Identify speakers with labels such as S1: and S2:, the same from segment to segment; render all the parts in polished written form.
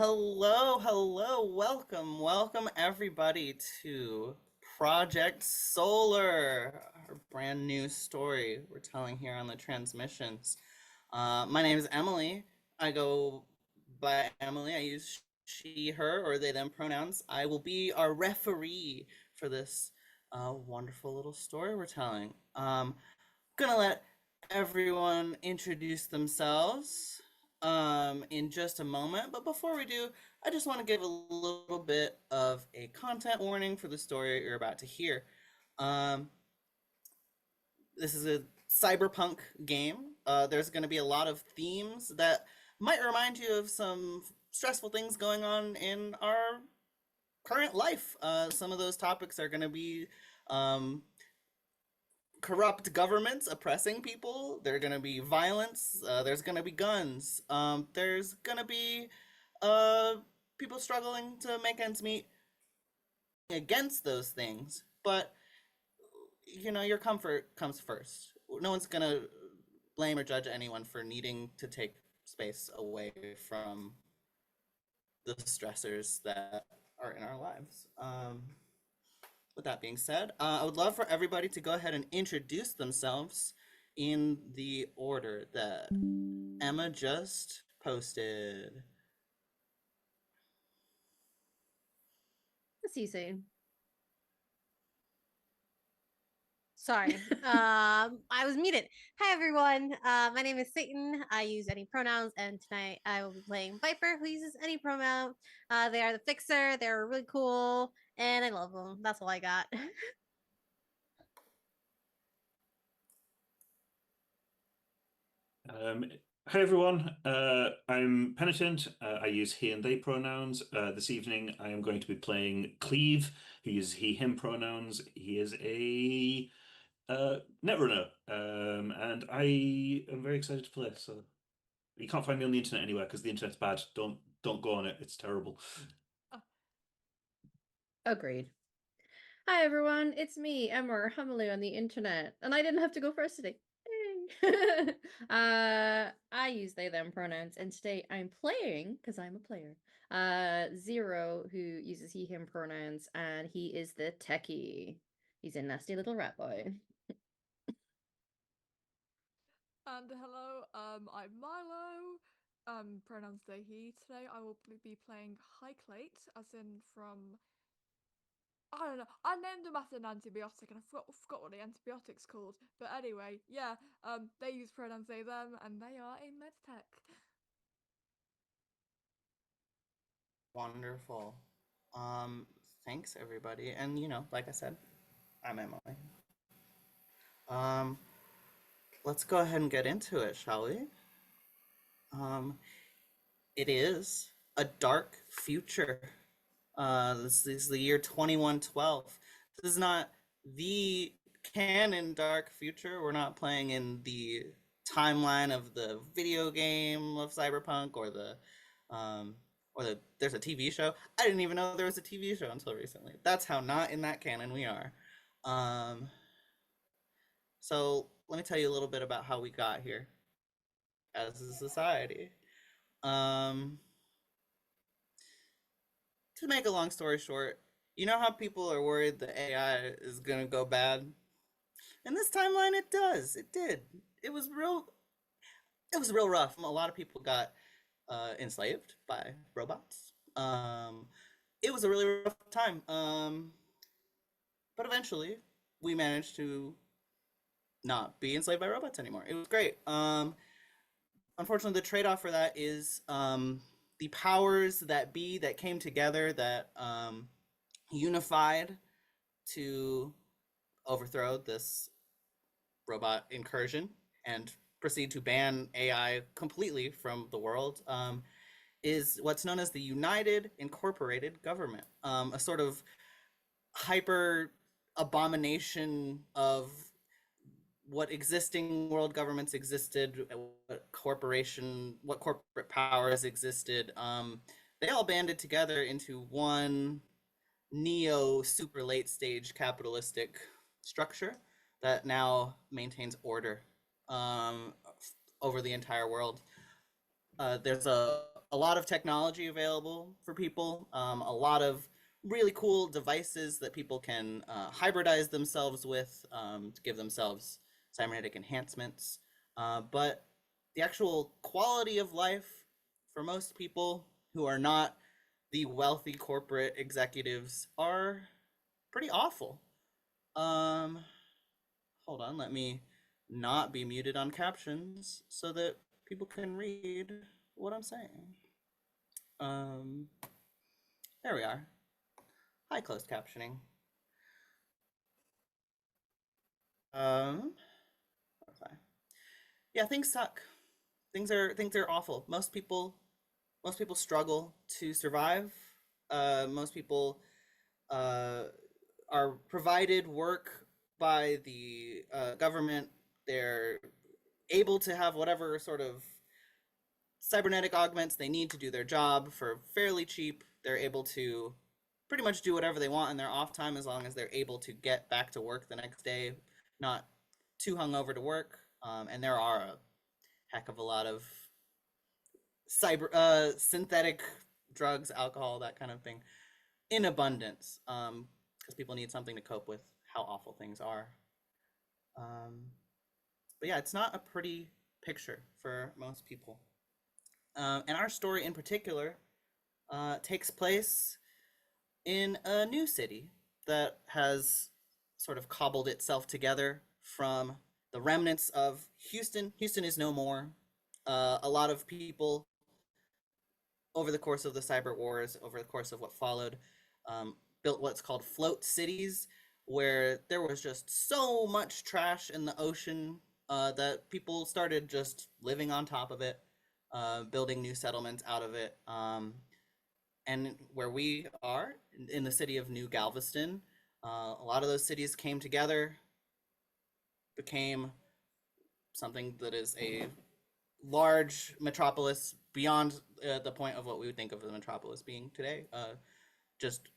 S1: Welcome everybody to Project Solar, our brand new story we're telling here on the transmissions. My name is Emily. I go by Emily. I use she, her, or they, them pronouns. I will be our referee for this wonderful little story we're telling. Gonna let everyone introduce themselves in just a moment. But before we do, I just want to give a little bit of a content warning for the story you're about to hear. Um, this is a cyberpunk game. There's going to be a lot of themes that might remind you of some stressful things going on in our current life. Some of those topics are going to be um, corrupt governments oppressing people. There's going to be violence. There's going to be guns. There's going to be uh, people struggling to make ends meet against those things. But, your comfort comes first. No one's going to blame or judge anyone for needing to take space away from the stressors that are in our lives. With that being said, I would love for everybody to go ahead and introduce themselves in the order that Emma just posted.
S2: See you soon.
S3: Sorry. I was muted. Hi, everyone. My name is Satan. I use any pronouns, and tonight I will be playing Viper, who uses any pronoun. They are the fixer. They're really cool, and I love them. That's all I got.
S4: Hi everyone, I'm Penitent. I use he and they pronouns. This evening I am going to be playing Cleve, who uses he, him pronouns. He is a netrunner, and I am very excited to play. So you can't find me on the internet anywhere because the internet's bad. Don't go on it. It's terrible.
S2: Agreed. Hi everyone, it's me, Emma Hammerly on the internet, and I didn't have to go first today. I use they them pronouns, and today I'm playing, because I'm a player, Zero, who uses he him pronouns, and he is the techie. He's a nasty little rat boy.
S5: And hello, I'm Milo. Pronouns they he. Today I will be playing Hyclate, as in from I don't know. I named them after an antibiotic and I forgot what the antibiotic's called. But anyway, yeah, they use pronouns they, them, and they are a medtech.
S1: Wonderful. Thanks everybody. And like I said, I'm Emily. Let's go ahead and get into it, shall we? It is a dark future. This is the year 2112. This is not the canon dark future. We're not playing in the timeline of the video game of Cyberpunk or there's a TV show. I didn't even know there was a TV show until recently. That's how not in that canon we are. So let me tell you a little bit about how we got here as a society. To make a long story short, you know how people are worried the AI is gonna go bad? In this timeline, it does. It did. It was real. It was real rough. A lot of people got enslaved by robots. It was a really rough time. But eventually, we managed to not be enslaved by robots anymore. It was great. Unfortunately, the trade-off for that is the powers that be that came together that unified to overthrow this robot incursion and proceed to ban AI completely from the world, is what's known as the United Incorporated Government, a sort of hyper abomination of what existing world governments existed, what corporate powers existed. They all banded together into one neo super late stage capitalistic structure that now maintains order over the entire world. There's a a lot of technology available for people, a lot of really cool devices that people can hybridize themselves with to give themselves cybernetic enhancements. But the actual quality of life for most people who are not the wealthy corporate executives are pretty awful. Um, Hold on, let me not be muted on captions so that people can read what I'm saying. Um, there we are. Hi, closed captioning. Okay. Yeah, things suck. Things are awful. Most people struggle to survive. Most people uh, are provided work by the government. They're able to have whatever sort of cybernetic augments they need to do their job for fairly cheap. They're able to pretty much do whatever they want in their off time as long as they're able to get back to work the next day, not too hungover to work. And there are a heck of a lot of synthetic drugs, alcohol, that kind of thing in abundance, because people need something to cope with how awful things are. But yeah, it's not a pretty picture for most people. And our story in particular takes place in a new city that has sort of cobbled itself together from the remnants of Houston. Houston is no more. A lot of people over the course of the cyber wars, over the course of what followed, built what's called float cities, where there was just so much trash in the ocean that people started just living on top of it, building new settlements out of it. And where we are, in the city of New Galveston, a lot of those cities came together, became something that is a large metropolis beyond the point of what we would think of the metropolis being today. Just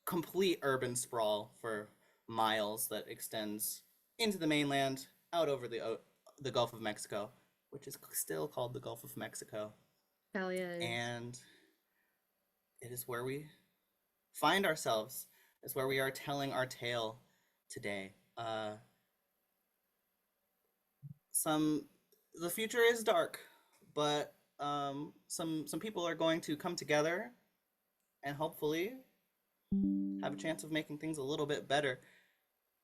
S1: complete urban sprawl for miles that extends into the mainland, out over the Gulf of Mexico, which is still called the Gulf of Mexico.
S2: Hell yeah.
S1: And it is where we find ourselves. It's where we are telling our tale today. The future is dark, but some people are going to come together and hopefully have a chance of making things a little bit better.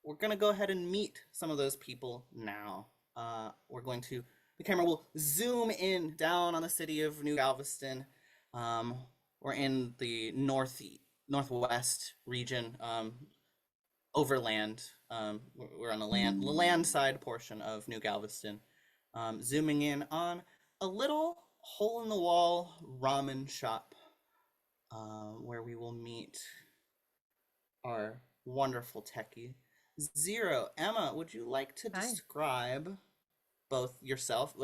S1: We're gonna go ahead and meet some of those people now. The camera will zoom in down on the city of New Galveston. We're in the northwest region, overland. We're on the land side portion of New Galveston. Zooming in on a little hole in the wall ramen shop, where we will meet our wonderful techie. Zero, Emma, would you like to
S2: Hi.
S1: describe both yourself,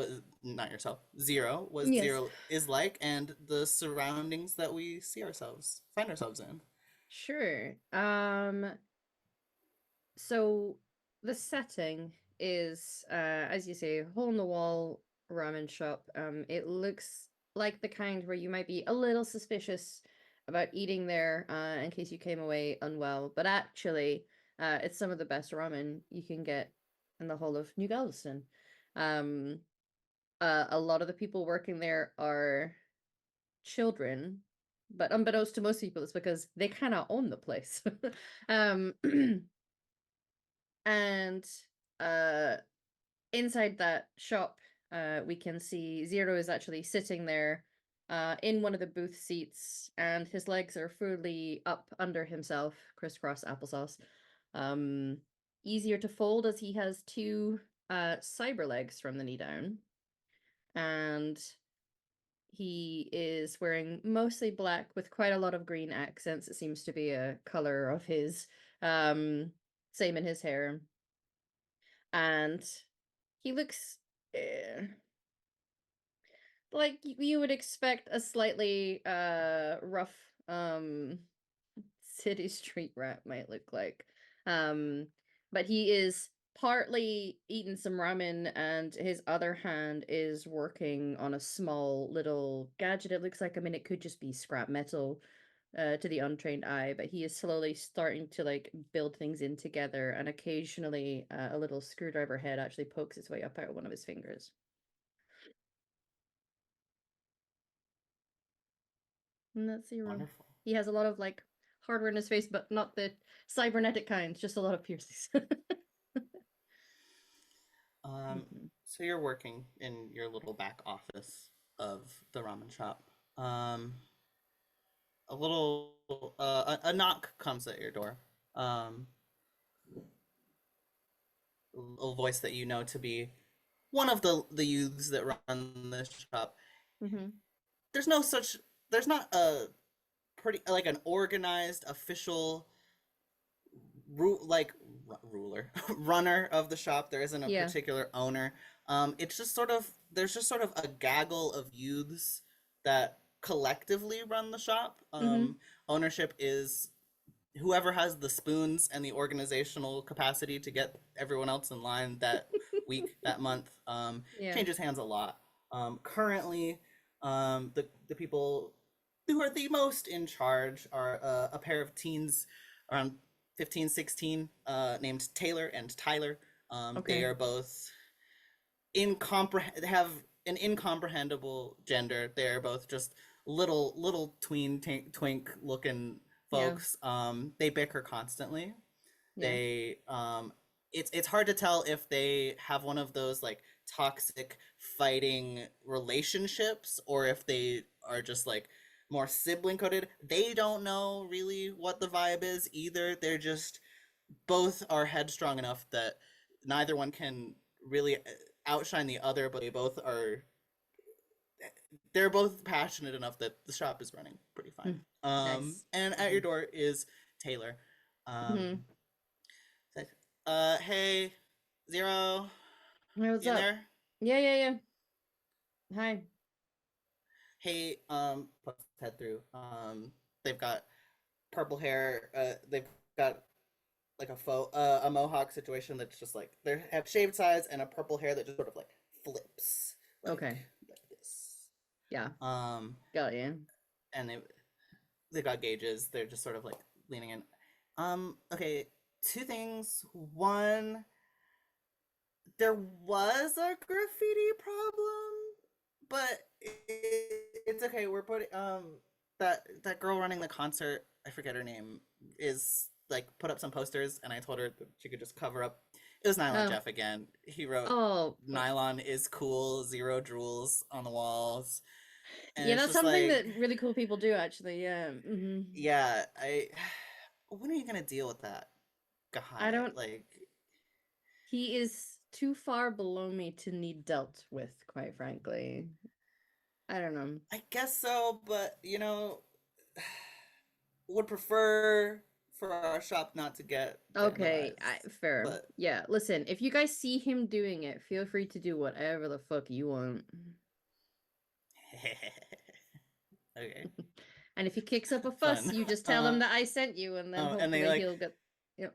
S1: not yourself, Zero, what
S2: Yes.
S1: Zero is like, and the surroundings that we find ourselves in?
S2: Sure. So the setting is, as you say, hole in the wall ramen shop. It looks like the kind where you might be a little suspicious about eating there, in case you came away unwell. But actually, it's some of the best ramen you can get in the whole of New Galveston. A lot of the people working there are children, but unbeknownst to most people, it's because they kind of own the place. um and uh inside that shop, we can see Zero is actually sitting there in one of the booth seats, and his legs are fully up under himself, crisscross applesauce. Easier to fold as he has two cyber legs from the knee down, and he is wearing mostly black with quite a lot of green accents. It seems to be a color of his. Same in his hair. And he looks like you would expect a slightly rough city street rat might look like. But he is partly eating some ramen, and his other hand is working on a small little gadget. It looks like, I mean, it could just be scrap metal to the untrained eye, but he is slowly starting to like build things in together, and occasionally a little screwdriver head actually pokes its way up out of one of his fingers. And that's Zero.
S1: Wonderful.
S2: He has a lot of like hardware in his face, but not the cybernetic kind, just a lot of piercings.
S1: So you're working in your little back office of the ramen shop. A little a knock comes at your door. A voice that you know to be one of the youths that run this shop. There's no such. There's not a pretty like an organized official ruler runner of the shop. There isn't a
S2: Yeah.
S1: particular owner. It's just sort of there's just sort of a gaggle of youths that collectively run the shop. Ownership is whoever has the spoons and the organizational capacity to get everyone else in line that week, that month.
S2: Yeah.
S1: Changes hands a lot. Currently, the people who are the most in charge are a pair of teens around 15, 16, named Taylor and Tyler.
S2: Okay.
S1: They are both have an incomprehensible gender. They're both just little twink looking folks. They bicker constantly.
S2: Yeah.
S1: They it's hard to tell if they have one of those like toxic fighting relationships or if they are just like more sibling coded. They don't know really what the vibe is either. They're just both are headstrong enough that neither one can really outshine the other, but they're both passionate enough that the shop is running pretty fine.
S2: Nice.
S1: And at your door is Taylor. Hey, Zero,
S2: Hey, what's
S1: you in
S2: up?
S1: there?
S2: Yeah. Hi.
S1: Hey, puts his head through. They've got purple hair. They've got like a mohawk situation that's just like they have shaved sides and a purple hair that just sort of like flips.
S2: Okay.
S1: Like this.
S2: Yeah.
S1: Got
S2: you.
S1: And they got gauges. They're just sort of like leaning in. Okay, two things. One, there was a graffiti problem, but it's okay. We're putting that girl running the concert, I forget her name, is like put up some posters, and I told her that she could just cover up. It was Nylon Jeff again. He wrote "Nylon is cool, 0 joules" on the walls. And
S2: yeah,
S1: it's
S2: that's
S1: just
S2: something
S1: like,
S2: that really cool people do, actually. Yeah.
S1: yeah. When are you gonna deal with that guy?
S2: I don't
S1: like.
S2: He is too far below me to need dealt with, quite frankly. I don't know.
S1: I guess so, but would prefer for our shop not to get
S2: Okay,
S1: vandalized,
S2: fair.
S1: but
S2: Yeah, listen, if you guys see him doing it, feel free to do whatever the fuck you want.
S1: okay.
S2: And if he kicks up a fuss,
S1: Fun.
S2: you just tell him that I sent you, and then
S1: and they,
S2: hopefully
S1: like-
S2: he'll get. Yep.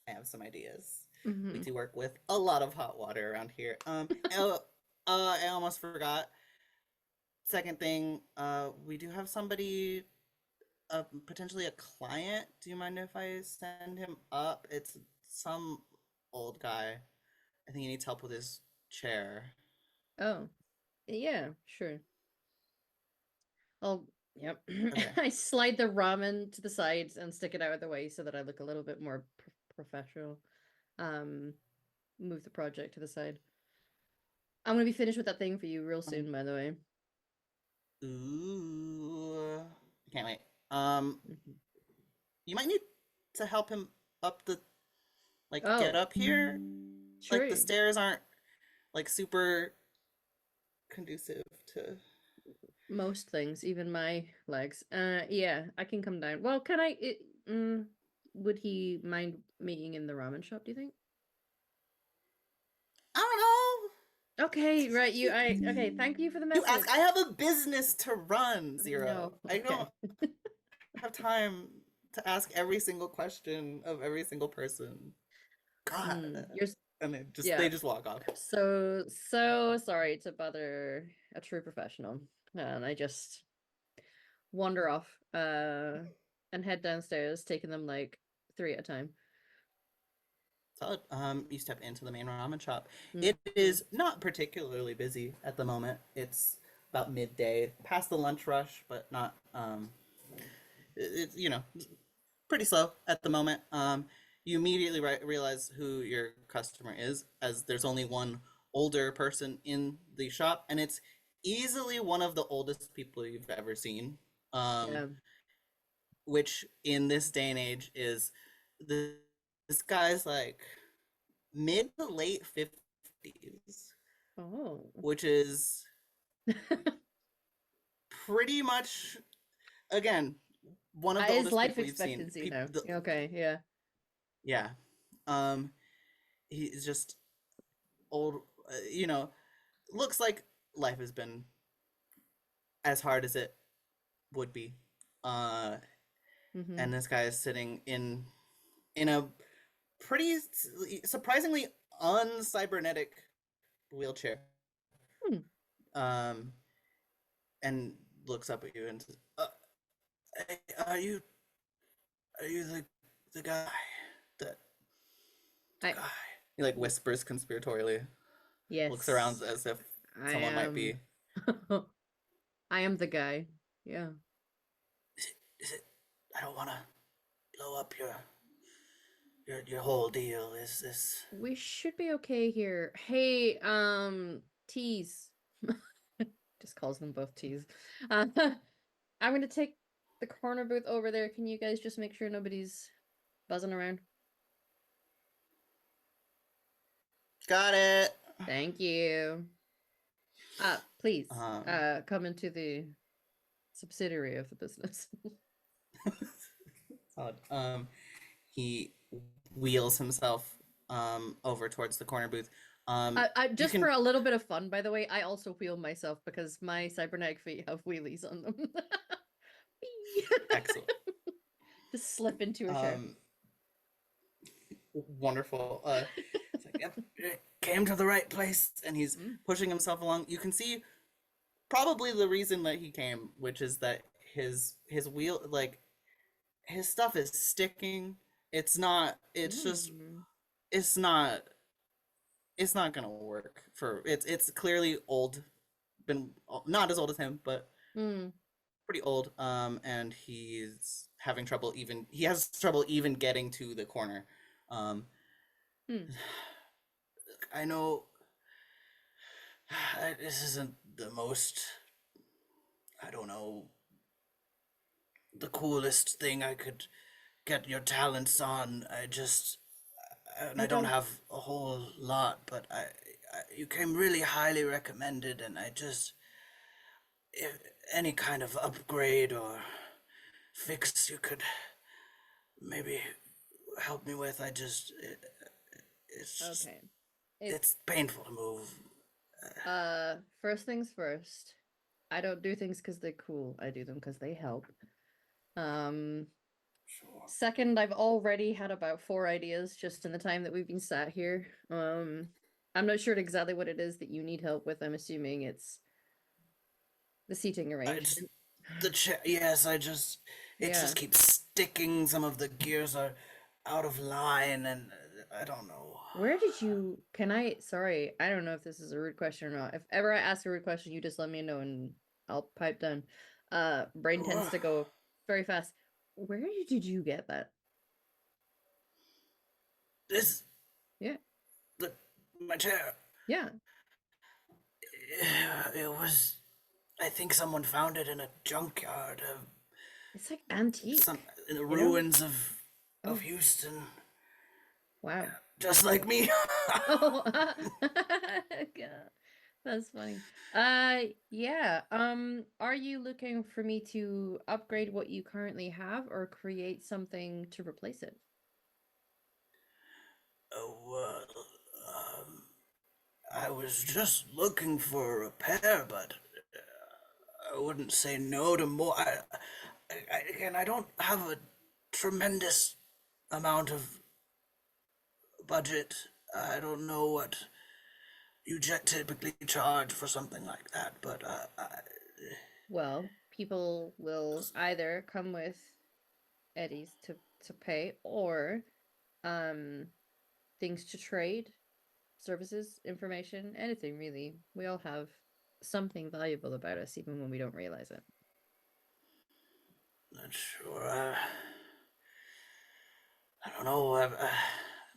S1: I have some ideas. We do work with a lot of hot water around here. I almost forgot. Second thing, we do have somebody, potentially a client. Do you mind if I send him up? It's some old guy. I think he needs help with his chair.
S2: Oh, yeah, sure. Yep.
S1: Okay.
S2: I slide the ramen to the sides and stick it out of the way so that I look a little bit more professional. Move the project to the side. I'm gonna be finished with that thing for you real soon, by the way.
S1: Ooh, I can't wait. You might need to help him up the, get up here.
S2: Sure.
S1: Like the stairs aren't like super conducive to
S2: Most things, even my legs. Yeah, I can come down. Well, can I? Would he mind meeting in the ramen shop? Do you think?
S1: I don't know.
S2: Okay, right. Okay. Thank you for the
S1: You
S2: message.
S1: ask. I have a business to run, Zero.
S2: No,
S1: I don't have time to ask every single question of every single person. God.
S2: You're
S1: And they just
S2: yeah.
S1: walk off.
S2: so sorry to bother a true professional, and I just wander off and head downstairs, taking them like 3 at a time.
S1: Solid. You step into the main ramen shop.
S2: Mm,
S1: It is not particularly busy at the moment. It's about midday, past the lunch rush, but not it's pretty slow at the moment. You immediately realize who your customer is, as there's only one older person in the shop, and it's easily one of the oldest people you've ever seen.
S2: yeah.
S1: Which in this day and age is this guy's like mid to late 50s,
S2: Oh.
S1: which is pretty much, again, one of the
S2: Is
S1: oldest
S2: life
S1: people you've seen.
S2: expectancy now. Okay, yeah.
S1: Yeah. He's just old, looks like life has been as hard as it would be.
S2: Mm-hmm.
S1: And this guy is sitting in a pretty surprisingly uncybernetic wheelchair.
S2: Hmm.
S1: And looks up at you and says, hey, are you the guy that
S2: I
S1: guy? He like whispers conspiratorially,
S2: yes.
S1: looks around as if
S2: I
S1: someone might be.
S2: I am the guy. Yeah.
S1: Is it? I don't want to blow up your whole deal. Is this?
S2: We should be okay here. Hey, tease. Just calls them both tease. I'm gonna take the corner booth over there. Can you guys just make sure nobody's buzzing around?
S1: Got it.
S2: Thank you. Please, come into the subsidiary of the business.
S1: Solid. He wheels himself over towards the corner booth.
S2: Just for a little bit of fun, by the way, I also wheel myself because my cybernetic feet have wheelies on them.
S1: Excellent.
S2: Just slip into a chair.
S1: Wonderful. It's like, yep, came to the right place, and he's pushing himself along. You can see probably the reason that he came, which is that his wheel, like, his stuff is sticking. It's not. It's just. It's not. It's not gonna work for. It's clearly old. Been not as old as him, but pretty old. And he's having trouble even. He has trouble even getting to the corner. I know this isn't the most, I don't know, the coolest thing I could get your talents on. I don't have a whole lot, but you came really highly recommended, and if any kind of upgrade or fix you could maybe help me with,
S2: Okay.
S1: It's painful to move.
S2: First things first. I don't do things because they're cool. I do them because they help.
S1: Sure.
S2: Second, I've already had about 4 ideas just in the time that we've been sat here. I'm not sure exactly what it is that you need help with. I'm assuming it's the seating arrangement.
S1: The chair, yes, it just keeps sticking. Some of the gears are out of line, and I don't know.
S2: Where did you, sorry, I don't know if this is a rude question or not. If ever I ask a rude question, you just let me know and I'll pipe down. Brain tends to go very fast. Where did you get that?
S1: This.
S2: Yeah.
S1: My chair.
S2: Yeah.
S1: It was. I think someone found it in a junkyard.
S2: It's like antique.
S1: In the ruins of Houston.
S2: Wow.
S1: Just like me.
S2: Oh, God. That's funny. Yeah. Are you looking for me to upgrade what you currently have or create something to replace it?
S1: Well, I was just looking for a repair, but I wouldn't say no to more. Again, I don't have a tremendous amount of budget. I don't know what you typically charge for something like that, but
S2: Well, people will either come with eddies to pay or things to trade, services, information, anything really. We all have something valuable about us even when we don't realize it.
S1: not sure. I don't know.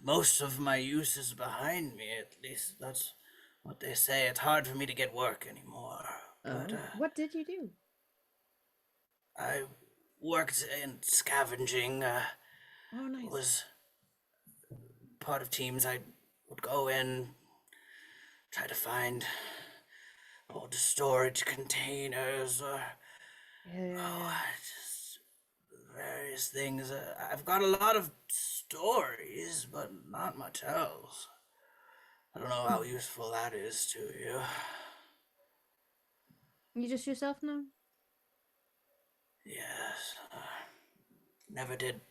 S1: Most of my use is behind me, at least that's what they say. It's hard for me to get work anymore. But
S2: What did you do?
S1: I worked in scavenging.
S2: Oh, nice.
S1: Was part of teams. I would go in, try to find old storage containers or just various things. I've got a lot of stories, but not much else. I don't know how useful that is to you.
S2: You just yourself now?
S1: Yes. Never did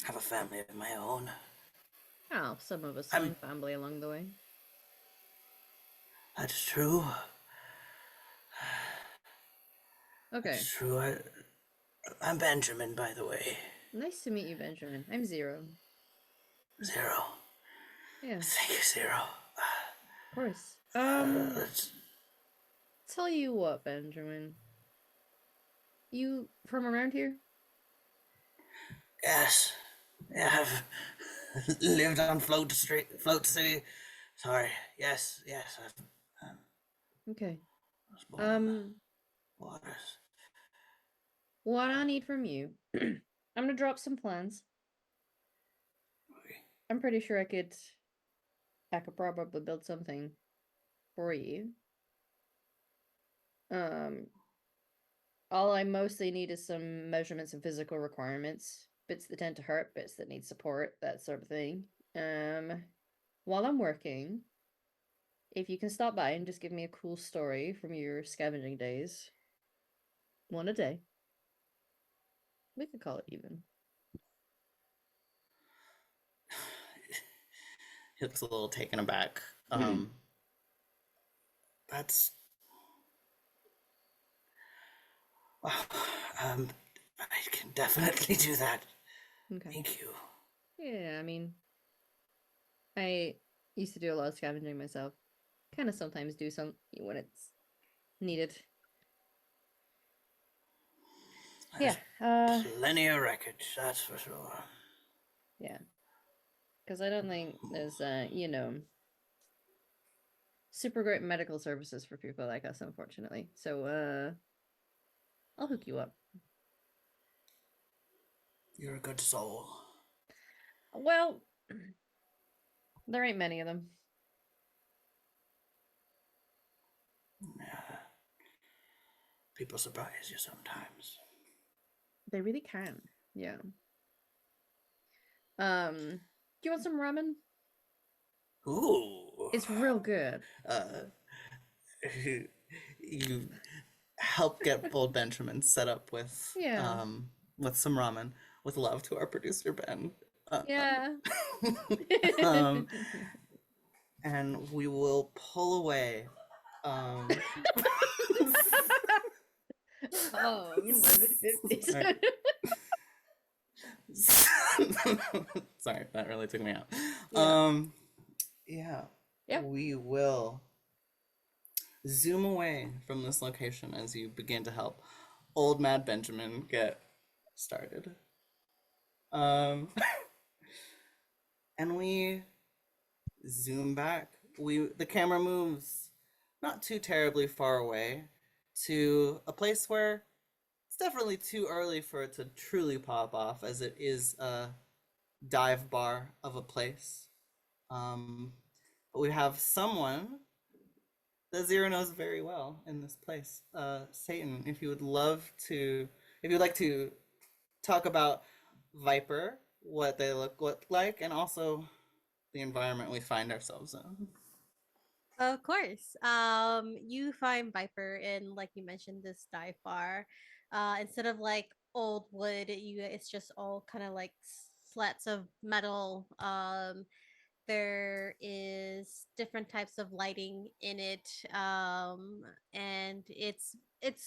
S1: have a family of my own.
S2: Oh, some of us
S1: I'm-
S2: find family along the way.
S1: That's true.
S2: Okay.
S1: That's true. I'm Benjamin, by the way.
S2: Nice to meet you, Benjamin. I'm Zero.
S1: Zero.
S2: Yeah, of
S1: Thank you, Zero.
S2: course.
S1: Let's-
S2: Tell you what, Benjamin. You from around here?
S1: Yes. Yeah, I've lived on Float City. Sorry. Yes.
S2: Okay.
S1: I was born in the waters.
S2: What I need from you, I'm gonna drop some plans.
S1: Okay.
S2: I'm pretty sure I could probably build something for you. All I mostly need is some measurements and physical requirements. Bits that tend to hurt, bits that need support, that sort of thing. While I'm working, if you can stop by and just give me a cool story from your scavenging days. One a day. We could call it even.
S1: He looks a little taken aback. That's. Well, I can definitely do that.
S2: Okay.
S1: Thank you.
S2: Yeah, I mean, I used to do a lot of scavenging myself. Kind of sometimes do some when it's needed.
S1: There's
S2: Yeah,
S1: plenty of wreckage, that's for sure.
S2: yeah. Because I don't think there's, super great medical services for people like us, unfortunately. So, I'll hook you up.
S1: You're a good soul.
S2: Well, there ain't many of them.
S1: Yeah. People surprise you sometimes.
S2: They really can. Yeah. Do you want some ramen?
S1: Ooh.
S2: It's real good.
S1: You help get Bold Benjamin set up with
S2: Yeah.
S1: with some ramen with love to our producer Ben.
S2: Yeah.
S1: And we will pull away.
S2: Oh, in my mid-50s.
S1: Alright. Sorry, that really took me out.
S2: Yeah.
S1: We will zoom away from this location as you begin to help old Mad Benjamin get started. And we zoom back. The camera moves not too terribly far away to a place where it's definitely too early for it to truly pop off, as it is a dive bar of a place. But we have someone that Zero knows very well in this place. Satan, if you'd like to talk about Viper, what they look like, and also the environment we find ourselves in.
S3: Of course. You find Viper in, like you mentioned, this dive bar. Instead of like old wood. It's just all kind of like slats of metal. There is different types of lighting in it, and it's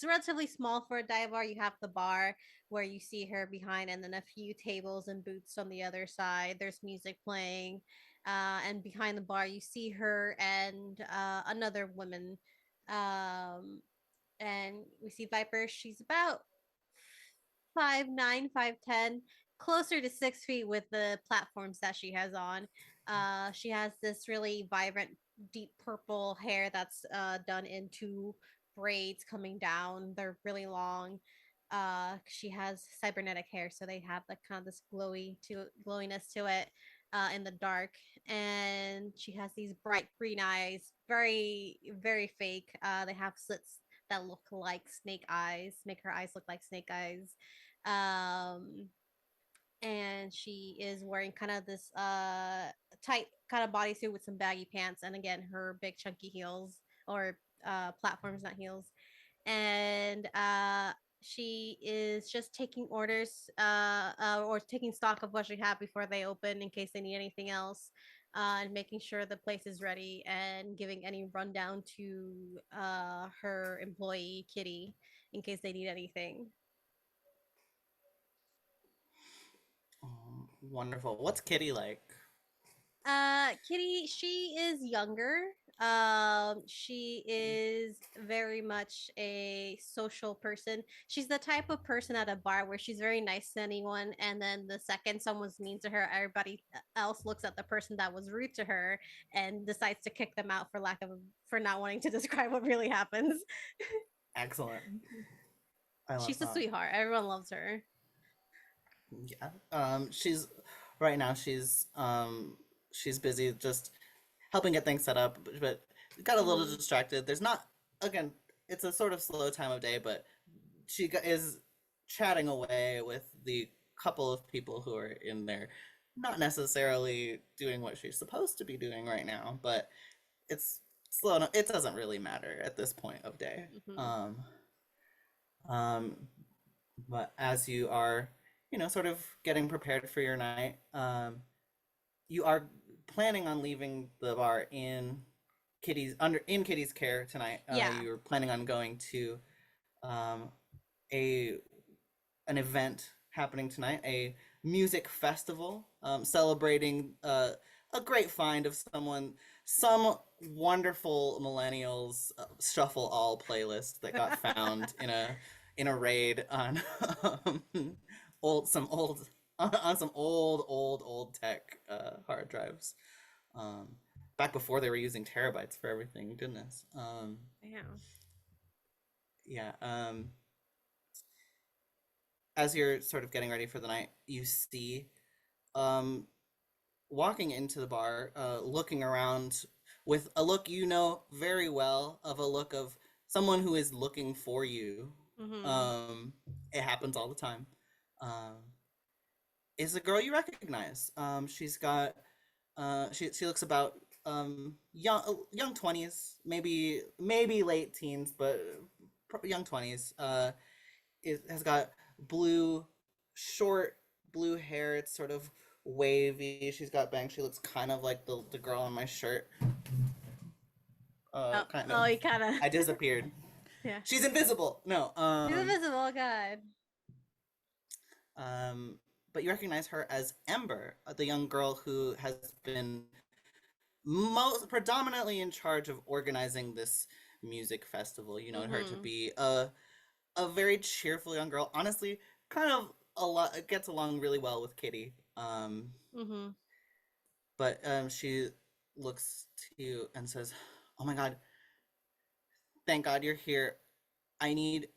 S3: relatively small for a dive bar. You have the bar where you see her behind, and then a few tables and booths on the other side. There's music playing, and behind the bar you see her and another woman, um, and we see Viper. She's about 5'9", 5'10", closer to 6 feet with the platforms that she has on. She has this really vibrant, deep purple hair that's done into braids coming down. They're really long. She has cybernetic hair, so they have like kind of this glowiness to it in the dark. And she has these bright green eyes, very very fake. They have slits that look like snake eyes, make her eyes look like snake eyes. um and she is wearing kind of this tight kind of bodysuit with some baggy pants, and again her big chunky heels, or platforms, not heels. And she is just taking orders, or taking stock of what she have before they open in case they need anything else, and making sure the place is ready, and giving any rundown to her employee Kitty in case they need anything.
S1: Wonderful. What's Kitty like?
S3: Kitty, she is younger. She is very much a social person. She's the type of person at a bar where she's very nice to anyone, and then the second someone's mean to her, everybody else looks at the person that was rude to her and decides to kick them out for not wanting to describe what really happens.
S1: Excellent. I love
S3: She's a
S1: that.
S3: sweetheart. Everyone loves her.
S1: Yeah. She's right now. She's busy just helping get things set up, but got a little
S3: Mhm.
S1: distracted. There's not again. It's a sort of slow time of day, but is chatting away with the couple of people who are in there, not necessarily doing what she's supposed to be doing right now, but it's slow enough. It doesn't really matter at this point of day.
S3: Mhm.
S1: Um, but as you are, sort of getting prepared for your night, you are planning on leaving the bar in Kitty's care tonight.
S3: Yeah.
S1: You're planning on going to um, a an event happening tonight, a music festival celebrating a great find of some wonderful millennials shuffle all playlist that got found in a raid on um, old on some old tech hard drives. Um, Back before they were using terabytes for everything. Goodness.
S3: Yeah.
S1: Yeah. As you're sort of getting ready for the night, you see, um, walking into the bar, looking around with a look very well, of a look of someone who is looking for you.
S3: Mhm.
S1: It happens all the time. Um, is a girl you recognize. She's got she looks about young 20s, maybe late teens, but young 20s. Has got blue short blue hair. It's sort of wavy. She's got bangs. She looks kind of like the girl on my shirt.
S3: Oh,
S1: Kind
S3: oh,
S1: of.
S3: he kind of.
S1: I disappeared.
S3: Yeah.
S1: She's invisible. No.
S3: She's invisible. God.
S1: Um, but you recognize her as Ember, the young girl who has been most predominantly in charge of organizing this music festival. You know her to
S3: Mhm.
S1: be a very cheerful young girl. Honestly, kind of a lot gets along really well with Kitty.
S3: Mhm.
S1: But she looks to you and says, "Oh my God, thank God you're here. I need."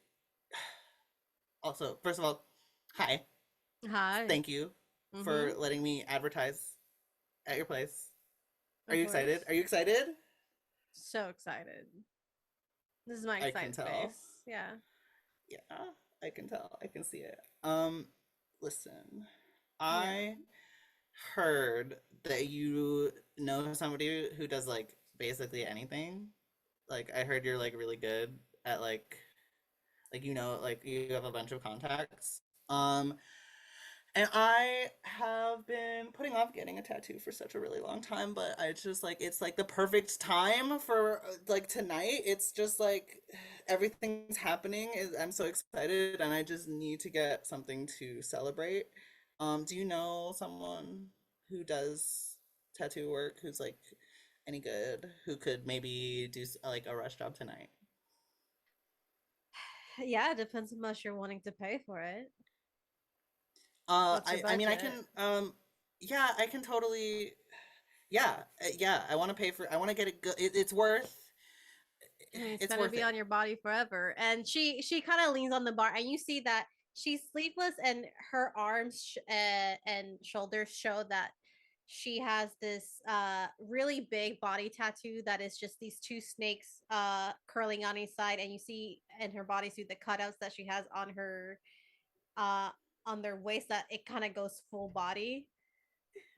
S1: Also, first of all, hi.
S3: Hi.
S1: Thank you for
S3: Mhm.
S1: letting me advertise at your place. Are
S3: Of
S1: you
S3: course.
S1: excited? Are you excited?
S3: So excited. This is my
S1: I can
S3: excited
S1: tell.
S3: face. Yeah.
S1: Yeah, I can tell. I can see it. Listen,
S3: Yeah.
S1: I heard that you know somebody who does like basically anything. Like I heard you're like really good at like you have a bunch of contacts. And I have been putting off getting a tattoo for such a really long time, but I just like it's like the perfect time for like tonight. It's just like everything's happening. I'm so excited, and I just need to get something to celebrate. Do you know someone who does tattoo work who's like any good who could maybe do like a rush job tonight?
S3: Yeah, it depends how much you're wanting to pay for it. What's your
S1: I mean I
S3: budget?
S1: can yeah, I can totally yeah, yeah, I want to pay for I want to get it good. It's worth
S3: I mean, it's
S1: it's
S3: gonna
S1: worth
S3: be
S1: it.
S3: on your body forever. And she kind of leans on the bar, and you see that she's sleepless, and her arms and shoulders show that she has this really big body tattoo that is just these two snakes curling on each side, and you see in her bodysuit the cutouts that she has uh on their waist that it kind of goes full body.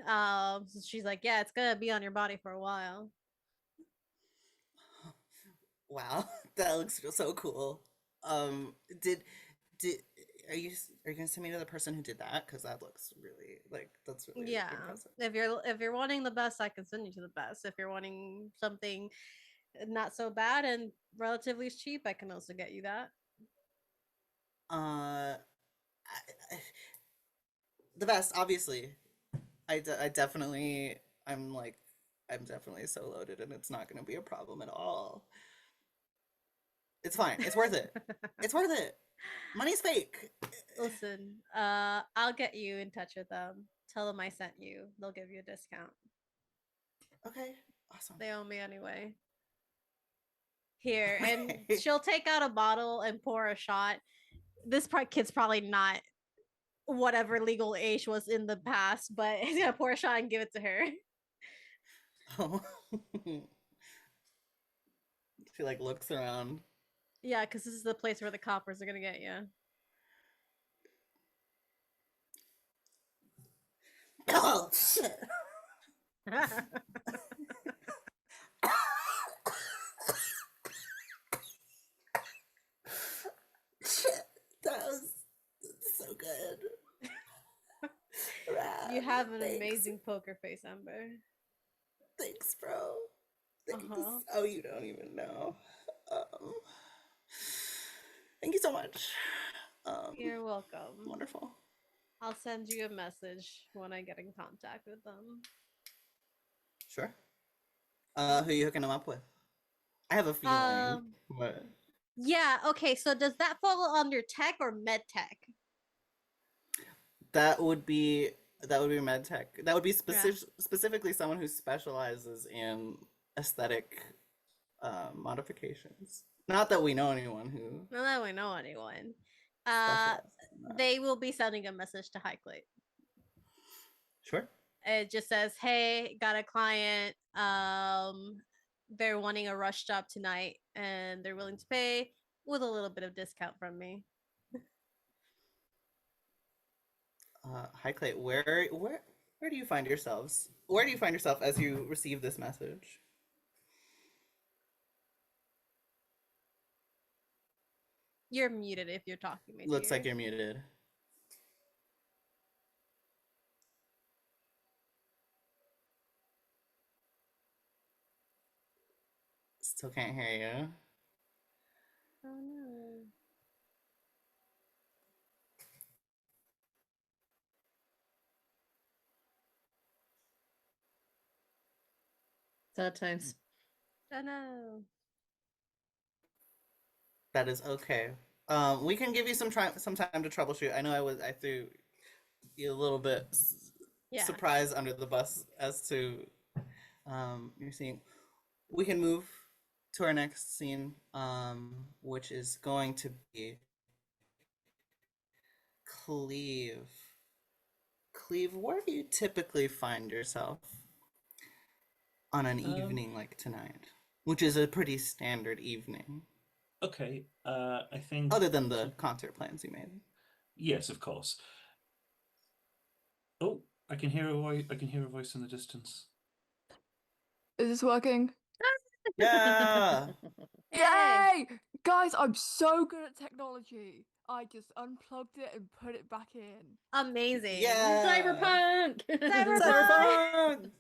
S3: So she's like, yeah, it's gonna be on your body for a while.
S1: Wow, that looks so cool. Um, did did are you gonna send me to the person who did that? Because that looks really like that's really
S3: Yeah.
S1: impressive.
S3: If you're wanting the best, I can send you to the best. If you're wanting something not so bad and relatively cheap, I can also get you that.
S1: I, the best, obviously. I definitely I'm like I'm definitely so loaded, and it's not gonna be a problem at all. It's fine. It's worth it. It's worth it. Money's fake.
S3: Listen, I'll get you in touch with them. Tell them I sent you. They'll give you a discount.
S1: Okay, awesome.
S3: They owe me anyway. Here, and
S1: Okay.
S3: she'll take out a bottle and pour a shot. This kid's probably not whatever legal age was in the past, but he's gonna pour a shot and give it to her.
S1: Oh. She like looks around.
S3: Yeah, because this is the place where the coppers are gonna get you.
S1: Oh shit. Shit. That was so good.
S3: You
S1: Rad.
S3: have an
S1: Thanks.
S3: amazing poker face, Ember.
S1: Thanks, bro. Thanks.
S3: Uh-huh.
S1: Oh, you don't even know. Um, thank you so much.
S3: You're welcome.
S1: Wonderful.
S3: I'll send you a message when I get in contact with them.
S1: Sure. Who you hooking them up with? I have a feeling, but
S3: Yeah, okay, so does that fall under tech or med tech?
S1: that would be med tech. That would be
S3: Yeah.
S1: specifically someone who specializes in aesthetic modifications. Not that we know anyone who
S3: Not that we know anyone.
S1: specializes in that.
S3: They will be sending a message to Highclate.
S1: Sure.
S3: It just says, "Hey, got a client. They're wanting a rush job tonight, and they're willing to pay with a little bit of discount from me."
S1: Hi Clay, where do you find yourselves? Where do you find yourself as you receive this message?
S3: You're muted if you're talking, my
S1: Looks
S3: dear.
S1: like you're muted. Still can't hear you.
S3: Oh no.
S2: Sad times.
S3: Oh no.
S1: That is okay. We can give you some time to troubleshoot. I know I threw you a little bit
S3: Yeah.
S1: surprise under the bus as to you're seeing. We can move to our next scene, which is going to be Cleve. Cleve, where do you typically find yourself on an evening like tonight? Which is a pretty standard evening.
S4: Okay, I think
S1: Other than the concert plans you made.
S4: yes, of course. Oh, I can hear a voice. I can hear a voice in the distance.
S5: Is this working?
S1: Yeah.
S3: Yay!
S5: Yay! Guys, I'm so good at technology. I just unplugged it and put it back in.
S3: Amazing.
S1: Yeah.
S2: Cyberpunk.
S1: Cyberpunk.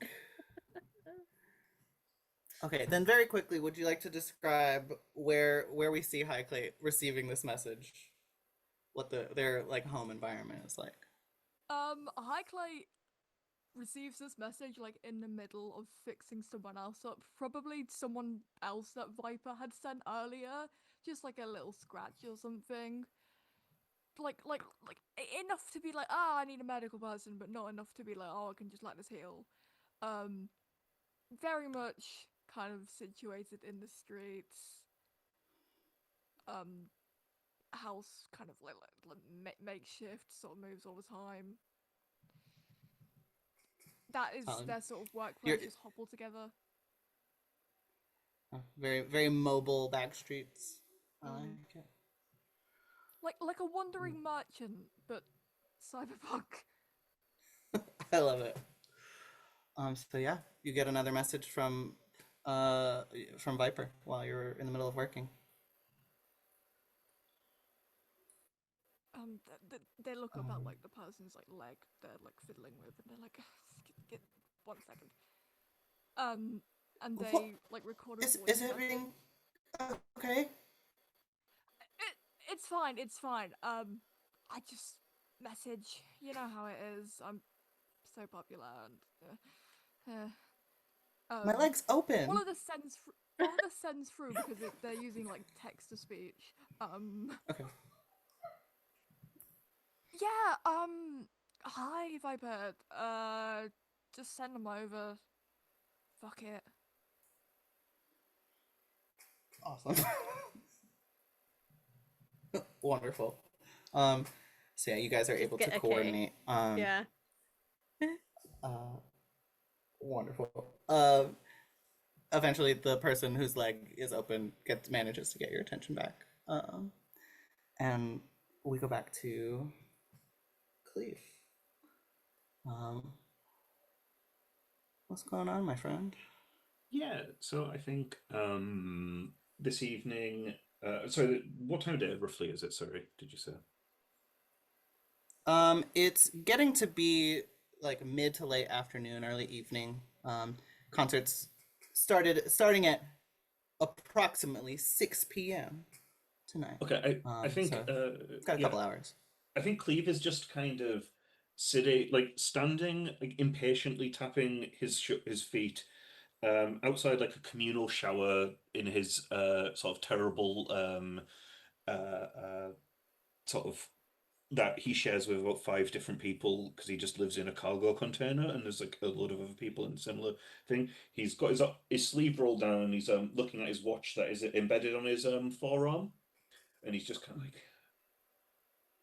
S1: Okay, then very quickly, would you like to describe where we see Highclate receiving this message? What their like home environment is like?
S5: Highclay receives this message like in the middle of fixing someone else up. Probably someone else that Viper had sent earlier. Just like a little scratch or something. Like enough to be like, ah, I need a medical person, but not enough to be like, oh, I can just let this heal. Very much kind of situated in the streets. House kind of like makeshift, sort of moves all the time. That is their sort of workplace, just hobble together.
S1: Very very mobile back streets. I like it.
S5: Like a wandering merchant, but cyberpunk.
S1: I love it. So yeah, you get another message from Viper while you're in the middle of working.
S5: They look up at like the person's like leg they're like fiddling with, and they're like, get 1 second. And they like record a voice.
S1: Is everything okay?
S5: It's fine. It's fine. I just message. You know how it is. I'm so popular, and
S1: My leg's open.
S5: all of this sends through because they're using like text to speech.
S1: Okay.
S5: Yeah. Hi, Viper. Just send them over. Fuck it.
S1: Awesome. Wonderful. So yeah, you guys are able to coordinate.
S3: Yeah.
S1: Wonderful. Eventually the person whose leg is open manages to get your attention back. And we go back to Cleve. What's going on, my friend?
S4: Yeah, so I think this evening. Sorry, what time of day roughly is it? Sorry, did you say?
S1: It's getting to be like mid to late afternoon, early evening. Concerts starting at approximately 6 p.m. tonight.
S4: Okay, I think
S1: so it's got a couple hours.
S4: I think Cleve is just kind of sitting, like standing, like impatiently tapping his feet outside like a communal shower in his sort of terrible sort of that he shares with about 5 different people because he just lives in a cargo container and there's like a load of other people in a similar thing. He's got his sleeve rolled down and he's looking at his watch that is embedded on his forearm, and he's just kind of like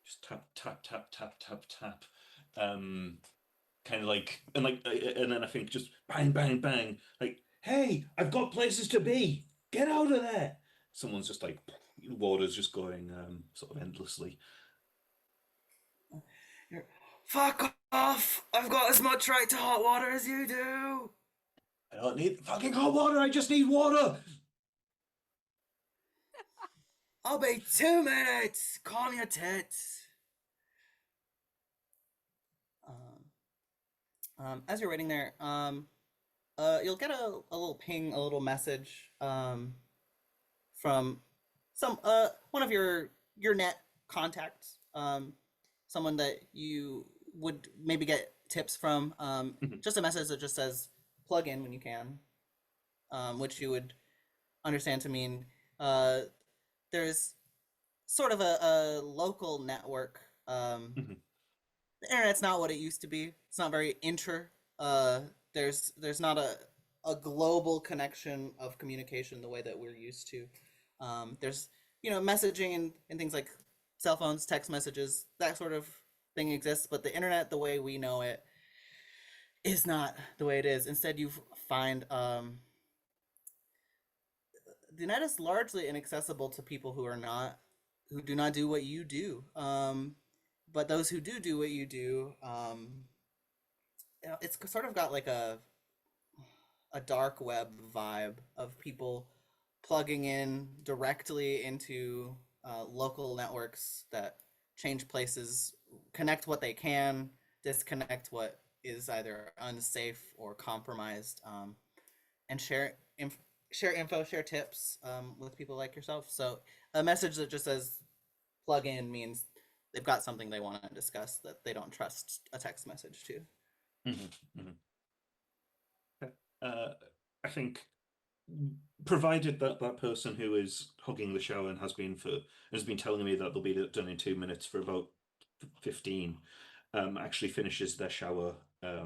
S4: just tap tap tap tap tap tap, kind of like and then I think just bang bang bang, like, hey, I've got places to be, get out of there. Someone's just like, water's just going sort of endlessly.
S1: Fuck off! I've got as much right to hot water as you do!
S4: I don't need fucking hot water, I just need water!
S1: I'll be 2 minutes! Calm your tits! As you're waiting there, you'll get a little ping, a little message from some one of your net contacts, someone that you would maybe get tips from. Just a message that just says plug in when you can, which you would understand to mean there's sort of a local network. The internet's not what it used to be. It's not very there's not a global connection of communication the way that we're used to. There's messaging and things like cell phones, text messages, that sort of thing exists, but the internet the way we know it is not the way it is. Instead, you find the net is largely inaccessible to people who do not do what you do. But those who do what you do, it's sort of got like a dark web vibe of people plugging in directly into local networks that change places, connect what they can, disconnect what is either unsafe or compromised, and share info, share tips with people like yourself. So a message that just says plug in means they've got something they want to discuss that they don't trust a text message to.
S4: I think, provided that that person who is hogging the shower and has been telling me that they'll be done in 2 minutes for about 15, actually finishes their shower, I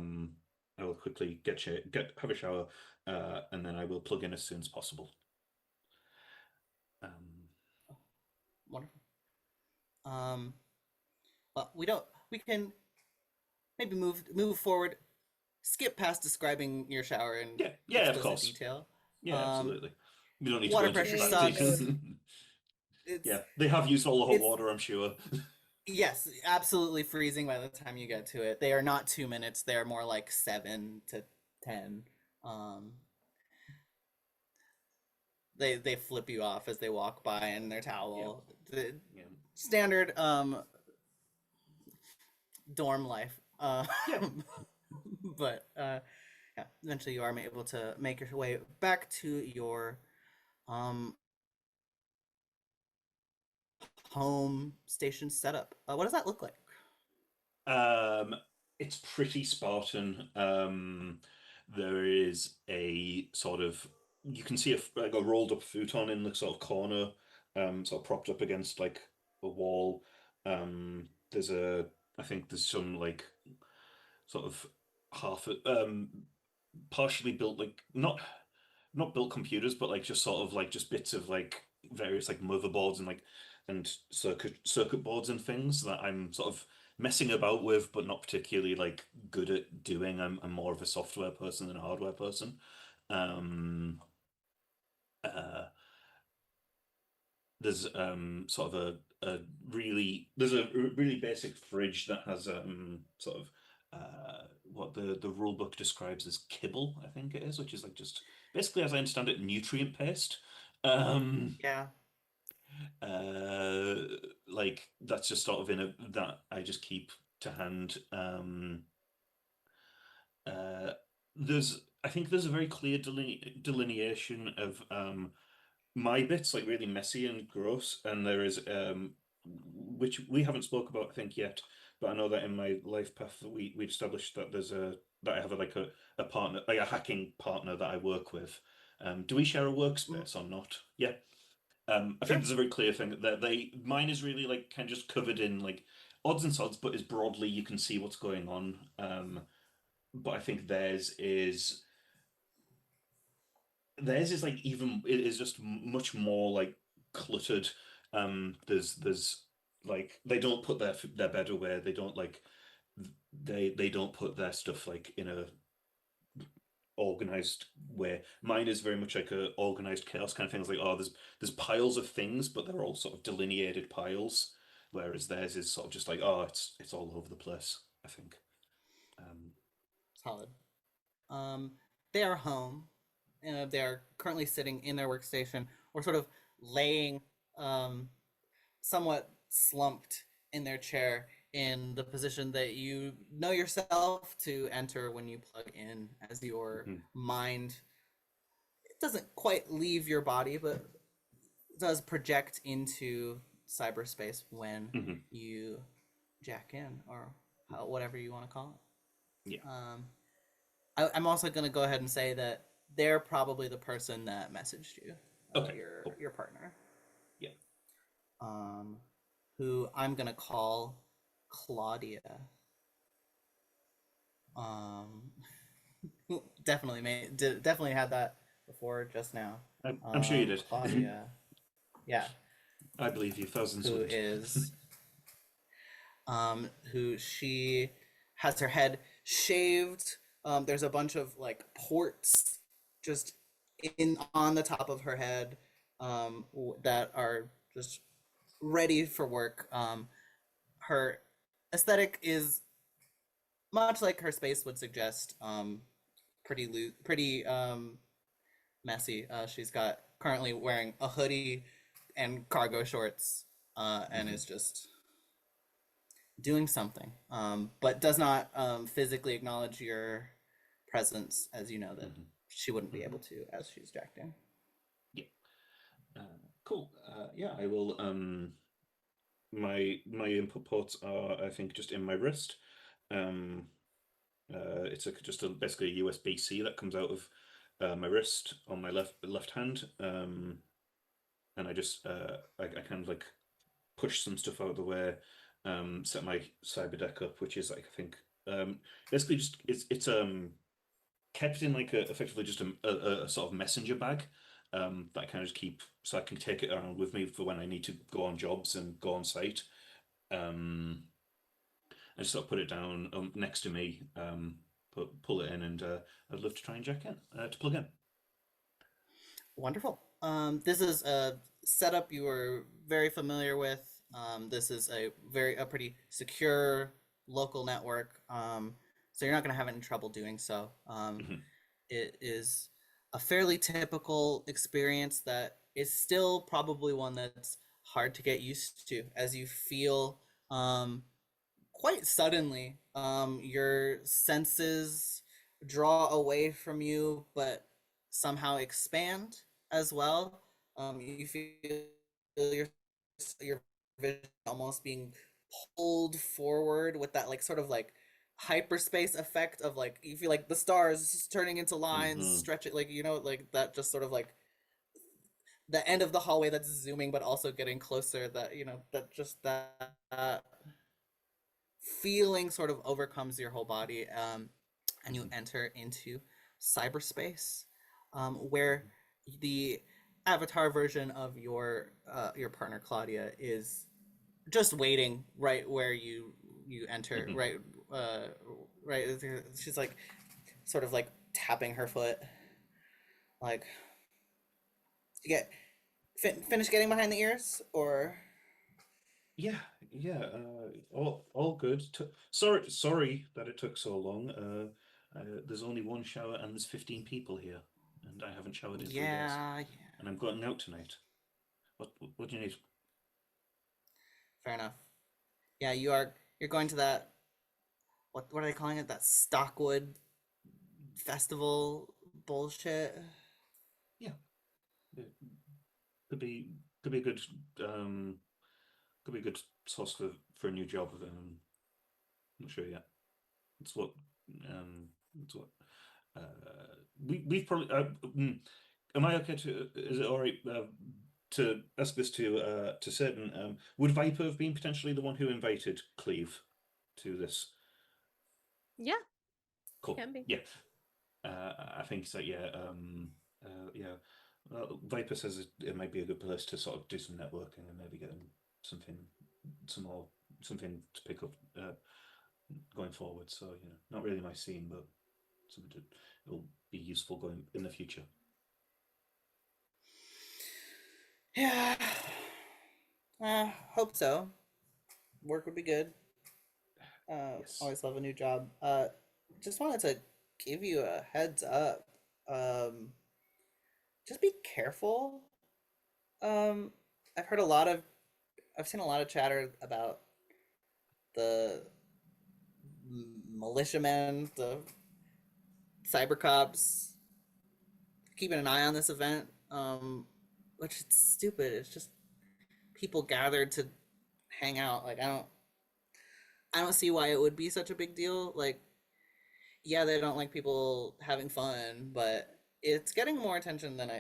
S4: will quickly have a shower, and then I will plug in as soon as possible.
S1: Wonderful. Well, we can maybe move forward, skip past describing your shower in
S4: Yeah, of
S1: explicit
S4: course.
S1: detail.
S4: Yeah, absolutely. We don't need
S1: Water
S4: to go into
S1: pressure
S4: strategy.
S1: sucks.
S4: Yeah, they have used all the hot
S1: it's-
S4: water, I'm sure.
S1: Yes, absolutely freezing by the time you get to it. They are not 2 minutes. They are more like 7 to 10. They flip you off as they walk by in their towel. The standard dorm life.
S4: Yeah.
S1: But yeah, eventually you are able to make your way back to your home station setup. What does that look like?
S4: It's pretty Spartan. There is a sort of, you can see like a rolled up futon in the sort of corner, sort of propped up against like a wall. There's I think there's some like sort of half partially built, like not built computers, but like just sort of like just bits of like various like motherboards and like and circuit boards and things that I'm sort of messing about with, but not particularly like good at doing. I'm more of a software person than a hardware person. Um, uh, there's sort of a really basic fridge that has sort of what the rule book describes as kibble, I think it is, which is like just basically, as I understand it, nutrient paste.
S1: Yeah.
S4: Like that's just sort of that I just keep to hand. I think there's a very clear delineation of my bit's like really messy and gross, and there is which we haven't spoke about I think yet, but I know that in my life path that we established that that I have a partner, like a hacking partner that I work with. Do we share a workspace or not? Yeah. I think there's a very clear thing that mine is really like kind of just covered in like odds and sods, but is broadly you can see what's going on. But I think theirs is like even it is just much more like cluttered. There's like they don't put their bed away. They don't like they don't put their stuff like in a organized way. Mine is very much like a organized chaos kind of thing. It's like, oh, there's piles of things, but they're all sort of delineated piles. Whereas theirs is sort of just like, oh, it's all over the place, I think.
S1: Solid. They are home, and they are currently sitting in their workstation or sort of laying somewhat slumped in their chair in the position that you know yourself to enter when you plug in, as your mind, it doesn't quite leave your body, but does project into cyberspace when you jack in, or whatever you want to call it.
S4: Yeah.
S1: I'm also going to go ahead and say that they're probably the person that messaged you,
S4: Okay,
S1: your partner.
S4: Yeah.
S1: Who I'm going to call Claudia. Definitely had that before just now.
S4: I'm sure you did.
S1: Claudia. Yeah.
S4: I believe you, thousands.
S1: Who is who she has her head shaved. There's a bunch of like ports just on the top of her head that are just ready for work. Her aesthetic is much like her space would suggest. Pretty messy. She's currently wearing a hoodie and cargo shorts, and is just doing something, but does not physically acknowledge your presence, as you know that she wouldn't be able to as she's distracting.
S4: Yeah. Cool. Yeah, I will. My input ports are, I think, just in my wrist. It's basically a USB-C that comes out of my wrist on my left hand, and I just I kind of like push some stuff out of the way, set my cyber deck up, which is like I think basically just it's kept in like effectively just a sort of messenger bag, that I kind of just keep so I can take it around with me for when I need to go on jobs and go on site. I just sort of put it down next to me, pull it in, and I'd love to try and jack in to plug in.
S1: Wonderful. This is a setup you are very familiar with. This is a pretty secure local network, so you're not going to have any trouble doing so. It is a fairly typical experience that is still probably one that's hard to get used to, as you feel quite suddenly your senses draw away from you, but somehow expand as well. You feel your vision almost being pulled forward with that like sort of like hyperspace effect of like you feel like the stars turning into lines, stretching, like like that, just sort of like the end of the hallway that's zooming but also getting closer, that that just that feeling sort of overcomes your whole body, and you enter into cyberspace, where the avatar version of your partner Claudia is just waiting right where you enter, right, right. She's like sort of like tapping her foot, like, you get finish getting behind the ears, or
S4: Yeah, yeah, all good. Sorry that it took so long. There's only one shower and there's 15 people here, and I haven't showered in 3 days,
S1: yeah,
S4: and I'm going out tonight. What do you need?
S1: fair enough. Yeah, you're going to that, what are they calling it, that Stockwood festival bullshit.
S4: Yeah, it could be could be a good um could be a good source for a new job. I'm not sure yet. It's what it's what we've probably. Am I okay to? Is it all right to ask this to certain? Would Viper have been potentially the one who invited Cleve to this?
S3: Yeah,
S4: Cool.
S3: can be.
S4: Yeah. I think so. Yeah. Yeah. Viper says it might be a good place to sort of do some networking and maybe get something, something to pick up going forward. So not really my scene, but something it'll be useful going in the future.
S1: Yeah, hope so. Work would be good.
S4: Yes.
S1: Always love a new job. Just wanted to give you a heads up. Um, just be careful. Um, I've heard a lot of, I've seen a lot of chatter about the militiamen, the cyber cops, keeping an eye on this event. Which is stupid. It's just people gathered to hang out. Like, I don't see why it would be such a big deal. Like, yeah, they don't like people having fun, but it's getting more attention than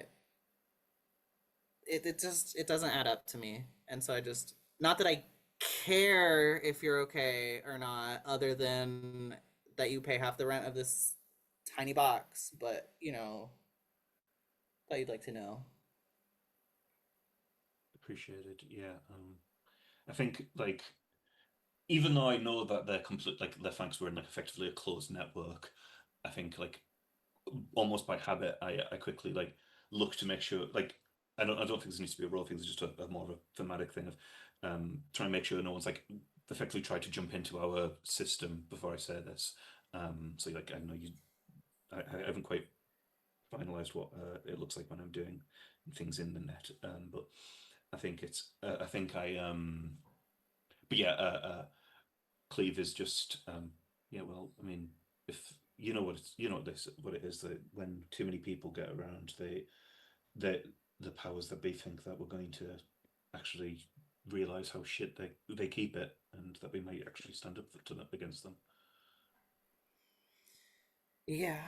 S1: it doesn't add up to me. And so I just, not that I care if you're okay or not, other than that you pay half the rent of this tiny box, but thought you'd like to know.
S4: Appreciated. Yeah. I think like even though I know that they're complete like their flanks were in like effectively a closed network, I think like almost by habit I quickly like look to make sure like I don't think this needs to be a role thing. It's just a more of a thematic thing of trying to make sure no one's like effectively tried to jump into our system before I say this. So like I know I haven't quite finalized what it looks like when I'm doing things in the net. But I think it's. I think I. But yeah, Cleve is just. Yeah. Well, I mean, if you know what what it is that when too many people get around, they the powers that be think that we're going to actually realize how shit they keep it, and that we might actually stand up to them against them.
S1: Yeah.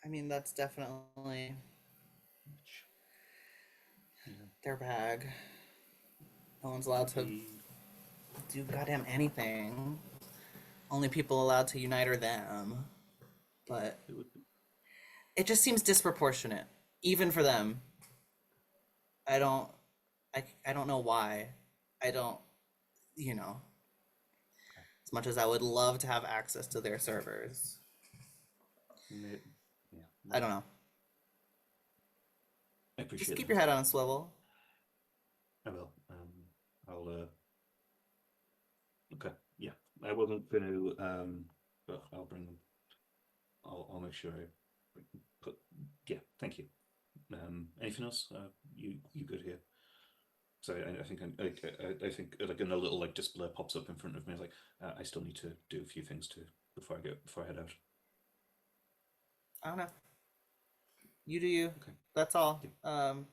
S1: I mean, that's definitely
S4: Yeah.
S1: their bag. No one's allowed to do goddamn anything. Only people allowed to unite are them. But
S4: It would be.
S1: it just seems disproportionate, even for them. I don't, I don't know why. I don't, you know, as much as I would love to have access to their servers.
S4: Yeah.
S1: I don't know.
S4: I appreciate
S1: Just keep
S4: that.
S1: your head on a swivel.
S4: I will. I'll. Okay. Yeah. I wasn't going to. But I'll bring them. I'll make sure I put. Yeah. Thank you. Anything else? You good here? So I think I think like in a little like display pops up in front of me. It's like I still need to do a few things before I head out.
S1: I don't know. You do you.
S4: Okay.
S1: That's all.
S4: Yeah.
S1: I'm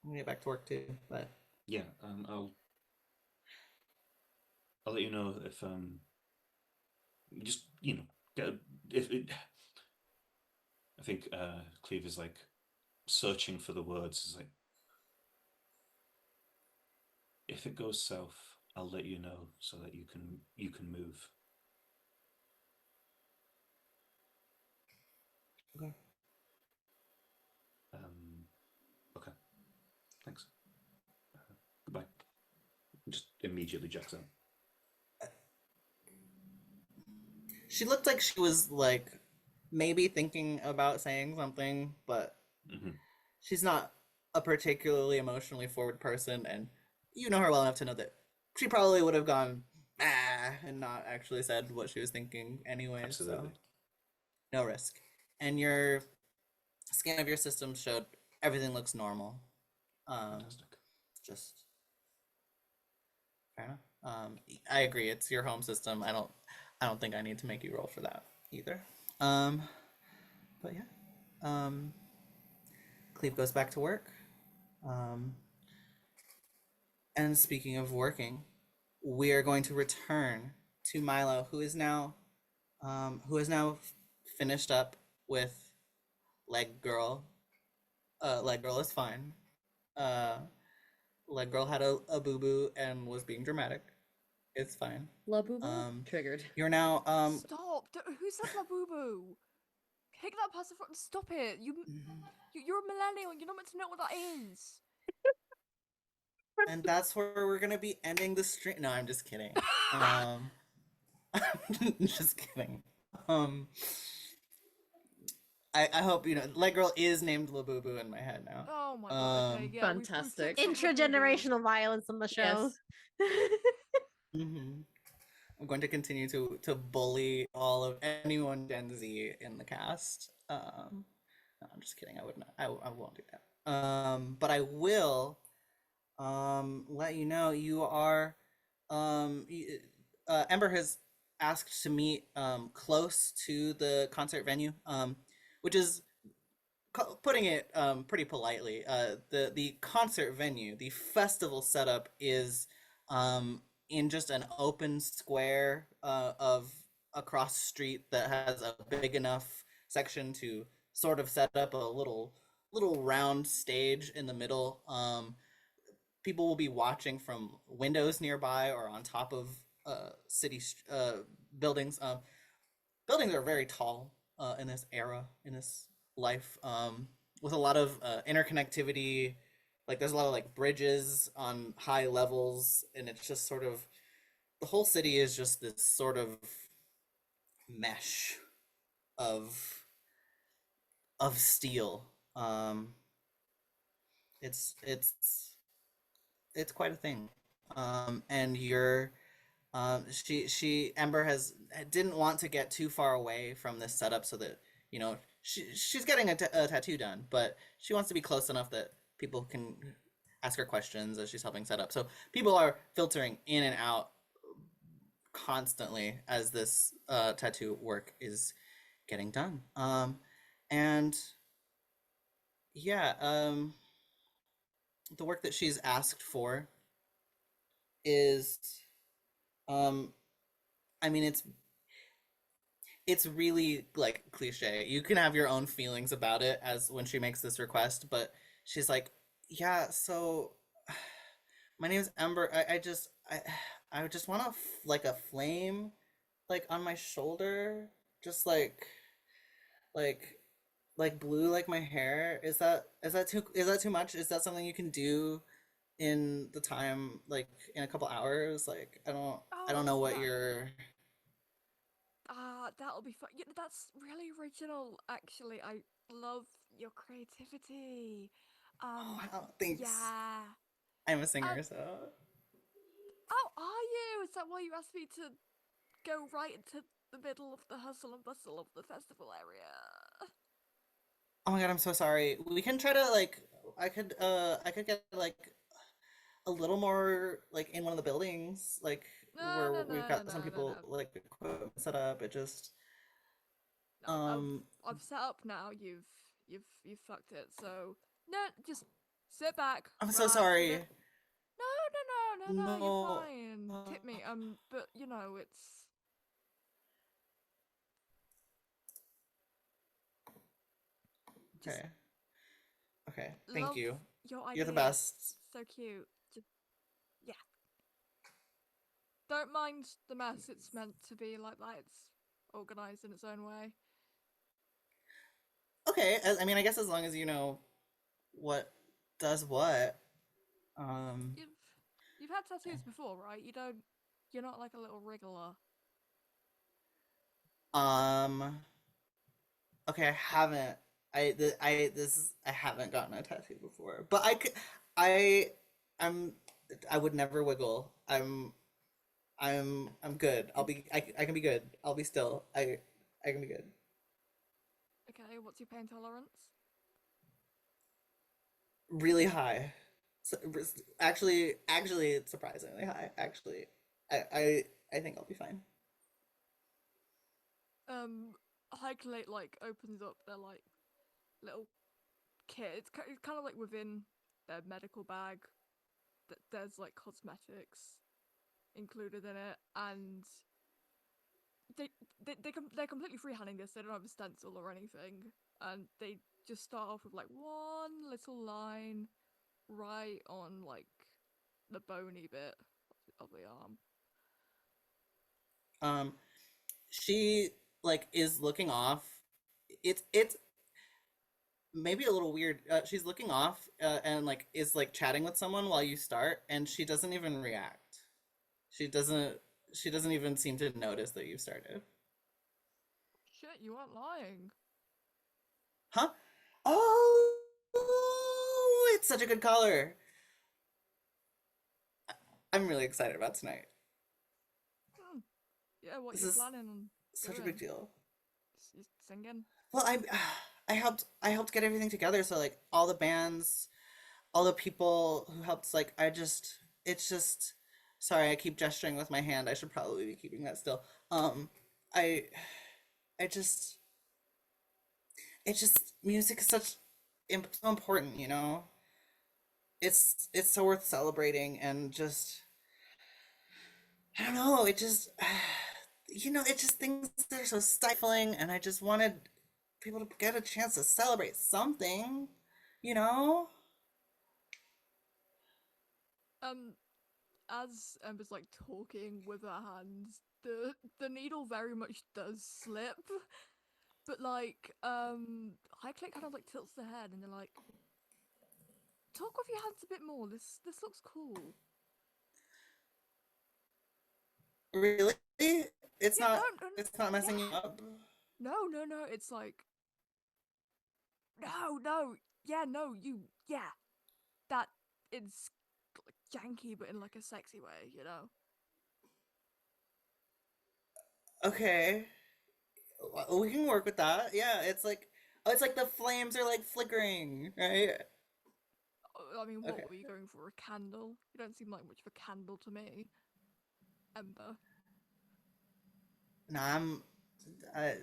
S1: gonna get back to work too. But
S4: Yeah. I'll let you know if just get if it. I think Cleve is like searching for the words. Is like if it goes south, I'll let you know so that you can move.
S1: okay.
S4: Okay. Thanks. Goodbye. Just immediately jacks out.
S1: She looked like she was like maybe thinking about saying something, but she's not a particularly emotionally forward person, and you know her well enough to know that she probably would have gone and not actually said what she was thinking anyway.
S4: Absolutely.
S1: So no risk. And your scan of your system showed everything looks normal.
S4: Fantastic.
S1: Just fair enough. I agree. It's your home system. I don't think I need to make you roll for that either. But yeah. Cleve goes back to work. And speaking of working, we are going to return to Milo, who is now finished up with Leg Girl. Leg Girl is fine. Leg Girl had a boo boo and was being dramatic. It's fine.
S2: La boo boo? Triggered.
S1: You're now
S5: Stop! Who said la boo boo? Kick that person from. Stop it! You're a millennial. You're not meant to know what that is.
S1: and that's where we're gonna be ending the stream. No, I'm just kidding. Just kidding. I hope you know. Leg Girl is named Labubu in my head now.
S5: Oh my god! Okay, yeah,
S2: Fantastic.
S3: Intragenerational violence on the show.
S2: Yes.
S1: I'm going to continue to bully all of anyone Gen Z in the cast. No, I'm just kidding. I would not. I won't do that. But I will let you know you are Ember has asked to meet close to the concert venue, which is putting it pretty politely. The concert venue, the festival setup is in just an open square of across the street that has a big enough section to sort of set up a little round stage in the middle. People will be watching from windows nearby or on top of city buildings. Buildings are very tall in this era, in this life, with a lot of interconnectivity. Like there's a lot of like bridges on high levels, and it's just sort of the whole city is just this sort of mesh of steel. It's quite a thing. And you're she Ember didn't want to get too far away from this setup so that she's getting a tattoo done, but she wants to be close enough that people can ask her questions as she's helping set up. So people are filtering in and out constantly as this tattoo work is getting done. And yeah, the work that she's asked for is, um, I mean, it's really like cliche. You can have your own feelings about it as when she makes this request, but she's like, yeah, so my name is Ember. I just want like a flame like on my shoulder, just like like blue like my hair. Is that too much? Is that something you can do in the time like in a couple hours? Like I don't
S5: Oh,
S1: know what
S5: that
S1: your
S5: that'll be fun. Yeah, that's really original. Actually, I love your creativity.
S1: Oh
S5: Um,
S1: wow, thanks.
S5: yeah.
S1: I'm a singer,
S5: Um,
S1: so
S5: oh, are you? Is that why you asked me to go right into the middle of the hustle and bustle of the festival area?
S1: oh my god, I'm so sorry. We can try to like I could get like a little more like in one of the buildings like
S5: No,
S1: where
S5: no,
S1: we've
S5: no, no,
S1: got some
S5: no, no,
S1: people
S5: no.
S1: like equipment set up. It just
S5: No,
S1: um
S5: I've set up now. You've fucked it. So no, just sit back,
S1: I'm so
S5: relax. We
S1: sorry.
S5: don't. No, no, no, no, no. You're
S1: No.
S5: fine. Tip me. But you know, it's just
S1: Okay. Okay. Thank
S5: love
S1: you.
S5: your
S1: You're the
S5: ideas.
S1: best.
S5: So cute. Just yeah. Don't mind the mess. It's meant to be like that. It's organized in its own way.
S1: Okay. I mean, I guess as long as you know what does what. Um
S5: You've you've had tattoos before, right? You don't. You're not like a little wriggler.
S1: um okay, I haven't I haven't gotten a tattoo before. But I could I I'm I would never wiggle. I'm good. I can be good. I'll be still. I can be good.
S5: Okay, what's your pain tolerance?
S1: Really high. So, actually it's surprisingly high. Actually. I think I'll be fine.
S5: Highlight like opens up their like little kit. It's kind of like within their medical bag. That there's like cosmetics included in it, and they they're completely freehanding this. They don't have a stencil or anything, and they just start off with like one little line right on like the bony bit of the arm.
S1: Um she like is looking off. It's maybe a little weird. She's looking off and like is like chatting with someone while you start, and she doesn't even react. She doesn't. She doesn't even seem to notice that you started.
S5: Shit, you aren't lying.
S1: Huh? Oh, it's such a good color. I'm really excited about tonight.
S5: Hmm. Yeah, what
S1: This
S5: you
S1: is
S5: planning on
S1: such a big
S5: doing?
S1: deal.
S5: You singing?
S1: Well, I helped get everything together. So like all the bands, all the people who helped. Like it's just. Sorry, I keep gesturing with my hand. I should probably be keeping that still. I, I just it's just music is such so important, you know. It's so worth celebrating and just I don't know. It just you know it just things that are so stifling, and I just wanted people to get a chance to celebrate something, you know.
S5: Um, as Ember's like talking with her hands, the needle very much does slip. But like, High Click kind of like tilts the head and they're like, talk with your hands a bit more. This looks cool.
S1: Really, it's
S5: Yeah, no,
S1: not
S5: no,
S1: it's not messing you
S5: yeah,
S1: up.
S5: no, no, no. It's like, no, no, yeah, no, you, yeah, that it's janky, but in like a sexy way, you know.
S1: Okay, we can work with that. Yeah, it's like oh, it's like the flames are like flickering, right?
S5: I mean, what
S1: Okay.
S5: were you going for? A candle? You don't seem like much of a candle to me. Ember.
S1: No, I,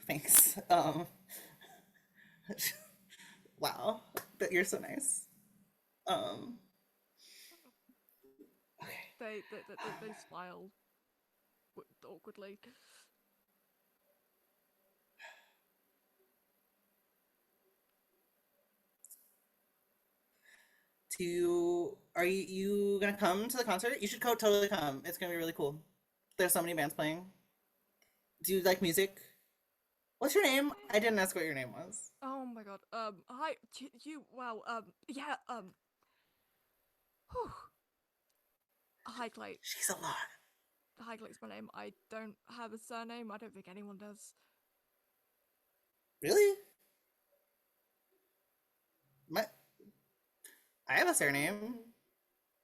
S1: thanks. Wow, that you're so nice. Um, okay.
S5: They smile awkwardly.
S1: Are you gonna come to the concert? You should totally come. It's gonna be really cool. There's so many bands playing. Do you like music? What's your name? I didn't ask what your name was.
S5: Oh my god. Hi. You. Wow. Yeah. Whew. Hi, Clay.
S1: She's a lot.
S5: Hi, Clay's my name. I don't have a surname. I don't think anyone does.
S1: Really? My, I have a surname.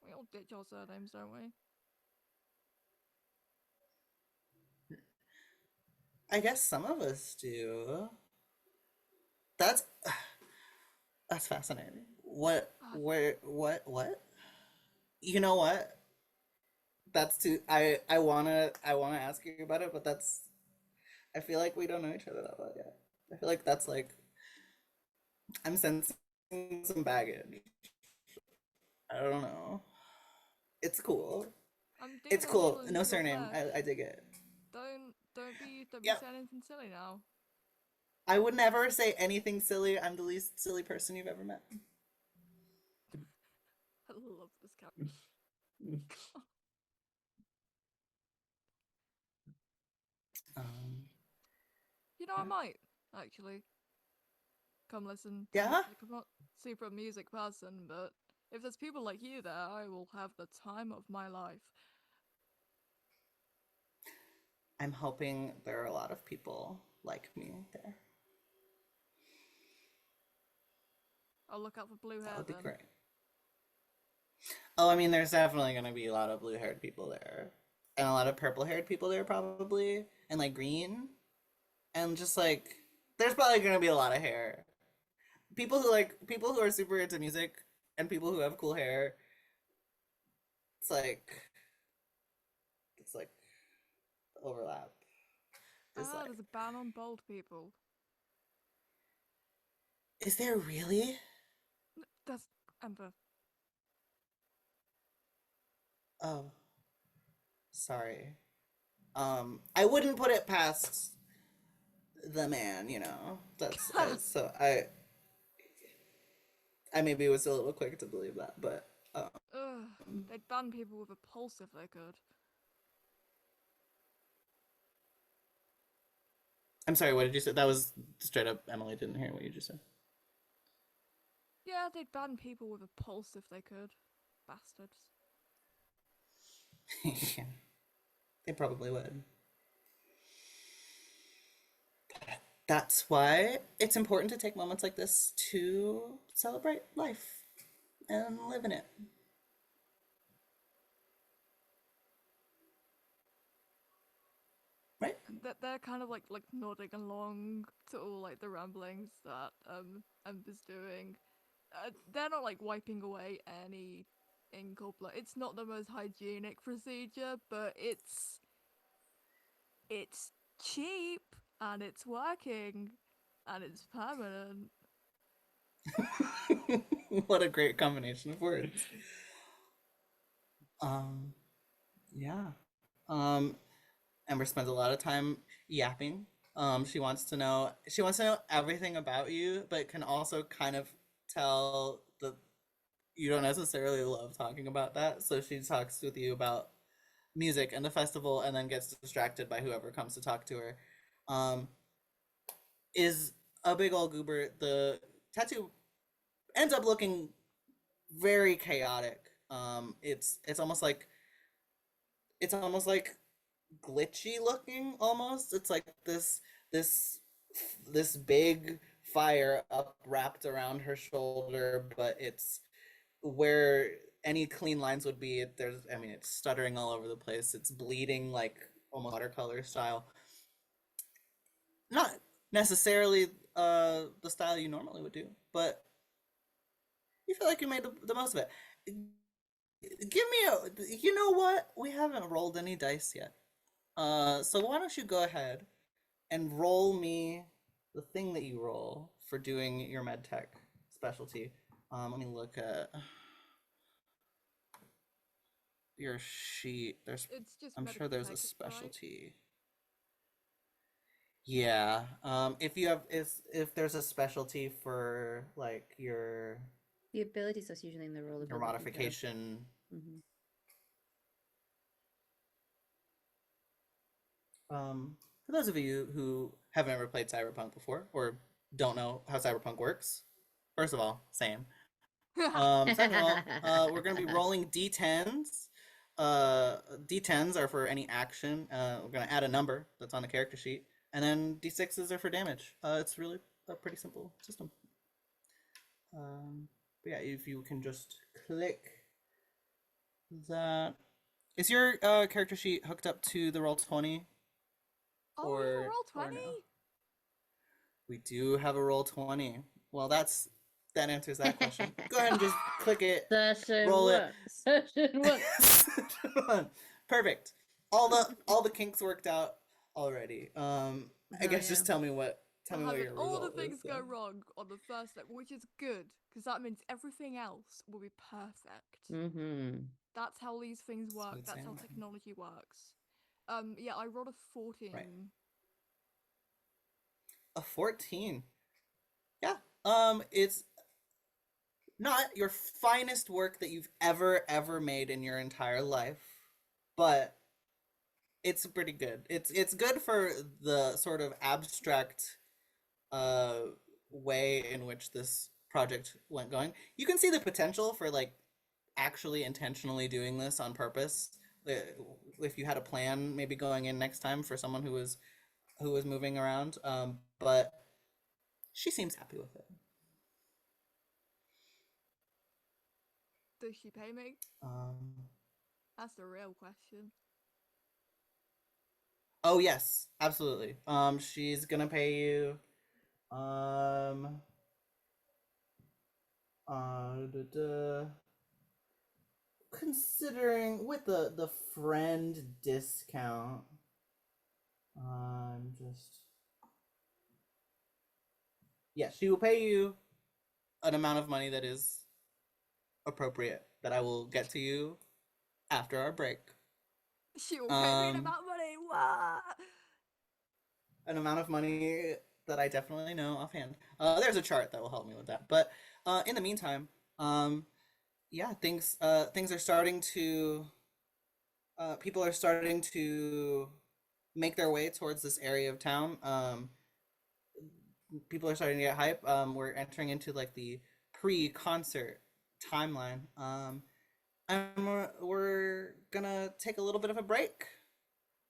S5: We all ditch our surnames, don't we?
S1: I guess some of us do. That's that's fascinating. What? Where? What? You know what? That's too. I wanna ask you about it, but that's. I feel like we don't know each other that well yet. I feel like that's like I'm sensing some baggage. I don't know. It's cool.
S5: I'm
S1: It's
S5: digging a
S1: cool.
S5: hole into
S1: No
S5: your
S1: surname.
S5: flesh.
S1: I dig it.
S5: Don't be
S1: Yep.
S5: saying anything silly now.
S1: I would never say anything silly. I'm the least silly person you've ever met.
S5: I love this character.
S1: Um,
S5: You know, I might actually come listen to
S1: Yeah?
S5: music. I'm not super a music person, but if there's people like you there, I will have the time of my life.
S1: I'm hoping there are a lot of people like me there.
S5: I'll look out for blue
S1: That
S5: hair
S1: would be
S5: then.
S1: great. Oh, I mean, there's definitely gonna be a lot of blue-haired people there, and a lot of purple-haired people there probably, and like green, and just like there's probably gonna be a lot of hair. People who are super into music and people who have cool hair. It's like overlap. Is like,
S5: There's a ban on bald people.
S1: is there really?
S5: That's Ember.
S1: Oh, sorry. I wouldn't put it past the man, you know. I maybe was a little quick to believe that, but
S5: Ugh, they'd ban people with a pulse if they could.
S1: I'm sorry, what did you say? That was straight up Emily didn't hear what you just said.
S5: Yeah, they'd ban people with a pulse if they could. Bastards.
S1: Yeah, they probably would. That's why it's important to take moments like this to celebrate life and live in it. Right?
S5: They're kind of like nodding along to all like the ramblings that Ember's doing. They're not like wiping away any ink or blood. It's not the most hygienic procedure, but it's cheap and it's working and it's permanent.
S1: What a great combination of words. Um, yeah. Amber spends a lot of time yapping. She wants to know everything about you, but can also kind of tell that you don't necessarily love talking about that. So she talks with you about music and the festival and then gets distracted by whoever comes to talk to her. Um, is a big old goober. The tattoo ends up looking very chaotic. It's almost like glitchy looking almost. It's like this this big fire up wrapped around her shoulder, but it's where any clean lines would be. It's stuttering all over the place. It's bleeding like almost watercolor style. Not necessarily the style you normally would do, but you feel like you made the most of it. Give me a. You know what? We haven't rolled any dice yet. So why don't you go ahead and roll me the thing that you roll for doing your med tech specialty. Let me look at your sheet.
S5: It's just
S1: I'm
S5: medical
S1: sure there's a
S5: tech, right?
S1: specialty. Yeah. If there's a specialty for like your
S2: The abilities that's usually in the roll ability.
S1: modification.
S2: Mm-hmm.
S1: For those of you who haven't ever played Cyberpunk before or don't know how Cyberpunk works, first of all, same. Second of all, we're gonna be rolling d10s. D10s are for any action. We're gonna add a number that's on the character sheet, and then d6s are for damage. It's really a pretty simple system. But yeah, if you can just click that. Is your character sheet hooked up to the Roll20?
S5: Oh, we have a roll
S1: or
S5: 20?
S1: no? We do have a Roll20. Well, that answers that question. Go ahead and just click it.
S2: Session
S1: roll it.
S2: one. Session one.
S1: Perfect. All the kinks worked out already. I guess just tell me what your result
S5: all the things
S1: is,
S5: go wrong on the first step, which is good, because that means everything else will be perfect.
S2: Mm-hmm.
S5: That's how these things work.
S1: Smooth
S5: That's how
S1: sailing.
S5: technology works. Yeah, I rolled a 14.
S1: Right. A 14. Yeah. It's not your finest work that you've ever made in your entire life, but it's pretty good. It's good for the sort of abstract way in which this project went going. You can see the potential for like actually intentionally doing this on purpose. If you had a plan, maybe going in next time for someone who was moving around, but she seems happy with it.
S5: Does she pay me? That's the real question.
S1: Oh yes, absolutely. She's gonna pay you. Da, da. Considering with the friend discount, just yeah, she will pay you an amount of money that is appropriate that I will get to you after our break.
S5: She will pay me an amount of money. What?
S1: An amount of money that I definitely know offhand. There's a chart that will help me with that. But in the meantime, yeah, things are starting to people are starting to make their way towards this area of town. People are starting to get hype. We're entering into like the pre-concert timeline. And we're gonna take a little bit of a break.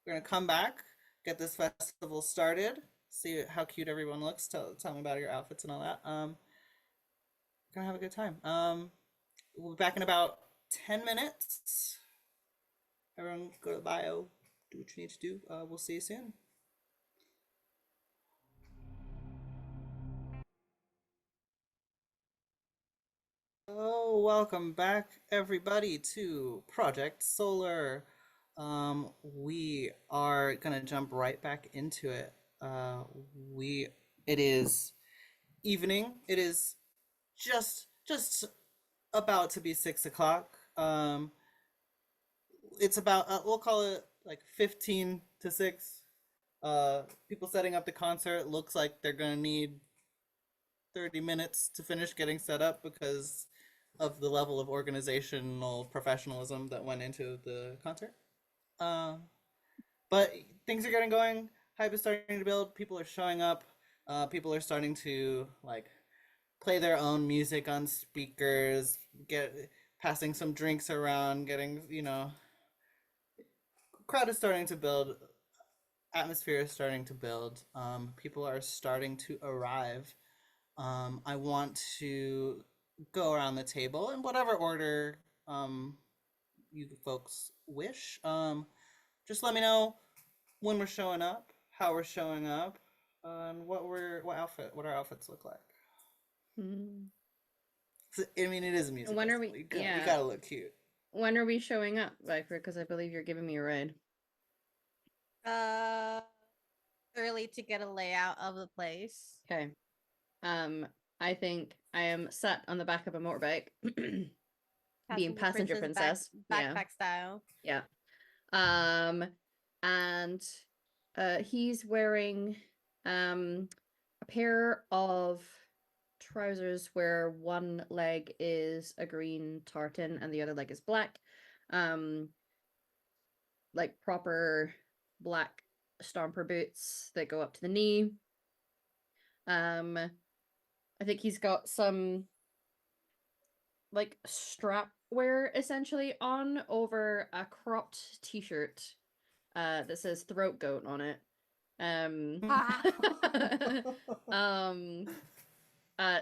S1: We're gonna come back, get this festival started, see how cute everyone looks. Tell me about your outfits and all that. Gonna have a good time. We'll be back in about 10 minutes. Everyone go to the bio, do what you need to do. We'll see you soon. Oh, welcome back, everybody, to Project Solar. We are gonna jump right back into it. It is evening. It is just about to be 6 o'clock. It's about we'll call it like 15 to 6. People setting up the concert looks like they're gonna need 30 minutes to finish getting set up because of the level of organizational professionalism that went into the concert. But things are getting going. Hype is starting to build. People are showing up. People are starting to like play their own music on speakers, passing some drinks around, getting, crowd is starting to build, atmosphere is starting to build. People are starting to arrive. I want to go around the table in whatever order you folks wish. Just let me know when we're showing up, how we're showing up, and what our outfits look like. I mean, it is a music
S2: When are
S1: festival.
S2: we-
S1: You
S2: yeah.
S1: gotta look cute.
S2: When are we showing up, Viper? Because I believe you're giving me a ride.
S3: Early to get a layout of the place.
S2: Okay. I think I am sat on the back of a motorbike, being passenger princess. Yeah.
S3: Backpack style.
S2: Yeah. And he's wearing a pair of trousers where one leg is a green tartan and the other leg is black. Like proper black stomper boots that go up to the knee. I think he's got some like strap wear essentially on over a cropped t-shirt that says throat goat on it. Um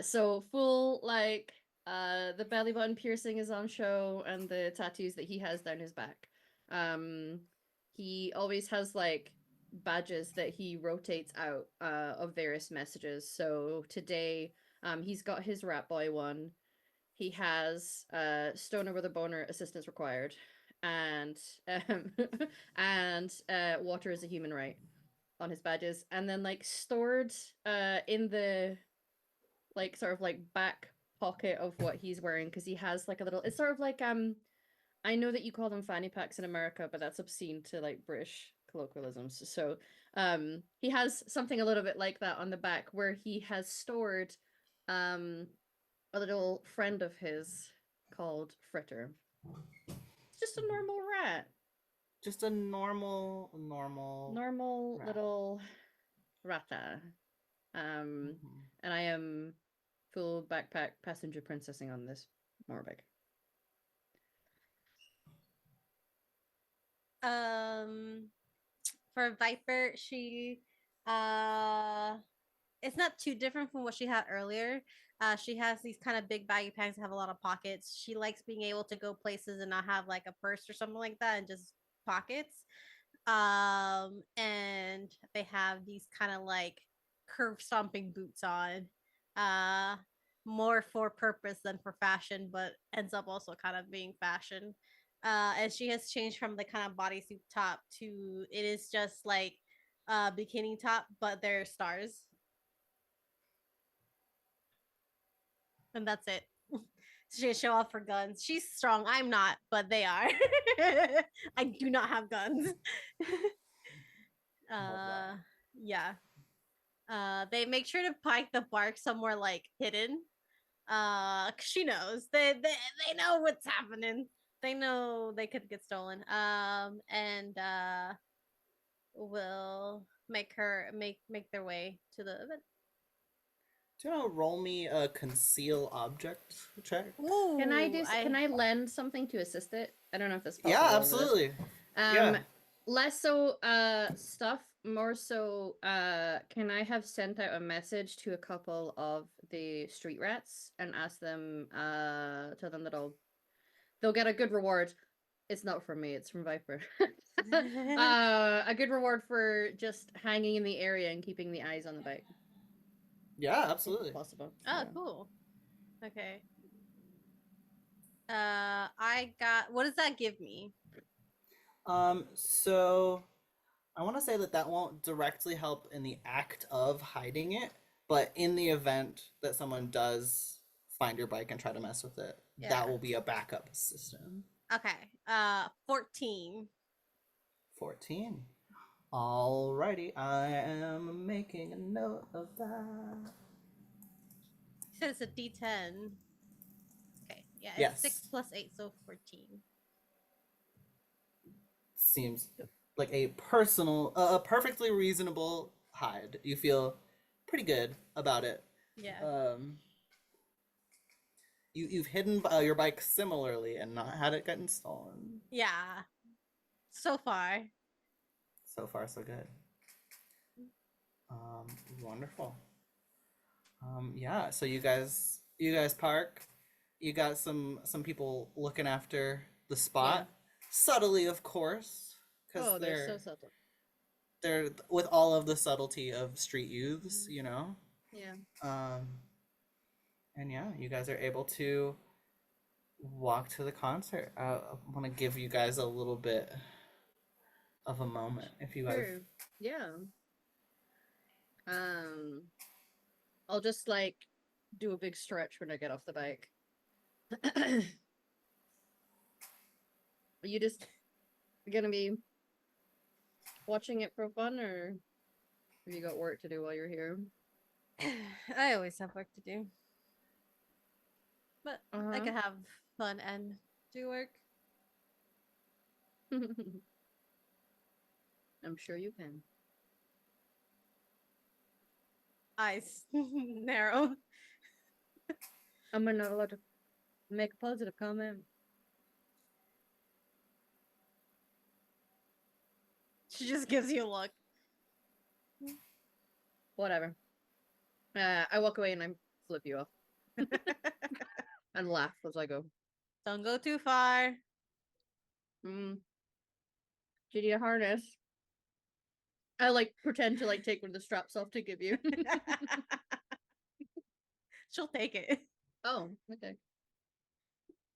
S2: so full like the belly button piercing is on show and the tattoos that he has down his back. He always has like badges that he rotates out of various messages. So today he's got his rat boy one. He has stoner with a boner, assistance required, and and water is a human right on his badges. And then like stored in the like sort of like back pocket of what he's wearing, because he has like a little, it's sort of like I know that you call them fanny packs in America, but that's obscene to like British colloquialisms. So he has something a little bit like that on the back where he has stored a little friend of his called Fritter. It's just a normal rat.
S1: Just a normal rat.
S2: Little rata.
S1: Mhm.
S2: And I am full backpack passenger princessing on this motorbike.
S3: For Viper, she it's not too different from what she had earlier. She has these kind of big baggy pants that have a lot of pockets. She likes being able to go places and not have like a purse or something like that and just pockets. And they have these kind of like curve stomping boots on. More for purpose than for fashion, but ends up also kind of being fashion. And she has changed from the kind of bodysuit top to it is just like bikini top, but they're stars. And that's it. She show off her guns. She's strong. I'm not, but they are. I do not have guns.
S1: that.
S3: Yeah. They make sure to pike the bark somewhere like hidden. 'Cause she knows. They know what's happening. They know they could get stolen. And will make their way to the event.
S1: Do you want to roll me a conceal object check?
S3: Ooh,
S2: Can I lend something to assist it? I don't know if that's possible.
S1: Yeah,
S2: over this.
S1: absolutely. Yeah.
S2: Less so stuff, more so can I have sent out a message to a couple of the street rats and ask them tell them that they'll get a good reward. It's not from me, it's from Viper. A good reward for just hanging in the area and keeping the eyes on the bike.
S1: Yeah,
S2: If
S1: absolutely.
S2: possible.
S3: Oh,
S2: Yeah.
S3: cool. Okay. I got. What does that give me?
S1: So I want to say that won't directly help in the act of hiding it, but in the event that someone does find your bike and try to mess with it,
S3: Yeah.
S1: that will be a backup system.
S3: Okay. 14.
S1: 14. Alrighty, I am making a note of that.
S3: You said it's a D10. Okay. Yeah. It's
S1: Yes.
S3: 6 plus 8, so 14.
S1: Seems like a perfectly reasonable hide. You feel pretty good about it.
S3: Yeah.
S1: You've hidden your bike similarly and not had it gotten stolen.
S3: Yeah. So far.
S1: So far, so good. Wonderful. Yeah. So you guys park. You got some people looking after the spot, subtly, of course, because
S2: Oh, they're so subtle.
S1: they're with all of the subtlety of street youths, you know.
S2: Yeah.
S1: And yeah, you guys are able to walk to the concert. I want to give you guys a little bit of a moment if you guys.
S2: Sure. Yeah. Um, I'll just like do a big stretch when I get off the bike. Are you just gonna be watching it for fun, or have you got work to do while you're here?
S3: I always have work to do, but I
S2: Uh-huh.
S3: could have fun and do work.
S2: I'm sure you can.
S3: Eyes narrow.
S2: I'm not allowed to make a positive comment.
S3: She just gives you a look.
S2: Whatever. I walk away and I flip you off and laugh as I go.
S3: Don't go too far.
S2: Do you need a harness? I like pretend to like take one of the straps off to give you.
S3: She'll take it.
S2: Oh, okay.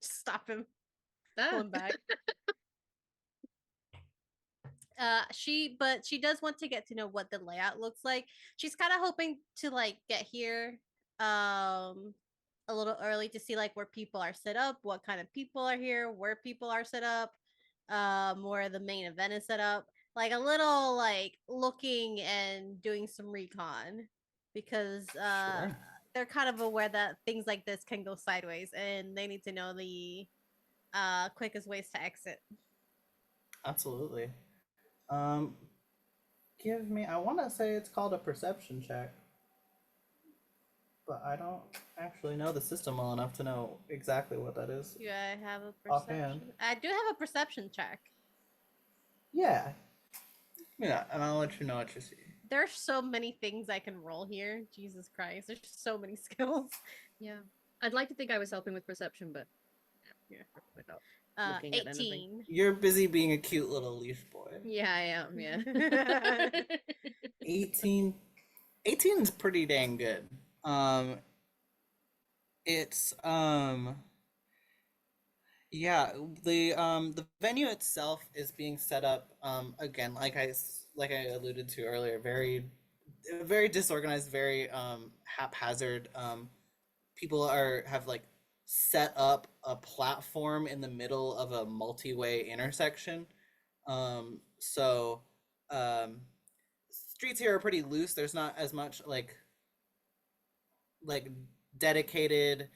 S3: Stop him.
S2: Ah.
S3: Pull him back. But she does want to get to know what the layout looks like. She's kind of hoping to like get here a little early to see like where people are set up, what kind of people are here, where people are set up, where the main event is set up. Like a little like looking and doing some recon because
S1: Sure.
S3: they're kind of aware that things like this can go sideways and they need to know the quickest ways to exit.
S1: Absolutely. Um, give me. I want to say it's called a perception check, but I don't actually know the system well enough to know exactly what that is.
S3: Do I have a
S1: Offhand.
S3: perception? I do have a perception check.
S1: Yeah. Yeah, and I'll let you know what you see.
S3: There's so many things I can roll here. Jesus Christ, there's so many skills.
S2: Yeah. I'd like to think I was helping with perception, but yeah, probably not. Looking at anything.
S3: 18.
S1: You're busy being a cute little leaf boy.
S2: Yeah, I am, yeah.
S1: 18. 18 is pretty dang good. It's yeah, the venue itself is being set up again like I alluded to earlier, very disorganized, very haphazard. People have like set up a platform in the middle of a multi-way intersection. So streets here are pretty loose. There's not as much like dedicated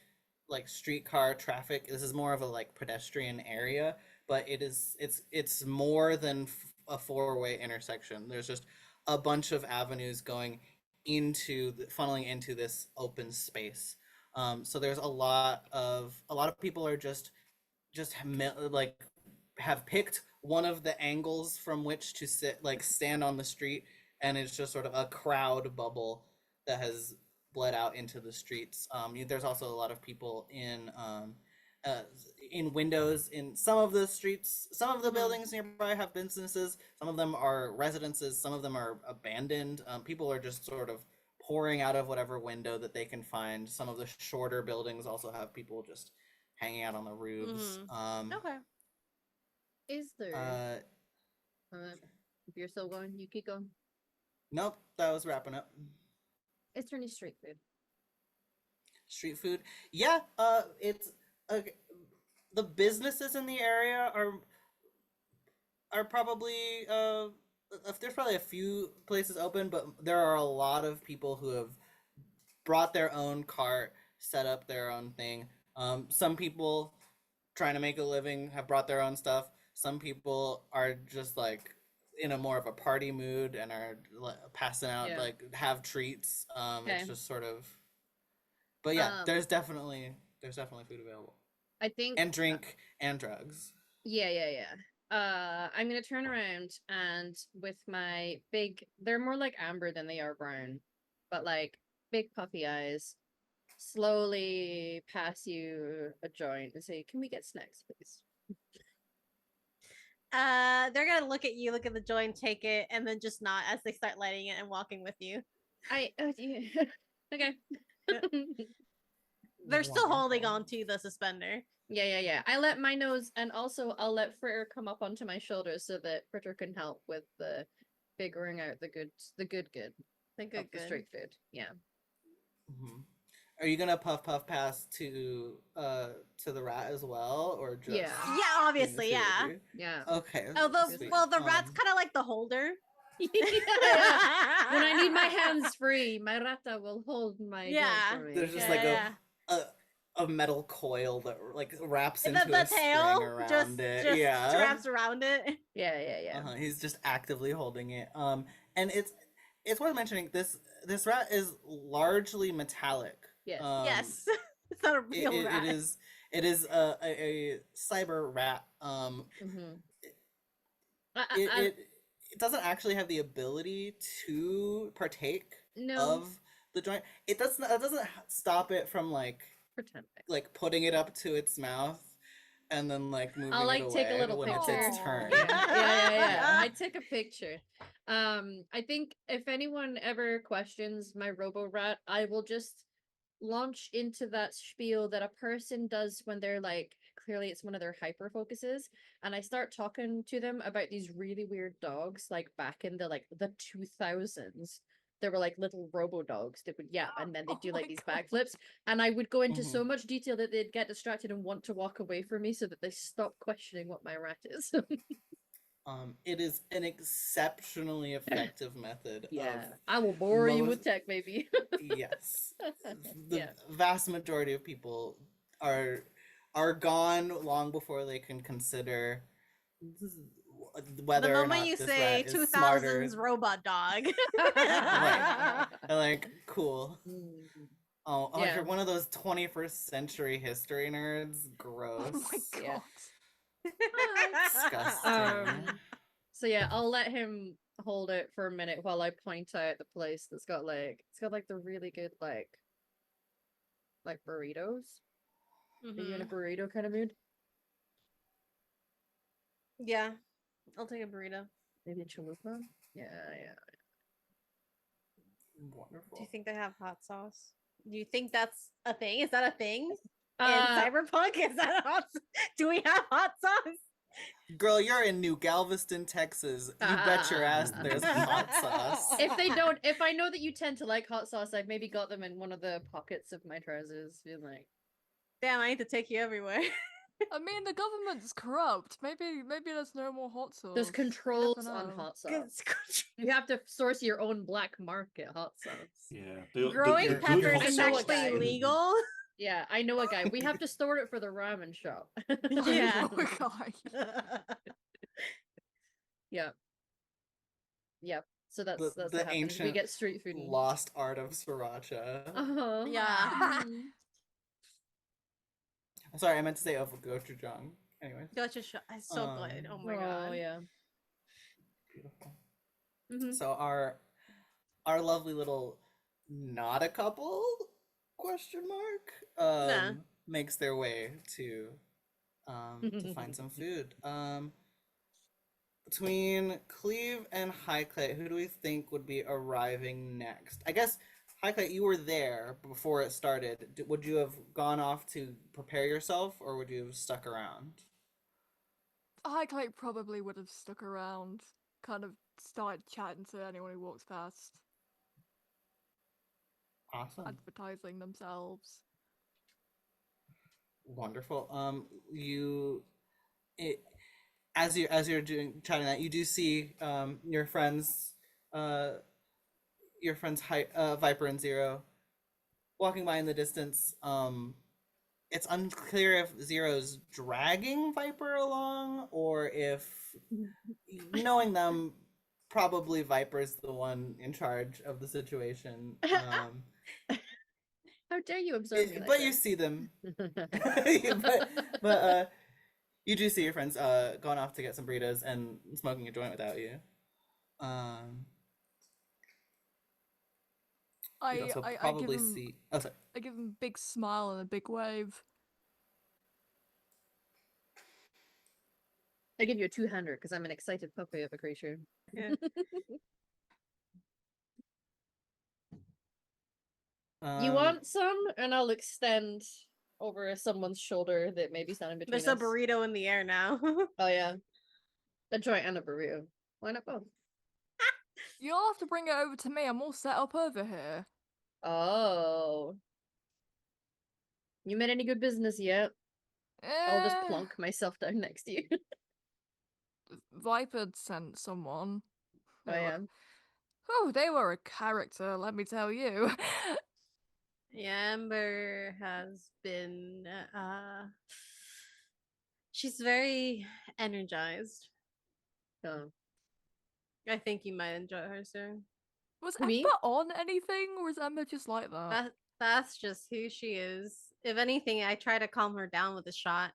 S1: like streetcar traffic. This is more of a like pedestrian area, but it's more than a four-way intersection. There's just a bunch of avenues going funneling into this open space. So there's a lot of people are just like have picked one of the angles from which to stand on the street, and it's just sort of a crowd bubble that has bled out into the streets. There's also a lot of people in windows in some of the streets. Some of the buildings nearby have businesses. Some of them are residences. Some of them are abandoned. People are just sort of pouring out of whatever window that they can find. Some of the shorter buildings also have people just hanging out on the roofs.
S3: Okay.
S2: Is there? If you're still going, you keep going.
S1: Nope, that was wrapping up.
S2: Is there any street food?
S1: Street food, yeah. It's the businesses in the area are probably there's probably a few places open, but there are a lot of people who have brought their own cart, set up their own thing. Some people trying to make a living have brought their own stuff. Some people are just like in a more of a party mood and are passing out have treats. It's just sort of, but yeah, there's definitely food available.
S2: I think
S1: and drink and drugs.
S2: Yeah. I'm gonna turn around and with my they're more like amber than they are brown, but like big puffy eyes, slowly pass you a joint and say, "Can we get snacks, please?"
S3: They're gonna look at you, look at the joint, take it, and then just nod as they start lighting it and walking with you.
S2: Yeah. Okay.
S3: They're still holding
S1: Wonderful.
S3: on to the suspender.
S2: Yeah. I let my nose, and also I'll let Fritter come up onto my shoulders so that Fritter can help with the figuring out the good.
S3: The good,
S2: Of the street food. Yeah.
S1: Mhm. Are you gonna puff pass to the rat as well, or just
S2: Yeah.
S3: Yeah,
S1: between the
S3: obviously,
S1: two of
S3: yeah.
S1: you?
S2: Yeah.
S1: Okay.
S3: Although,
S1: sweet.
S3: well, the rat's kind of like the holder.
S2: Yeah. When I need my hands free, my rata will hold my
S3: Yeah.
S2: joint for me.
S1: There's just
S3: Yeah,
S1: like
S3: yeah.
S1: a metal coil that like wraps
S3: And
S1: into
S3: the
S1: a string
S3: tail
S1: around it.
S3: just
S1: Yeah.
S3: wraps around it.
S2: Yeah.
S1: He's just actively holding it. And it's worth mentioning this rat is largely metallic.
S2: Yes.
S3: Yes, it's not a real rat.
S1: It is a cyber rat.
S2: Mm-hmm.
S1: It doesn't actually have the ability to partake
S2: No.
S1: of the joint. It doesn't stop it from
S2: Pretending.
S1: like putting it up to its mouth and then like moving
S2: I'll
S1: it away
S2: take a little
S1: when
S2: picture.
S1: it's its turn.
S2: Yeah. I take a picture. I think if anyone ever questions my robo rat, I will just launch into that spiel that a person does when they're like, clearly it's one of their hyper focuses, and I start talking to them about these really weird dogs, like back in the 2000s. There were like little robo dogs that would yap, and then they'd do
S5: Oh
S2: like
S5: my
S2: these
S5: God.
S2: backflips, and I would go into
S1: Mhm.
S2: so much detail that they'd get distracted and want to walk away from me, so that they stop questioning what my rat is.
S1: It is an exceptionally effective method
S2: Yeah,
S1: of
S2: I will bore you
S1: most-
S2: with tech, baby.
S1: yes. The
S2: Yeah.
S1: vast majority of people are gone long before they can consider whether
S3: The
S1: or
S3: moment
S1: not
S3: you
S1: this
S3: say
S1: rat is smarter.
S3: 2000s robot dog.
S1: Right. They're like, cool.
S2: Mm.
S1: Oh,
S2: Yeah.
S1: you're one of those 21st century history nerds. Gross.
S5: Oh my God.
S2: Yeah.
S1: Disgusting.
S2: So yeah, I'll let him hold it for a minute while I point out the place that's got like the really good like burritos. Are you in a
S3: Mhm.
S2: burrito kind of mood?
S3: Yeah, I'll take a burrito.
S2: Maybe a chalupa? Yeah.
S1: Wonderful.
S3: Do you think they have hot sauce? Do you think that's a thing? Is that a thing in
S2: Uh,
S3: Cyberpunk? Is that hot? Do we have hot sauce?
S1: Girl, you're in New Galveston, Texas. You bet your ass there's hot sauce.
S2: if they don't, if I know that you tend to like hot sauce, I've maybe got them in one of the pockets of my trousers. Being like,
S3: Damn, I need to take you everywhere.
S5: I mean, the government's corrupt. Maybe there's no more hot sauce.
S2: there's
S5: You
S2: controls
S5: never
S2: on
S5: know.
S2: hot sauce. You have to source your own black market hot sauce.
S4: Yeah.
S3: Growing
S1: good
S3: peppers
S2: I
S3: is
S2: know a
S3: actually
S2: guy.
S3: illegal.
S2: Yeah, I know a guy. We have to store it for the ramen shop.
S3: Yeah.
S5: Oh my God.
S2: Yep. So that's
S1: The
S2: what happens. We
S1: ancient
S2: get street food.
S1: lost art of sriracha.
S2: Uh-huh.
S3: Yeah.
S2: Mhm.
S1: Sorry, I meant to say of gochujang. Anyways,
S3: Gotcha shot. It's so good. Oh my god.
S2: Oh yeah.
S1: beautiful.
S2: Mhm.
S1: So our lovely little not a couple question mark
S3: Nah.
S1: makes their way to find some food. Between Cleve and Highclate, who do we think would be arriving next? I guess Highclate, you were there before it started. Would you have gone off to prepare yourself, or would you have stuck around?
S5: Highclate probably would have stuck around, kind of started chatting to anyone who walks past,
S1: Awesome.
S5: advertising themselves.
S1: Wonderful. As you're doing chatting that, you do see your friends Viper and Zero walking by in the distance. It's unclear if Zero's dragging Viper along or if, knowing them, probably Viper's the one in charge of the situation.
S2: How dare you observe me like
S1: But you
S2: that?
S1: see them. You do see your friends going off to get some burritos and smoking a joint without you. You also
S5: I
S1: probably
S5: give him
S1: see. Oh, sorry.
S5: I give him a big smile and a big wave.
S2: I give you a two-hander because I'm an excited puppy of a creature.
S3: Yeah.
S2: You want some? And I'll extend over someone's shoulder that may be standing between
S3: There's a
S2: us.
S3: burrito in the air now.
S2: Oh, yeah. A joint and a burrito. Why not both?
S5: You'll have to bring it over to me. I'm all set up over here.
S2: Oh. You made any good business yet? I'll just
S5: Eh,
S2: plonk myself down next to you.
S5: Viper sent someone.
S2: Oh,
S5: They were-
S2: yeah.
S5: Oh, they were a character, let me tell you.
S3: Yeah, Amber has been she's very energized.
S2: Oh.
S3: I think you might enjoy her, sir.
S5: Was
S2: Me?
S5: Ember on anything, or is Ember just like that?
S3: That's just who she is. If anything, I try to calm her down with a shot.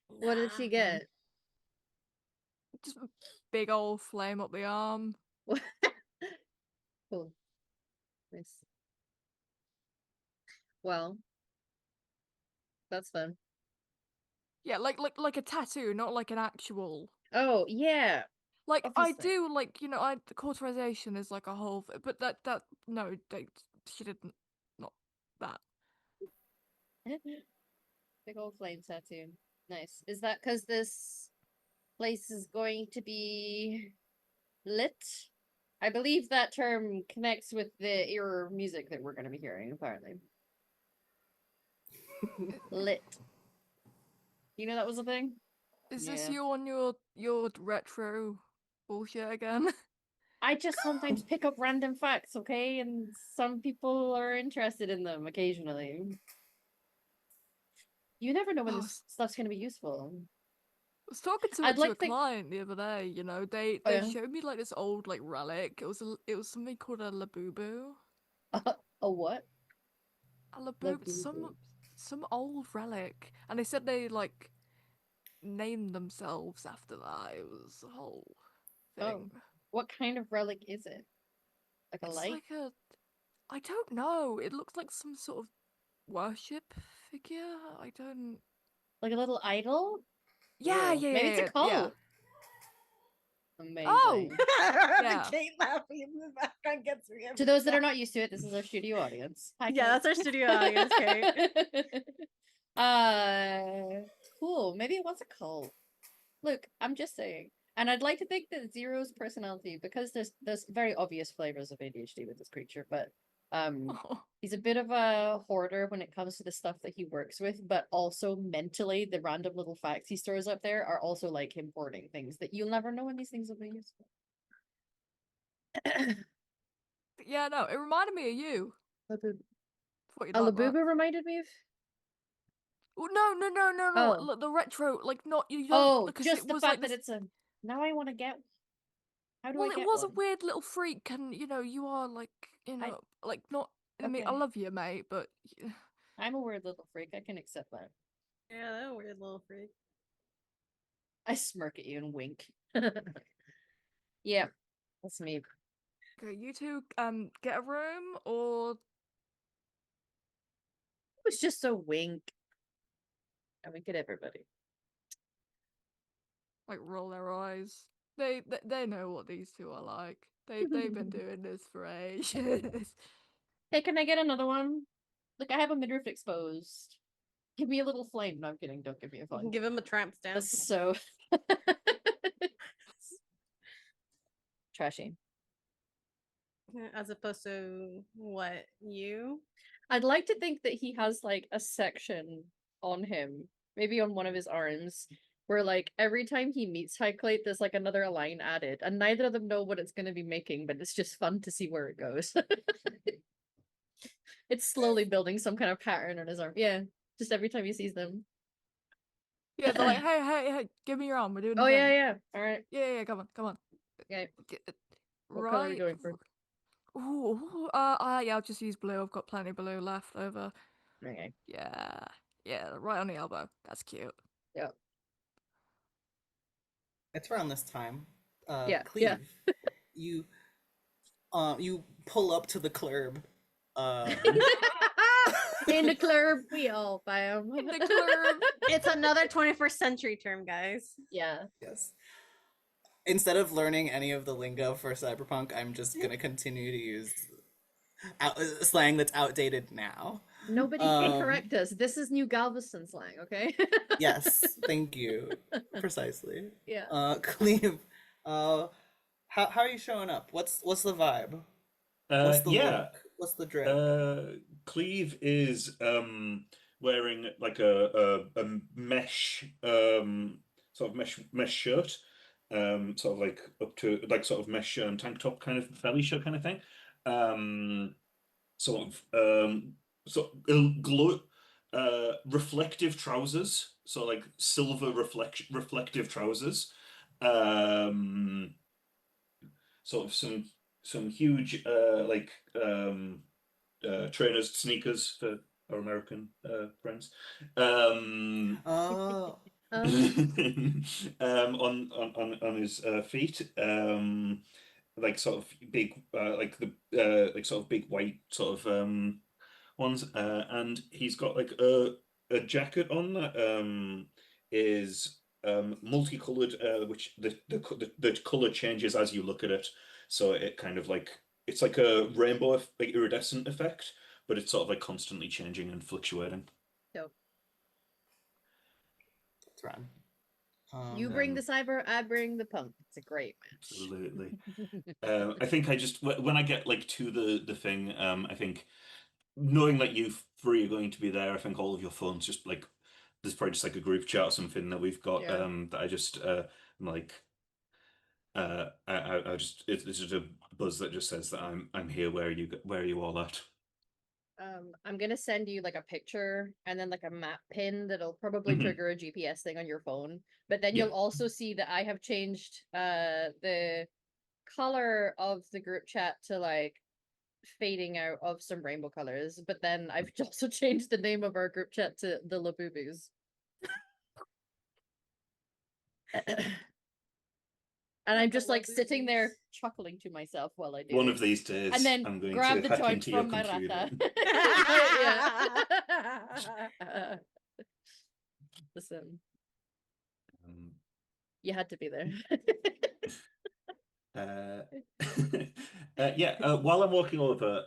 S2: What did she get?
S5: Just a big old flame up the arm.
S2: Cool. Nice. Well, that's fun.
S5: Yeah, like a tattoo, not like an actual.
S2: Oh, yeah.
S5: Like
S2: Obviously.
S5: I do, like the cauterization is like a whole, but that no, she didn't, not that.
S2: Big old flame tattoo. Nice. Is that because this place is going to be lit? I believe that term connects with the era of music that we're going to be hearing, apparently. Lit. You know that was a thing?
S5: Is this
S2: Yeah.
S5: you on your retro bullshit again?
S2: I just sometimes pick up random facts, okay? And some people are interested in them occasionally. You never know when
S5: Oh,
S2: this stuff's going to be useful.
S5: I was talking to,
S2: I'd
S5: to
S2: like
S5: a
S2: to-
S5: client the other day. You know, they
S2: Oh, yeah?
S5: showed me like this old like relic. It was something called a labubu.
S2: A what?
S5: A labubu,
S2: Labubu.
S5: some old relic, and they said they like named themselves after that. It was a whole thing.
S2: Oh. What kind of relic is it? Like a
S5: It's
S2: light?
S5: like a, I don't know. It looks like some sort of worship figure. I don't.
S2: Like a little idol?
S5: Yeah,
S2: Ooh, maybe it's a
S5: yeah.
S2: cult. Amazing.
S5: Oh! Yeah.
S3: The Kate laughing in the background gets me.
S2: To those that are not used to it, this is our studio audience. Hi,
S3: Yeah,
S2: Kate.
S3: that's our studio audience, Kate.
S2: Cool. Maybe it was a cult. Look, I'm just saying. And I'd like to think that Zero's personality, because there's very obvious flavors of ADHD with this creature, but
S5: Oh.
S2: he's a bit of a hoarder when it comes to the stuff that he works with, but also mentally, the random little facts he stores up there are also like him hoarding things that you'll never know when these things will be useful.
S5: Yeah, no, it reminded me of you.
S2: Labubu.
S5: Thought you'd
S2: A
S5: like that.
S2: Labubu reminded me of?
S5: Oh, no.
S2: Oh.
S5: Look, the retro, like not you don't.
S2: Oh,
S5: Because
S2: just
S5: it
S2: the
S5: was
S2: fact
S5: like
S2: that
S5: this.
S2: it's a. Now I want to get. How do
S5: Well,
S2: I
S5: it
S2: get
S5: was
S2: one?
S5: a weird little freak, and you are like, like not. I mean, I
S2: Okay.
S5: love you, mate, but
S2: I'm a weird little freak. I can accept that.
S3: Yeah, that weird little freak.
S2: I smirk at you and wink. Yeah, that's me.
S5: okay, you two get a room or
S2: It was just a wink. I wink at everybody.
S5: like roll their eyes. They know what these two are like. They've been doing this for ages.
S2: Hey, can I get another one? Look, I have a midriff exposed. Give me a little flame. No, I'm kidding. Don't give me a
S3: You
S2: flame.
S3: can give him a tramp stamp.
S2: That's so trashy.
S3: As opposed to what you?
S2: I'd like to think that he has like a section on him, maybe on one of his arms, where like every time he meets Hyclate, there's like another line added, and neither of them know what it's going to be making, but it's just fun to see where it goes. It's slowly building some kind of pattern on his arm. Yeah, just every time he sees them.
S5: Yeah, they're like, hey, give me your arm. We're doing.
S2: Oh
S5: a thing.
S2: yeah. All right.
S5: Yeah, come on.
S2: Okay.
S5: Get-
S2: What color are we going for?
S5: Ooh, yeah, I'll just use blue. I've got plenty of blue left over.
S2: Okay.
S5: Yeah, right on the elbow. That's cute.
S2: Yeah.
S1: It's around this time.
S2: Yeah,
S1: Cleve,
S2: yeah.
S1: you pull up to the club.
S2: In the club, we all bam.
S5: In the club.
S3: It's another 21st century term, guys.
S2: Yeah.
S1: Yes. Instead of learning any of the lingo for Cyberpunk, I'm just gonna continue to use slang that's outdated now.
S2: Nobody can
S1: Um,
S2: correct us. This is new Galveston slang, okay?
S1: Yes, thank you. Precisely.
S2: Yeah.
S1: Cleve, how are you showing up? What's the vibe? What's the
S4: Yeah.
S1: look? What's the drip?
S4: Cleve is wearing like a mesh sort of mesh shirt, sort of like up to like sort of mesh tank top kind of belly shirt kind of thing. Um, sort of glow reflective trousers, so like silver reflective trousers. Um, sort of some huge trainers sneakers for our American friends.
S1: Oh,
S4: On his feet. Like sort of big like the like sort of big white sort of ones, and he's got like a jacket on that is multicolored, which the color changes as you look at it, so it kind of like it's like a rainbow like iridescent effect, but it's sort of like constantly changing and fluctuating.
S2: So
S1: it's run.
S2: you bring the cyber, I bring the punk. It's a great match.
S4: Absolutely. I think I just when I get like to the thing, I think knowing that you three are going to be there, I think all of your phones just like there's probably just like a group chat or something that we've got,
S2: Yeah.
S4: that I just I'm like I just it's just a buzz that just says that I'm here. Where are you all at?
S2: I'm gonna send you like a picture and then like a map pin that'll probably
S4: Mhm.
S2: trigger a GPS thing on your phone. But then
S4: Yeah.
S2: you'll also see that I have changed the color of the group chat to like fading out of some rainbow colors. But then I've also changed the name of our group chat to the Laboobos. And I'm just like sitting there chuckling to myself while I do
S4: One
S2: it.
S4: of these days,
S2: And then
S4: I'm going
S2: grab
S4: to
S2: the
S4: hack
S2: joint
S4: into your
S2: from my
S4: computer.
S2: rata. Yeah. Listen,
S4: Um,
S2: you had to be there.
S4: uh, yeah. While I'm walking over,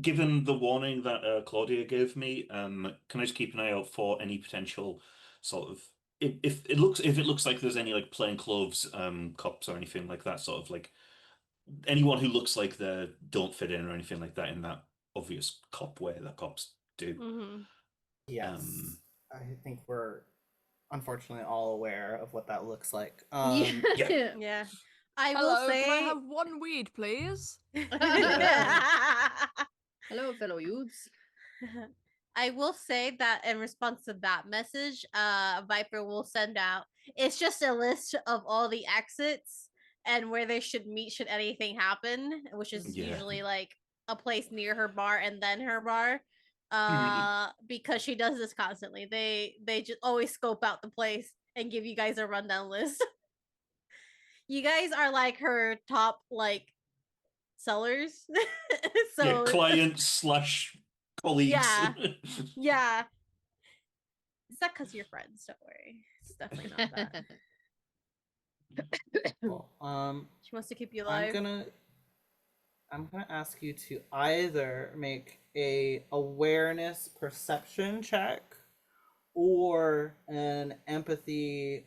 S4: given the warning that Claudia gave me, can I just keep an eye out for any potential sort of if it looks like there's any like plainclothes cops or anything like that, sort of like anyone who looks like they don't fit in or anything like that in that obvious cop way that cops do.
S3: Mm-hmm.
S1: Yes, I think we're unfortunately all aware of what that looks like.
S2: Yeah.
S4: Yeah.
S3: Yeah. I will
S5: Hello,
S3: say.
S5: can I have one weed, please?
S2: Hello, fellow youths.
S3: I will say that in response to that message, Viper will send out. It's just a list of all the exits and where they should meet should anything happen, which is
S4: Yeah.
S3: usually like a place near her bar and then her bar. Because she does this constantly. They just always scope out the place and give you guys a rundown list. You guys are like her top like sellers.
S4: Yeah,
S3: So
S4: clients slash colleagues.
S3: yeah. Yeah. It's not because you're friends, don't worry. It's definitely not that.
S1: Cool.
S3: She wants to keep you
S1: I'm
S3: alive.
S1: gonna ask you to either make a awareness perception check or an empathy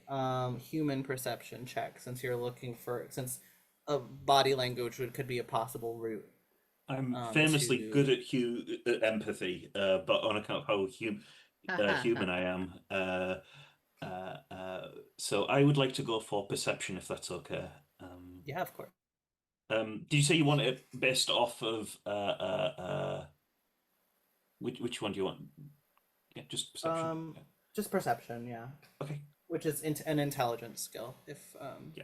S1: human perception check, since you're looking for since a body language could be a possible route.
S4: I'm famously
S1: to
S4: good at empathy, but on account of how human I am, so I would like to go for perception if that's okay.
S1: yeah, of course.
S4: Do you say you want it based off of which one do you want? Yeah, just perception. Yeah.
S1: Just perception, yeah.
S4: Okay.
S1: Which is an intelligence skill. If
S4: Yeah.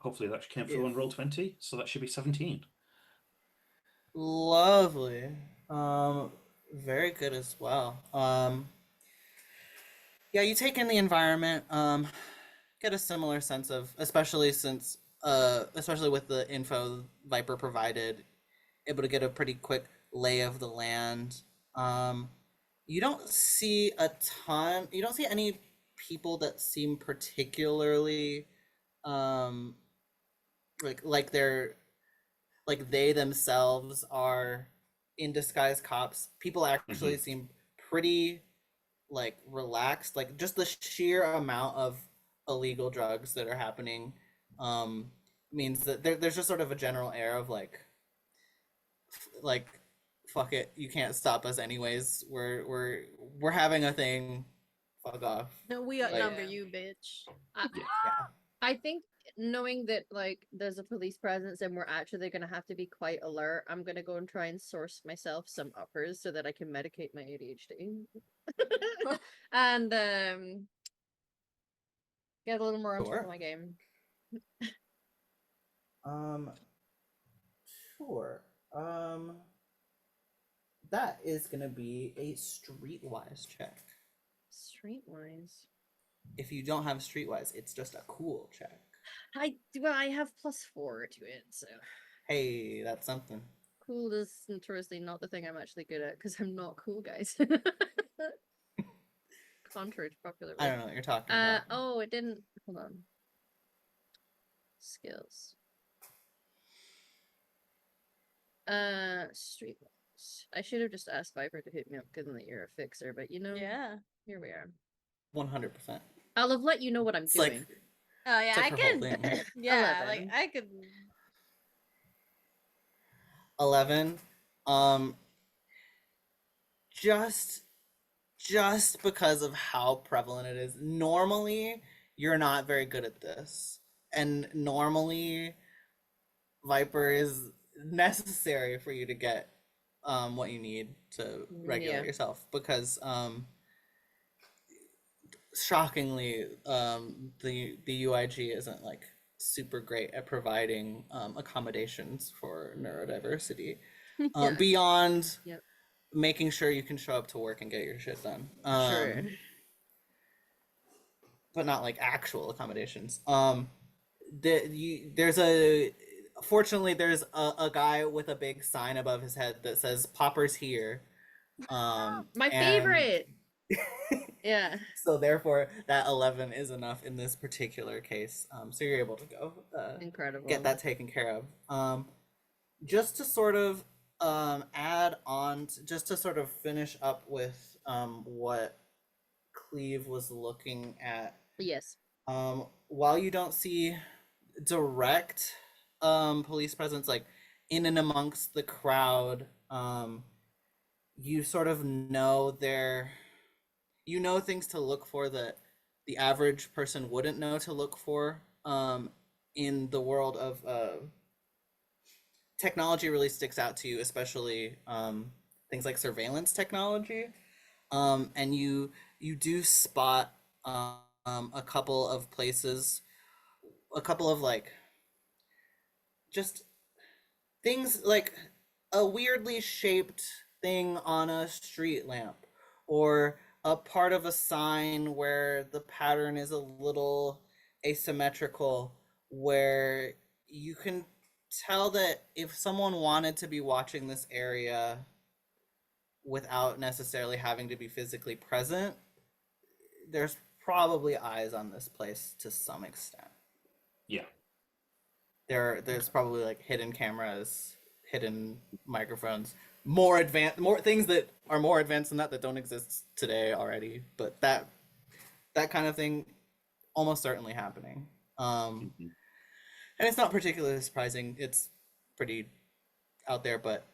S4: Hopefully that came through on roll 20, so that should be 17.
S1: Lovely. Very good as well. Yeah, you take in the environment, get a similar sense of, especially since, especially with the info Viper provided, able to get a pretty quick lay of the land. You don't see you don't see any people that seem particularly, like they're like they themselves are in disguise cops. People actually seem pretty like relaxed. Like just the sheer amount of illegal drugs that are happening means that there's just sort of a general air of like fuck it, you can't stop us anyways. We're having a thing. Fuck off.
S3: We outnumber
S2: Yeah.
S3: you, bitch.
S1: Yeah.
S2: I think knowing that like there's a police presence and we're actually gonna have to be quite alert, I'm gonna go and try and source myself some uppers so that I can medicate my ADHD. And get a little more on top of
S1: Sure.
S2: my game.
S1: Um sure. That is gonna be a streetwise check.
S2: Streetwise.
S1: If you don't have streetwise, it's just a cool check.
S2: I have +4 to it, so
S1: Hey, that's something.
S2: cool is notoriously not the thing I'm actually good at because I'm not cool, guys. Contrary to popular
S1: I
S2: belief.
S1: don't know what you're talking about.
S2: Oh, it didn't. Hold on. Skills. Streetwise. I should have just asked Viper to hit me up given that you're a fixer, but you know,
S3: Yeah.
S2: here we are.
S1: 100%.
S2: I'll have let you know what I'm
S1: It's
S2: doing.
S1: like
S3: Oh yeah,
S1: it's like
S3: I
S1: her whole
S3: can.
S1: thing.
S3: Yeah,
S2: 11.
S3: like I could.
S1: 11. Just because of how prevalent it is. Normally, you're not very good at this. And normally Viper is necessary for you to get what you need to regulate
S2: Yeah.
S1: yourself because shockingly the UIG isn't like super great at providing accommodations for neurodiversity
S2: Yeah.
S1: beyond
S2: Yep.
S1: making sure you can show up to work and get your shit done.
S2: Sure.
S1: But not like actual accommodations. There's a fortunately there's a guy with a big sign above his head that says "Poppers here."
S2: My
S1: and
S2: favorite. Yeah.
S1: So therefore, that 11 is enough in this particular case. So you're able to go
S2: Incredible.
S1: get that taken care of. Just to sort of add on, just to sort of finish up with what Cleve was looking at.
S2: Yes.
S1: While you don't see direct police presence like in and amongst the crowd, you sort of know things to look for that the average person wouldn't know to look for. In the world of technology really sticks out to you, especially things like surveillance technology. And you do spot a couple of places, a couple of like just things like a weirdly shaped thing on a street lamp, or a part of a sign where the pattern is a little asymmetrical, where you can tell that if someone wanted to be watching this area without necessarily having to be physically present, there's probably eyes on this place to some extent.
S4: Yeah.
S1: There's probably like hidden cameras, hidden microphones, more things that are more advanced than that don't exist today already, but that kind of thing almost certainly happening. And it's not particularly surprising. It's pretty out there, but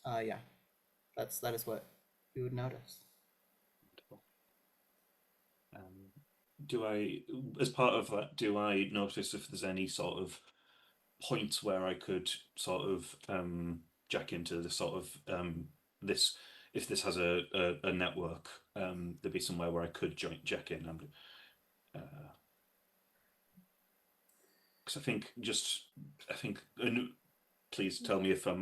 S1: yeah, that is what you would notice.
S4: Do I, as part of that, do I notice if there's any sort of points where I could sort of jack into the sort of this, if this has a network, there'd be somewhere where I could jack in. Because I think, and please tell me if I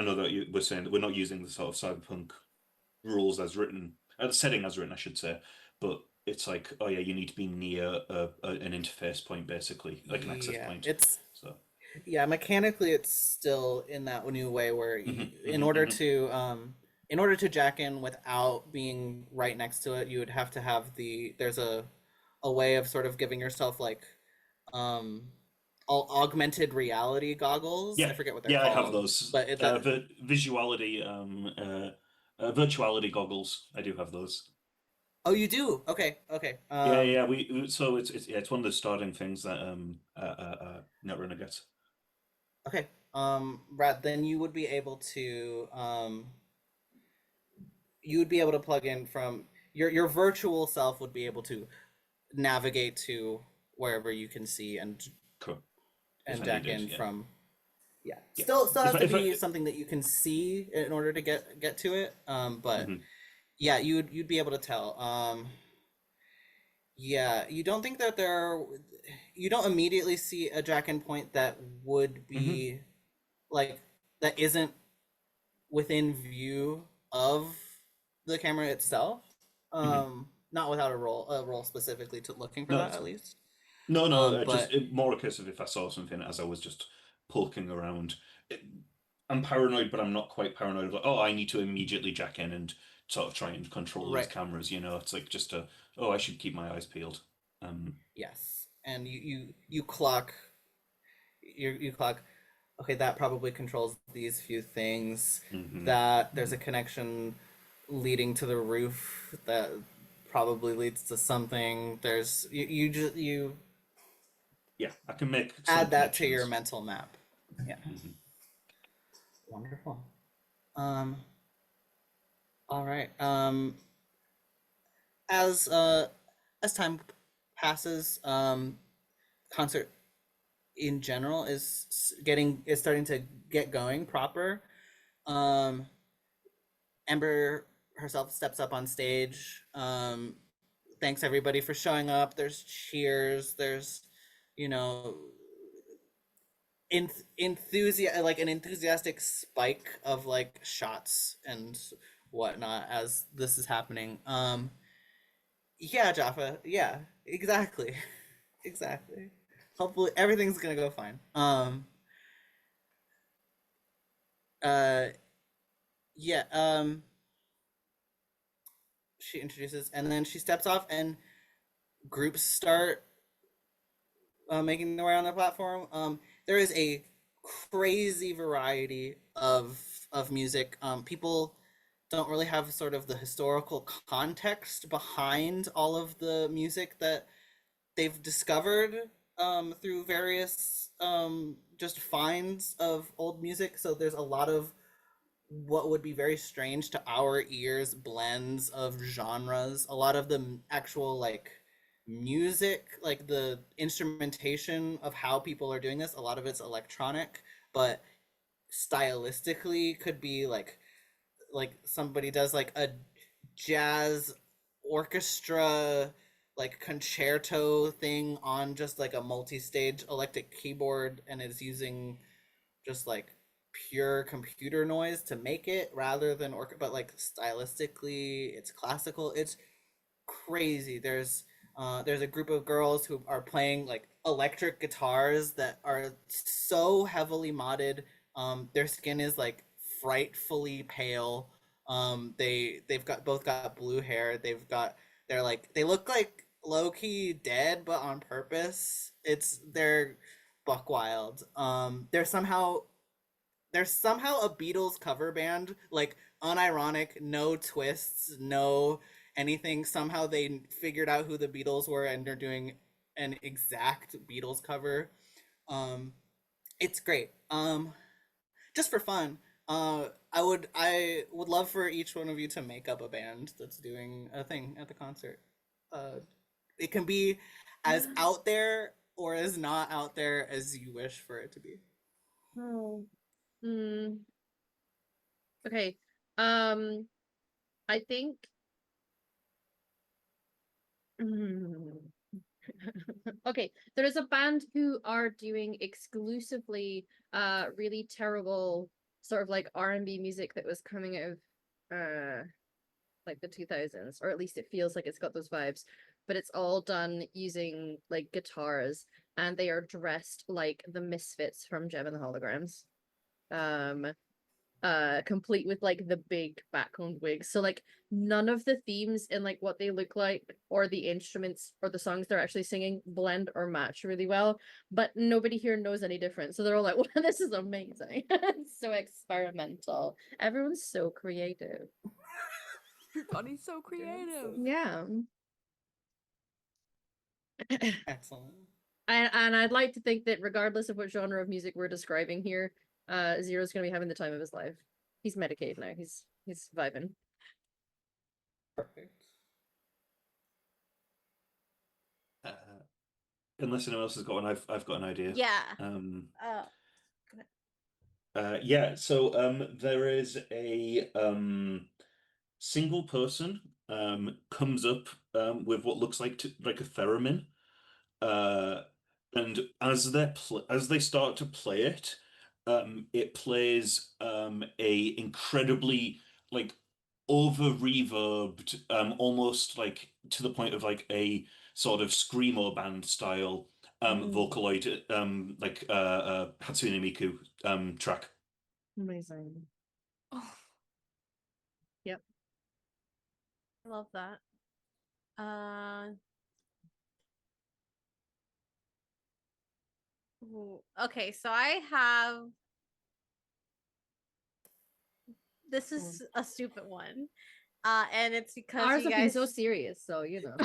S4: know that you were saying that we're not using the sort of cyberpunk rules as written, setting as written, I should say, but it's like, oh yeah, you need to be near an interface point, basically, like an access point.
S1: Yeah, mechanically, it's still in that new way where in order to jack in without being right next to it, you would have to have there's a way of sort of giving yourself like augmented reality goggles. I
S4: Yeah,
S1: forget what they're
S4: yeah, I have
S1: called,
S4: those.
S1: but it's
S4: Visuality, virtuality goggles. I do have those.
S1: oh, you do? Okay, okay.
S4: Yeah, yeah. So it's yeah, it's one of the starting things that Netrunner gets.
S1: Okay. Brad, then you would be able to plug in from your virtual self would be able to navigate to wherever you can see
S4: Cool. If
S1: and
S4: I
S1: jack
S4: needed,
S1: in
S4: yeah,
S1: from yeah.
S4: yeah.
S1: Still has to
S4: If I
S1: be something that you can see in order to get to it. But
S4: mhm,
S1: yeah, you'd be able to tell. Yeah, you don't think that you don't immediately see a jack in point that would
S4: mhm,
S1: be like that isn't within view of the camera itself.
S4: mhm.
S1: Not without a role specifically to looking for
S4: No,
S1: that
S4: that's
S1: at
S4: fine.
S1: least.
S4: No, no,
S1: But
S4: more a case of if I saw something as I was just poking around. It, I'm paranoid, but I'm not quite paranoid. Like, oh, I need to immediately jack in and sort of try and control these
S1: right,
S4: cameras. It's like just oh, I should keep my eyes peeled.
S1: yes, and you clock you clock. Okay, that probably controls these few things.
S4: hmm
S1: That there's a
S4: hmm
S1: connection leading to the roof that probably leads to something. There's you
S4: Yeah, I can make some
S1: add that to your
S4: connections.
S1: mental map. Yeah,
S4: hmm
S1: wonderful. Um, all right. As as time passes, concert in general is starting to get going proper. Um, Ember herself steps up on stage. Thanks everybody for showing up. There's cheers. There's, you know, like an enthusiastic spike of like shots and whatnot as this is happening. Yeah, Jaffa. Yeah, exactly. Exactly. Hopefully everything's gonna go fine. Uh yeah, she introduces and then she steps off and groups start making their way on the platform. There is a crazy variety of music. People don't really have sort of the historical context behind all of the music that they've discovered through various just finds of old music. So there's a lot of what would be very strange to our ears blends of genres. A lot of the actual like music, like the instrumentation of how people are doing this, a lot of it's electronic, but stylistically could be like somebody does like a jazz orchestra like concerto thing on just like a multi-stage electric keyboard and is using just like pure computer noise to make it rather than but like stylistically it's classical. It's crazy. There's a group of girls who are playing like electric guitars that are so heavily modded. Their skin is like frightfully pale. They've got both got blue hair. They're like they look like low key dead but on purpose. They're buck wild. They're somehow a Beatles cover band, like unironic, no twists, no anything. Somehow they figured out who the Beatles were and they're doing an exact Beatles cover. Um, it's great. Just for fun. I would love for each one of you to make up a band that's doing a thing at the concert. Uh, it can be as out there or as not out there as you wish for it to be.
S2: Oh. Hmm. Okay. Um, I think. Mm. Okay, there is a band who are doing exclusively really terrible sort of like R&B music that was coming out of like the 2000s, or at least it feels like it's got those vibes, but it's all done using like guitars and they are dressed like the Misfits from Gem and the Holograms. Um complete with like the big background wigs. So like none of the themes and like what they look like or the instruments or the songs they're actually singing blend or match really well, but nobody here knows any different. So they're all like, "Wow, this is amazing." It's so experimental. Everyone's so creative.
S5: Everybody's so creative.
S2: Yeah.
S1: Excellent.
S2: And I'd like to think that regardless of what genre of music we're describing here, Zero's gonna be having the time of his life. He's medicated now. He's vibing.
S1: Perfect.
S4: Unless anyone else has got one, I've got an idea.
S3: Yeah.
S4: Yeah. So there is a single person comes up with what looks like like a theremin, and as they start to play it, it plays a incredibly like over reverbed, almost like to the point of like a sort of screamo band style Vocaloid, like Hatsune Miku track.
S2: Amazing.
S5: Oh,
S2: Yep.
S3: I love that. Ooh, okay, so I have. This is a stupid one. And it's because
S2: Ours
S3: you
S2: have been
S3: guys
S2: so serious, so you know.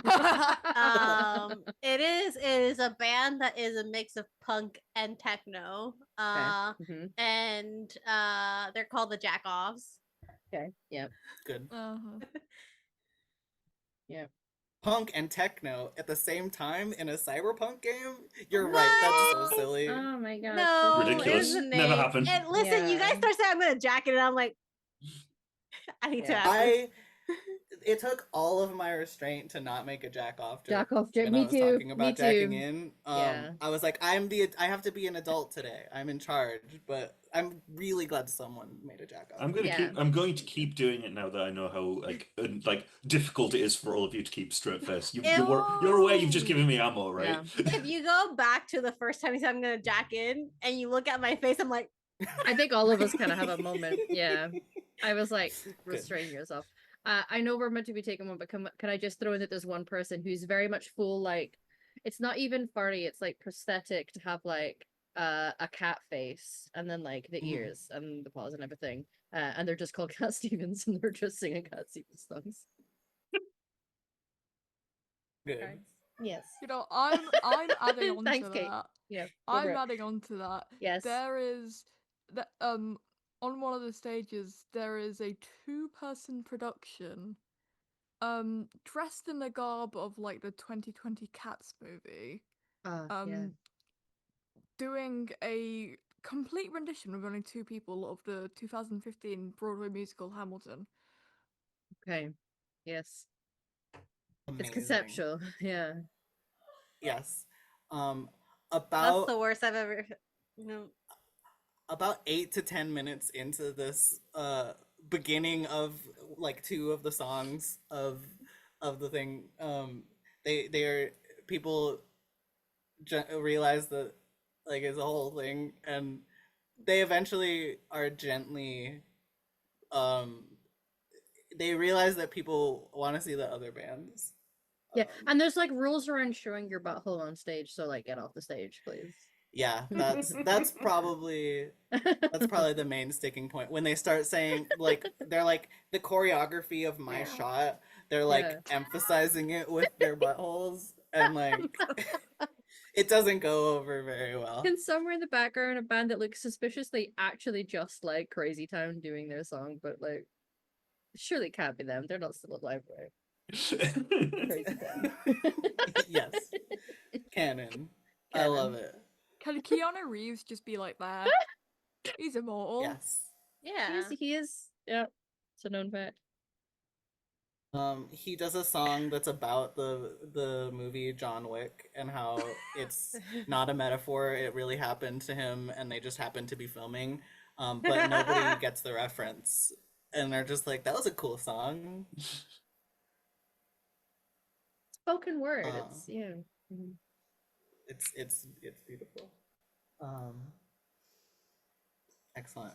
S3: it is a band that is a mix of punk and techno.
S2: Mhm.
S3: And they're called the Jackoffs.
S2: Okay. Yep.
S1: Good.
S5: uh-huh.
S2: Yep.
S1: Punk and techno at the same time in a cyberpunk game? You're right. That's so
S3: What?
S1: silly.
S2: Oh my god.
S3: No,
S4: Ridiculous.
S3: it was a
S4: Never
S3: name.
S4: happened.
S3: And listen, you guys
S2: Yeah.
S3: start saying I'm gonna jack it, and I'm like, I need to
S2: Yeah.
S3: have this.
S1: It took all of my restraint to not make a jack off joke.
S2: Jack off joke.
S1: When
S2: Me
S1: I was
S2: too.
S1: talking about
S2: Me
S1: jacking
S2: too.
S1: in.
S2: Yeah.
S1: I was like, I have to be an adult today. I'm in charge, but I'm really glad someone made a jack off.
S4: I'm going to
S2: Yeah.
S4: keep doing it now that I know how like difficult it is for all of you to keep straight face.
S3: Ew.
S4: You're aware you've just given me ammo, right?
S3: If you go back to the first time you said I'm gonna jack in, and you look at my face, I'm like,
S2: I think all of us kind of have a moment. Yeah. I was like, restrain yourself. I know we're meant to be taking one, but can I just throw in that there's one person who's very much full, like, it's not even furry, it's like prosthetic to have like a cat face and then like the ears and the paws and everything. And they're just called Cat Stevens and they're just singing Cat Stevens songs.
S1: Good.
S2: Okay. Yes.
S5: You know, I'm adding on
S2: Thanks,
S5: to
S2: Kate.
S5: that.
S2: Yeah.
S5: I'm adding on to that.
S2: Yes.
S5: There is that on one of the stages there is a two-person production dressed in the garb of like the 2020 Cats movie.
S2: Yeah.
S5: Doing a complete rendition with only two people of the 2015 Broadway musical Hamilton.
S2: Okay. Yes.
S1: Amazing.
S2: It's conceptual. Yeah.
S1: Yes.
S3: that's
S1: About
S3: the worst I've ever. No.
S1: about 8 to 10 minutes into this beginning of like two of the songs of the thing, they are people realize that like it's a whole thing, and they eventually are gently they realize that people want to see the other bands.
S2: Yeah. And there's like rules around showing your butthole on stage, so like get off the stage, please.
S1: Yeah, that's probably the main sticking point when they start saying like they're like the choreography of my shot, they're like emphasizing it with their buttholes, and like it doesn't go over very well.
S2: Can somewhere in the background a band that looks suspiciously actually just like Crazy Town doing their song, but like surely it can't be them. They're not still alive, right? Crazy Town.
S1: Yes. Canon. I love it.
S5: Can Keanu Reeves just be like that? He's immortal.
S1: Yes.
S3: Yeah.
S2: He is. Yeah. It's a known fact.
S1: He does a song that's about the movie John Wick and how it's not a metaphor, it really happened to him and they just happened to be filming. But nobody gets the reference. And they're just like, that was a cool song.
S2: Spoken word. It's yeah. Mhm.
S1: It's beautiful. Excellent.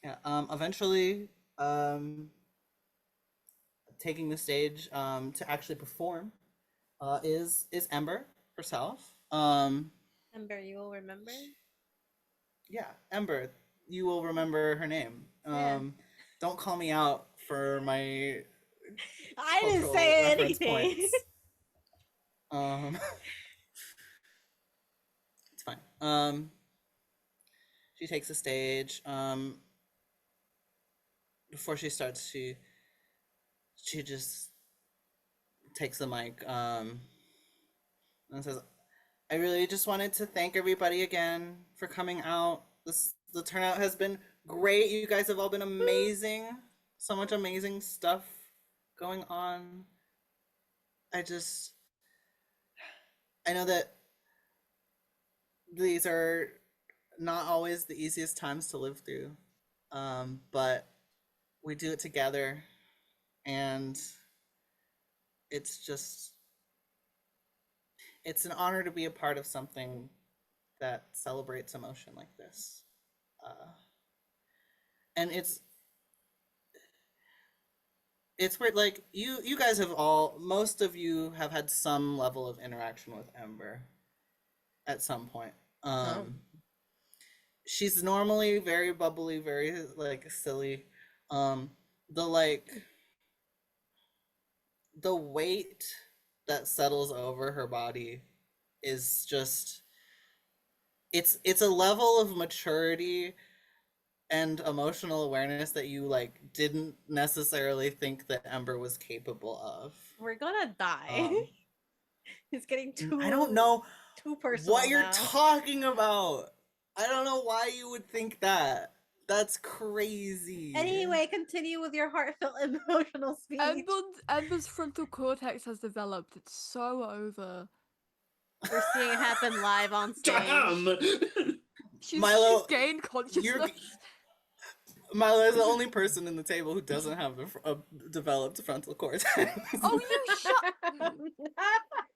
S1: Yeah. Eventually, taking the stage to actually perform is Ember herself.
S3: Ember, you will remember.
S1: Yeah, Ember. You will remember her name.
S3: Yeah.
S1: Don't call me out for my
S3: I didn't
S1: cultural
S3: say
S1: reference
S3: anything.
S1: points. It's fine. She takes the stage. Before she starts, she just takes the mic and says, "I really just wanted to thank everybody again for coming out. The turnout has been great. You guys have all been amazing. So much amazing stuff going on. I just I know that these are not always the easiest times to live through, but we do it together, and it's just it's an honor to be a part of something that celebrates emotion like this. Uh, and it's weird. Like you guys have most of you have had some level of interaction with Ember at some point.
S2: Oh.
S1: She's normally very bubbly, very like silly. Um, the like the weight that settles over her body is just it's a level of maturity and emotional awareness that you like didn't necessarily think that Ember was capable of.
S3: We're gonna die. It's getting
S1: I don't know
S3: too personal
S1: what you're
S3: now.
S1: talking about. I don't know why you would think that. That's crazy.
S3: Anyway, continue with your heartfelt emotional speech.
S5: Ember's frontal cortex has developed. It's so over.
S3: We're seeing it happen live on stage.
S4: Damn!
S5: She's
S1: Milo,
S5: gained consciousness.
S1: Milo is the only person in the table who doesn't have a developed frontal cortex.
S5: Oh, you shut.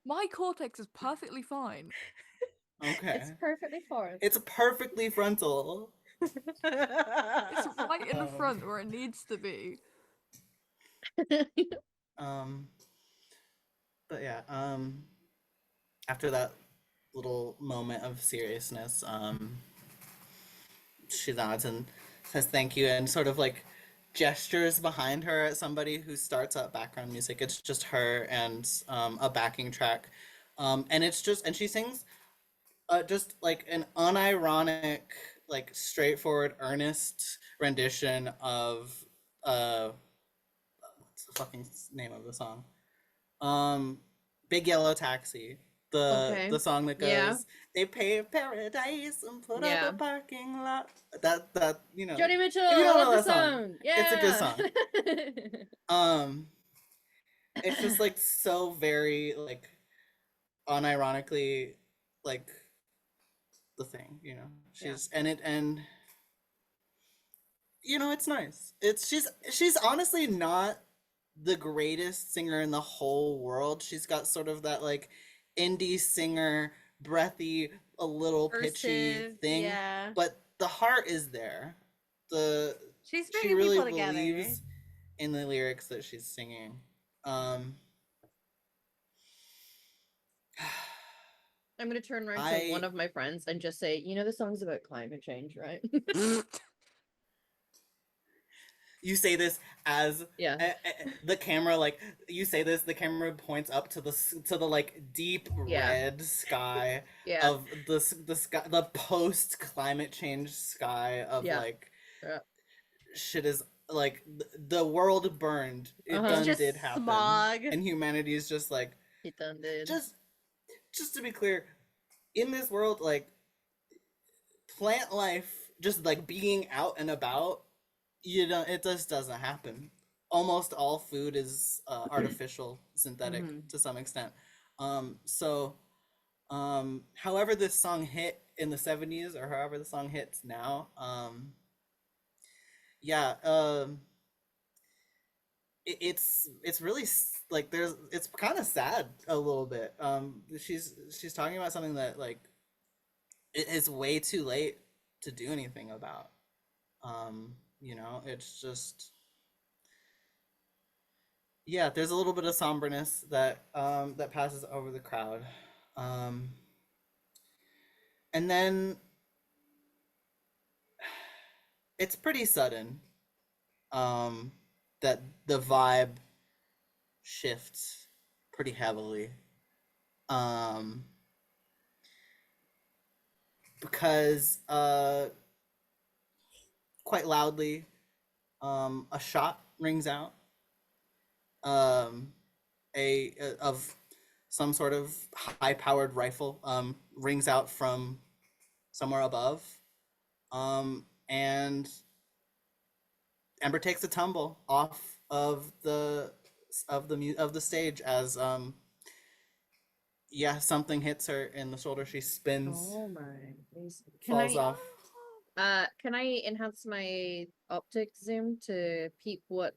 S5: My cortex is perfectly fine.
S1: Okay.
S2: It's perfectly fine.
S1: It's perfectly frontal.
S5: It's right in the front where it needs to be.
S1: But yeah, after that little moment of seriousness, she nods and says thank you and sort of like gestures behind her at somebody who starts up background music. It's just her and a backing track. And it's just, and she sings just like an unironic, like straightforward, earnest rendition of what's the fucking name of the song? Big Yellow Taxi. The song that goes,
S2: Yeah.
S1: they paved paradise and put
S2: Yeah.
S1: up a parking lot. That you know.
S2: Joni Mitchell,
S1: If you don't
S2: I love
S1: know
S2: the
S1: that song,
S2: song. Yeah.
S1: it's a good song. It's just like so very like unironically like the thing, you know. She's and you know, it's nice. She's honestly not the greatest singer in the whole world. She's got sort of that like indie singer, breathy, a little pitchy
S3: Cursive,
S1: thing.
S3: yeah.
S1: But the heart is there.
S3: She's
S1: She
S3: bringing
S1: really
S3: people together.
S1: believes in the lyrics that she's singing.
S2: I'm gonna turn around to one of my friends and just say, you know, the song's about climate change, right?
S1: You say this as
S2: Yeah.
S1: the camera, like you say this, the camera points up to the like deep
S2: Yeah.
S1: red sky
S2: Yeah.
S1: of the sky, the post climate change sky of
S2: Yeah.
S1: like
S2: Yeah.
S1: shit is like the world burned. It done
S3: Just
S1: did happen,
S3: smog.
S1: and humanity is just like
S2: It done did.
S1: just to be clear, in this world, like plant life just like being out and about, you know, it just doesn't happen. Almost all food is artificial, synthetic to some extent. So however this song hit in the 70s or however the song hits now, yeah, it's really like it's kind of sad a little bit. She's talking about something that like it is way too late to do anything about. You know, it's just, yeah, there's a little bit of somberness that passes over the crowd. Um, and then it's pretty sudden um, that the vibe shifts pretty heavily. Because quite loudly, a shot rings out, um, of some sort of high-powered rifle rings out from somewhere above, and Ember takes a tumble off of the stage as yeah, something hits her in the shoulder. She spins,
S2: Oh my days.
S1: falls off.
S2: Can I enhance my optic zoom to peep what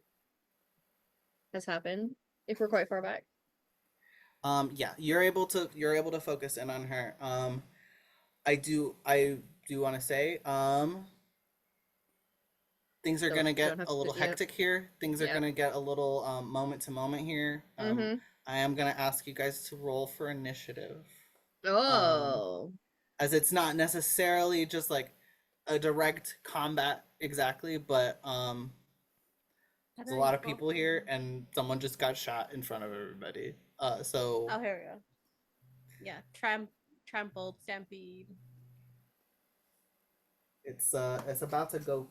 S2: has happened if we're quite far back?
S1: Yeah, you're able to focus in on her. I do want to say, things are gonna get
S2: Don't have
S1: a little
S2: to, yep.
S1: hectic here. Things are
S2: Yep.
S1: gonna get a little moment to moment here.
S2: Mhm.
S1: I am gonna ask you guys to roll for initiative,
S2: Oh.
S1: as it's not necessarily just like a direct combat exactly, but there's a lot of people here, and someone just got shot in front of everybody. So
S3: Oh, here we go. Yeah, trampled, stampede.
S1: it's about to go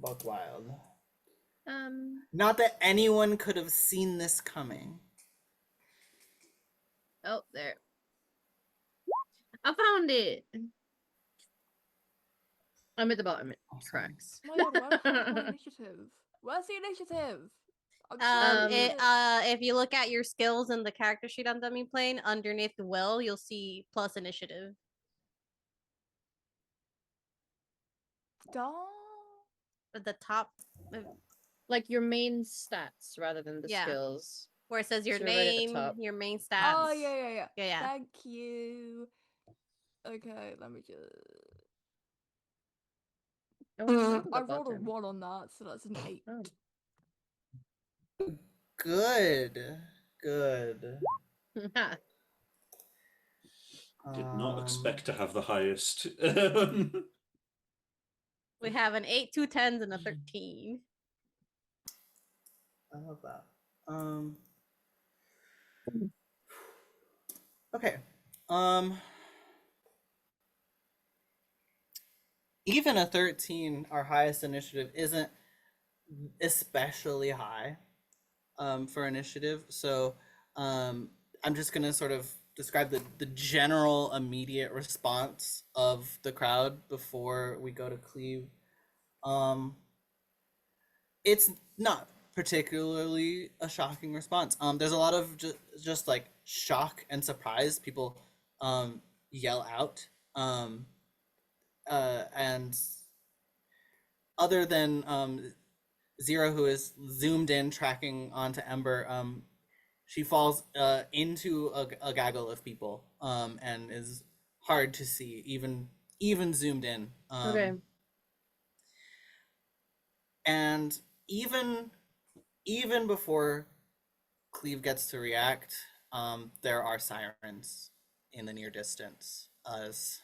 S1: buck wild.
S2: Um.
S1: Not that anyone could have seen this coming.
S2: Oh, there. I found it. I'm at the bottom. It
S1: Awesome.
S2: tracks.
S5: Oh my god, where's my initiative? Where's the initiative? I'm so
S3: If you look at your skills in the character sheet on Dummy Plane, underneath the will, you'll see plus initiative.
S5: Stop.
S3: At the top,
S2: Like your main stats rather than the
S3: Yeah.
S2: skills.
S3: where it says your
S2: So right at the
S3: name,
S2: top.
S3: your main stats.
S5: Oh yeah.
S3: Yeah.
S5: Thank you. Okay, let me just.
S2: Oh, it's not at
S5: I
S2: the
S5: rolled a
S2: bottom.
S5: 1 on that, so that's an 8.
S2: Oh.
S1: Good.
S4: Did not expect to have the highest.
S3: We have an 8, 2 10s, and a 13.
S1: I love that. Okay. Even a 13, our highest initiative, isn't especially high for initiative. So I'm just gonna sort of describe the general immediate response of the crowd before we go to Cleve. It's not particularly a shocking response. There's a lot of just like shock and surprise. People yell out, and other than Zero, who is zoomed in tracking onto Ember, she falls into a gaggle of people, and is hard to see even zoomed in.
S2: Okay.
S1: And even before Cleve gets to react, there are sirens in the near distance, as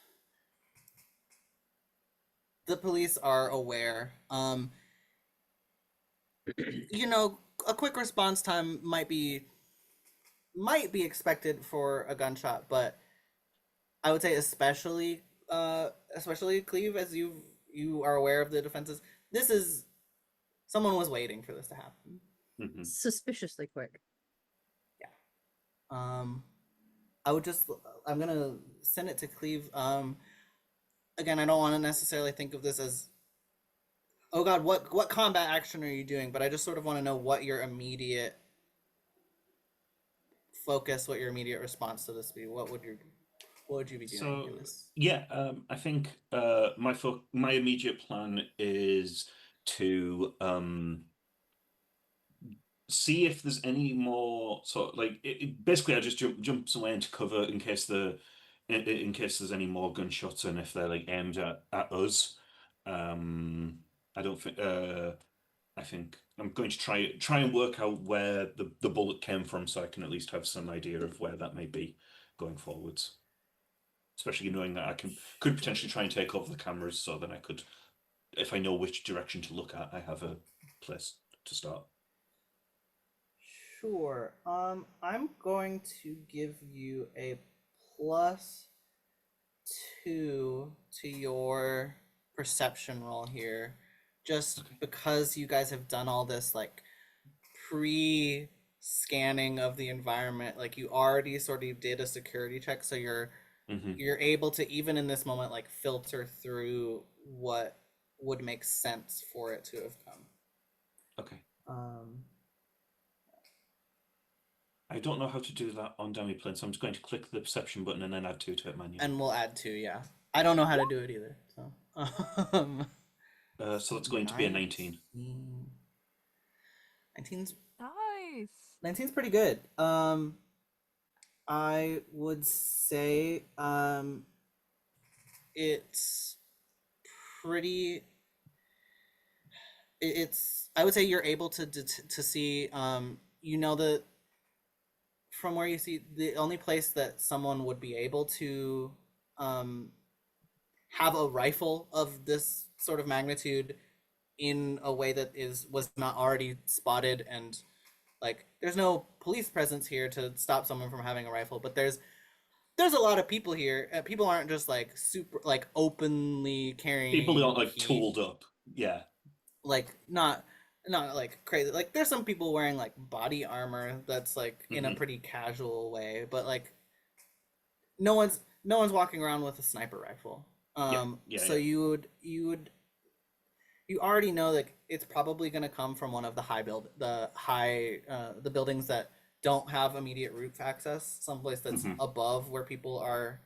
S1: the police are aware. You know, a quick response time might be expected for a gunshot, but I would say especially Cleve, as you are aware of the defenses. This is someone was waiting for this to happen.
S4: Mhm.
S2: Suspiciously quick.
S1: I'm gonna send it to Cleve. Again, I don't want to necessarily think of this as, oh god, what combat action are you doing? But I just sort of want to know what your immediate focus, what your immediate response to this be. What would you be doing in this?
S4: Yeah, I think my immediate plan is to see if there's any more sort of like basically I just jump somewhere into cover in case in case there's any more gunshots and if they're like aimed at us. I don't think. I think I'm going to try and work out where the bullet came from, so I can at least have some idea of where that may be going forwards. Especially knowing that I could potentially try and take over the cameras, so then I could, if I know which direction to look at, I have a place to start.
S1: Sure. I'm going to give you a +2 to your perception roll here, just
S4: Okay.
S1: because you guys have done all this like pre-scanning of the environment. Like you already sort of did a security check, so you're able to, even in this moment, like filter through what would make sense for it to have come.
S4: Okay.
S1: Um,
S4: I don't know how to do that on dummy plane, so I'm just going to click the perception button and then add 2 to it manually.
S1: and we'll add 2, yeah. I don't know how to do it either, so.
S4: So it's going to be a 19.
S1: 19's
S5: Nice.
S1: 19's pretty good. I would say it's pretty. It's. I would say you're able to see. You know that from where you see, the only place that someone would be able to have a rifle of this sort of magnitude in a way that was not already spotted, and like there's no police presence here to stop someone from having a rifle, but there's a lot of people here. People aren't just like super like openly carrying.
S4: People aren't like tooled up. Yeah.
S1: Like not like crazy. Like there's some people wearing like body armor that's like in a pretty casual way, but like no one's walking around with a sniper rifle. So you already know that it's probably going to come from one of the buildings that don't have immediate roof access, someplace that's above where people are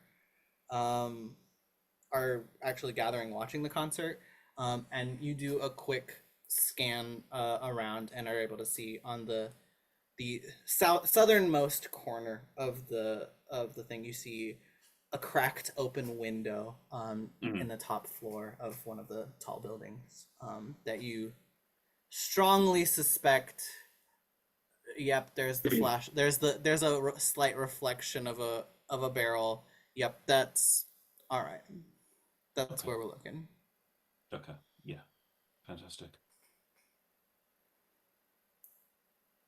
S1: actually gathering, watching the concert. And you do a quick scan around and are able to see on the southernmost corner of the thing, you see a cracked open window in the top floor of one of the tall buildings that you strongly suspect. Yep, there's the flash. There's a slight reflection of a barrel. Yep, that's all right. That's where we're looking.
S4: Okay. Yeah. Fantastic.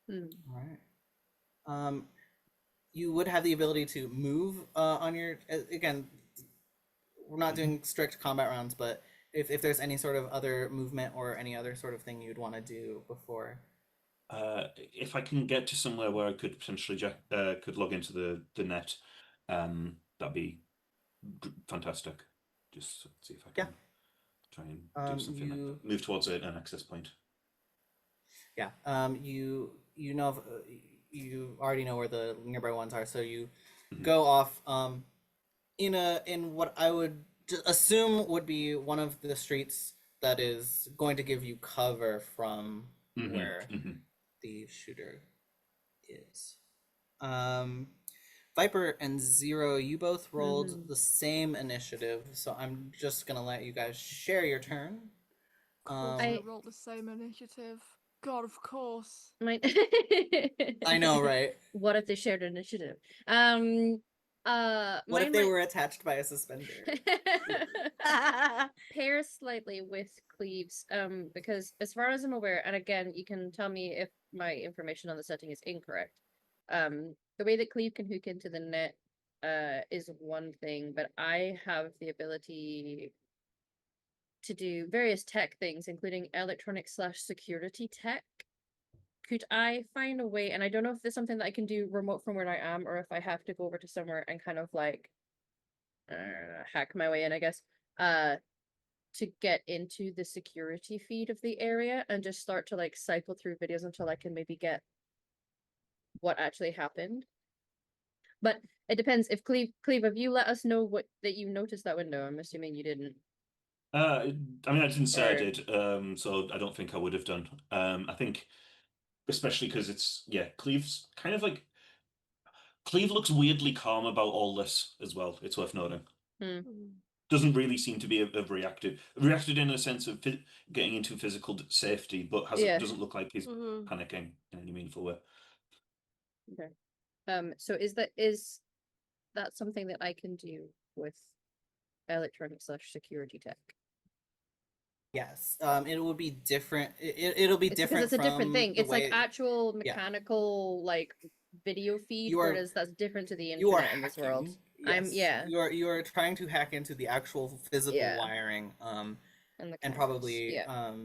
S1: All right. You would have the ability to move on your. Again, we're not doing strict combat rounds, but if there's any sort of other movement or any other sort of thing you'd want to do before.
S4: If I can get to somewhere where I could potentially could log into the net, that'd be fantastic. Just see if I can try and do something like that. Move towards an access point.
S1: Yeah. You know you already know where the nearby ones are, so you go off in what I would assume would be one of the streets that is going to give you cover from where the shooter is. Viper and Zero, you both rolled the same initiative, so I'm just gonna let you guys share your turn.
S5: I rolled the same initiative. God, of course.
S1: I know, right?
S2: What if they shared initiative?
S1: What if they were attached by a suspender?
S2: Pair slightly with Cleaves, because as far as I'm aware, and again, you can tell me if my information on the setting is incorrect. The way that Cleave can hook into the net is one thing, but I have the ability to do various tech things, including electronic/security tech. Could I find a way, and I don't know if there's something that I can do remote from where I am, or if I have to go over to somewhere and kind of like hack my way in, I guess, to get into the security feed of the area and just start to like cycle through videos until I can maybe get what actually happened. But it depends. If Cleve, have you let us know that you noticed that window? I'm assuming you didn't.
S4: I mean, I didn't say I did, so I don't think I would have done. I think, especially because it's Cleve's kind of like Cleve looks weirdly calm about all this as well. It's worth noting. doesn't really seem to be have reacted in a sense of getting into physical safety, but
S2: Yeah.
S4: doesn't look like he's
S3: Mhm.
S4: panicking in any meaningful way.
S2: Okay. So is that something that I can do with electronic / security tech?
S1: Yes. It will be different. It'll be
S2: It's because
S1: different
S2: it's a different
S1: from
S2: thing.
S1: the
S2: It's like
S1: way
S2: actual
S1: yeah.
S2: mechanical like video feed,
S1: You are
S2: whereas that's different to the
S1: you are
S2: internet in this world.
S1: hacking. Yes.
S2: Yeah,
S1: You are trying to hack into the actual physical
S2: yeah,
S1: wiring.
S2: and the
S1: And
S2: cameras.
S1: probably
S2: Yeah.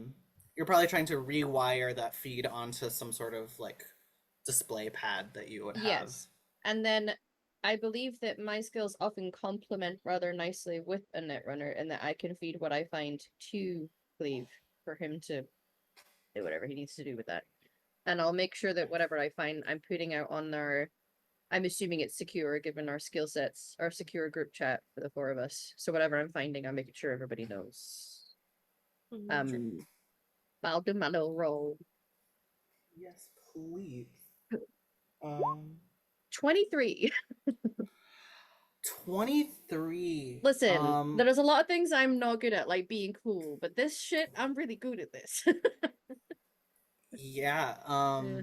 S1: you're probably trying to rewire that feed onto some sort of like display pad that you would have.
S2: Yes. And then I believe that my skills often complement rather nicely with a netrunner, and that I can feed what I find to Cleve for him to do whatever he needs to do with that. And I'll make sure that whatever I find, I'm putting out on our. I'm assuming it's secure given our skill sets, our secure group chat for the 4 of us. So whatever I'm finding, I'm making sure everybody knows.
S3: Mhm.
S2: I'll do my little roll.
S1: Yes, please.
S2: 23.
S1: 23.
S2: Listen, there's a lot of things I'm not good at, like being cool, but this shit, I'm really good at this.
S1: Yeah.
S2: Yeah.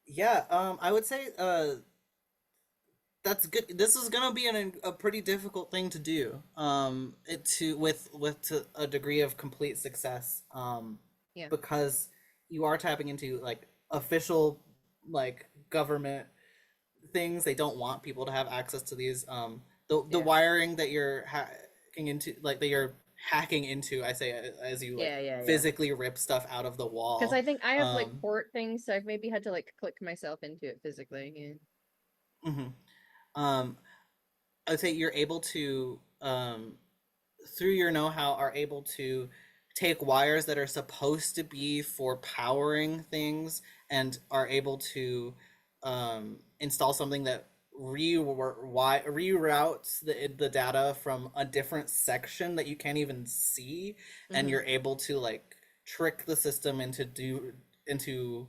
S1: Yeah. I would say that's good. This is gonna be a pretty difficult thing to do. It to with to a degree of complete success.
S2: Yeah.
S1: Because you are tapping into like official like government things. They don't want people to have access to these. The
S2: Yeah.
S1: wiring that you're hacking into, like that you're hacking into. I say as you like
S2: Yeah.
S1: physically rip stuff out of the wall.
S2: Because I think I have like port things, so I've maybe had to like click myself into it physically. Yeah.
S1: I'd say you're able to through your know-how are able to take wires that are supposed to be for powering things and are able to install something that reroutes the data from a different section that you can't even see, and you're able to like trick the system into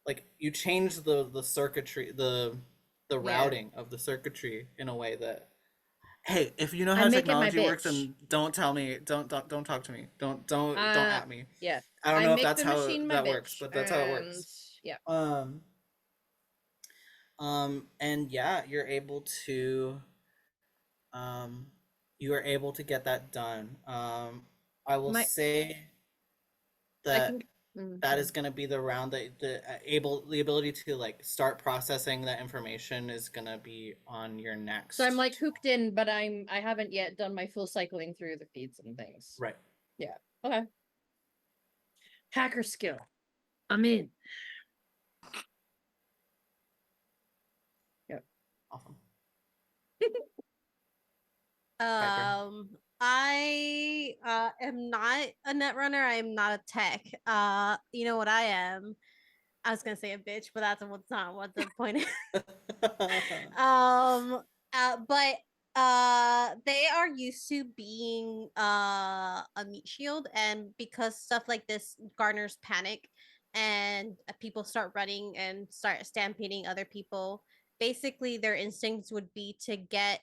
S1: like you change the circuitry, the
S2: Yeah.
S1: routing of the circuitry in a way that, hey, if you know how
S2: I'm making my
S1: technology works,
S2: bitch.
S1: then don't tell me, don't talk to me, don't at me.
S2: Yeah.
S1: I don't
S2: I
S1: know if
S2: make
S1: that's
S2: the
S1: how
S2: machine my
S1: that
S2: bitch,
S1: works, but that's how it works.
S2: yeah.
S1: And yeah, you're able to you are able to get that done. I will
S2: My
S1: say
S2: I
S1: that
S2: can
S1: that is going to be the round that the ability to like start processing that information is going to be on your next.
S2: So I'm like hooked in, but I haven't yet done my full cycling through the feeds and things.
S1: Right.
S2: Yeah. Okay. Hacker skill. I'm in. Yep.
S1: Awesome.
S3: I am not a netrunner. I am not a tech. You know what I am? I was gonna say a bitch, but that's not what the point is. But they are used to being a meat shield, and because stuff like this garners panic, and people start running and start stampeding other people. Basically, their instincts would be to get,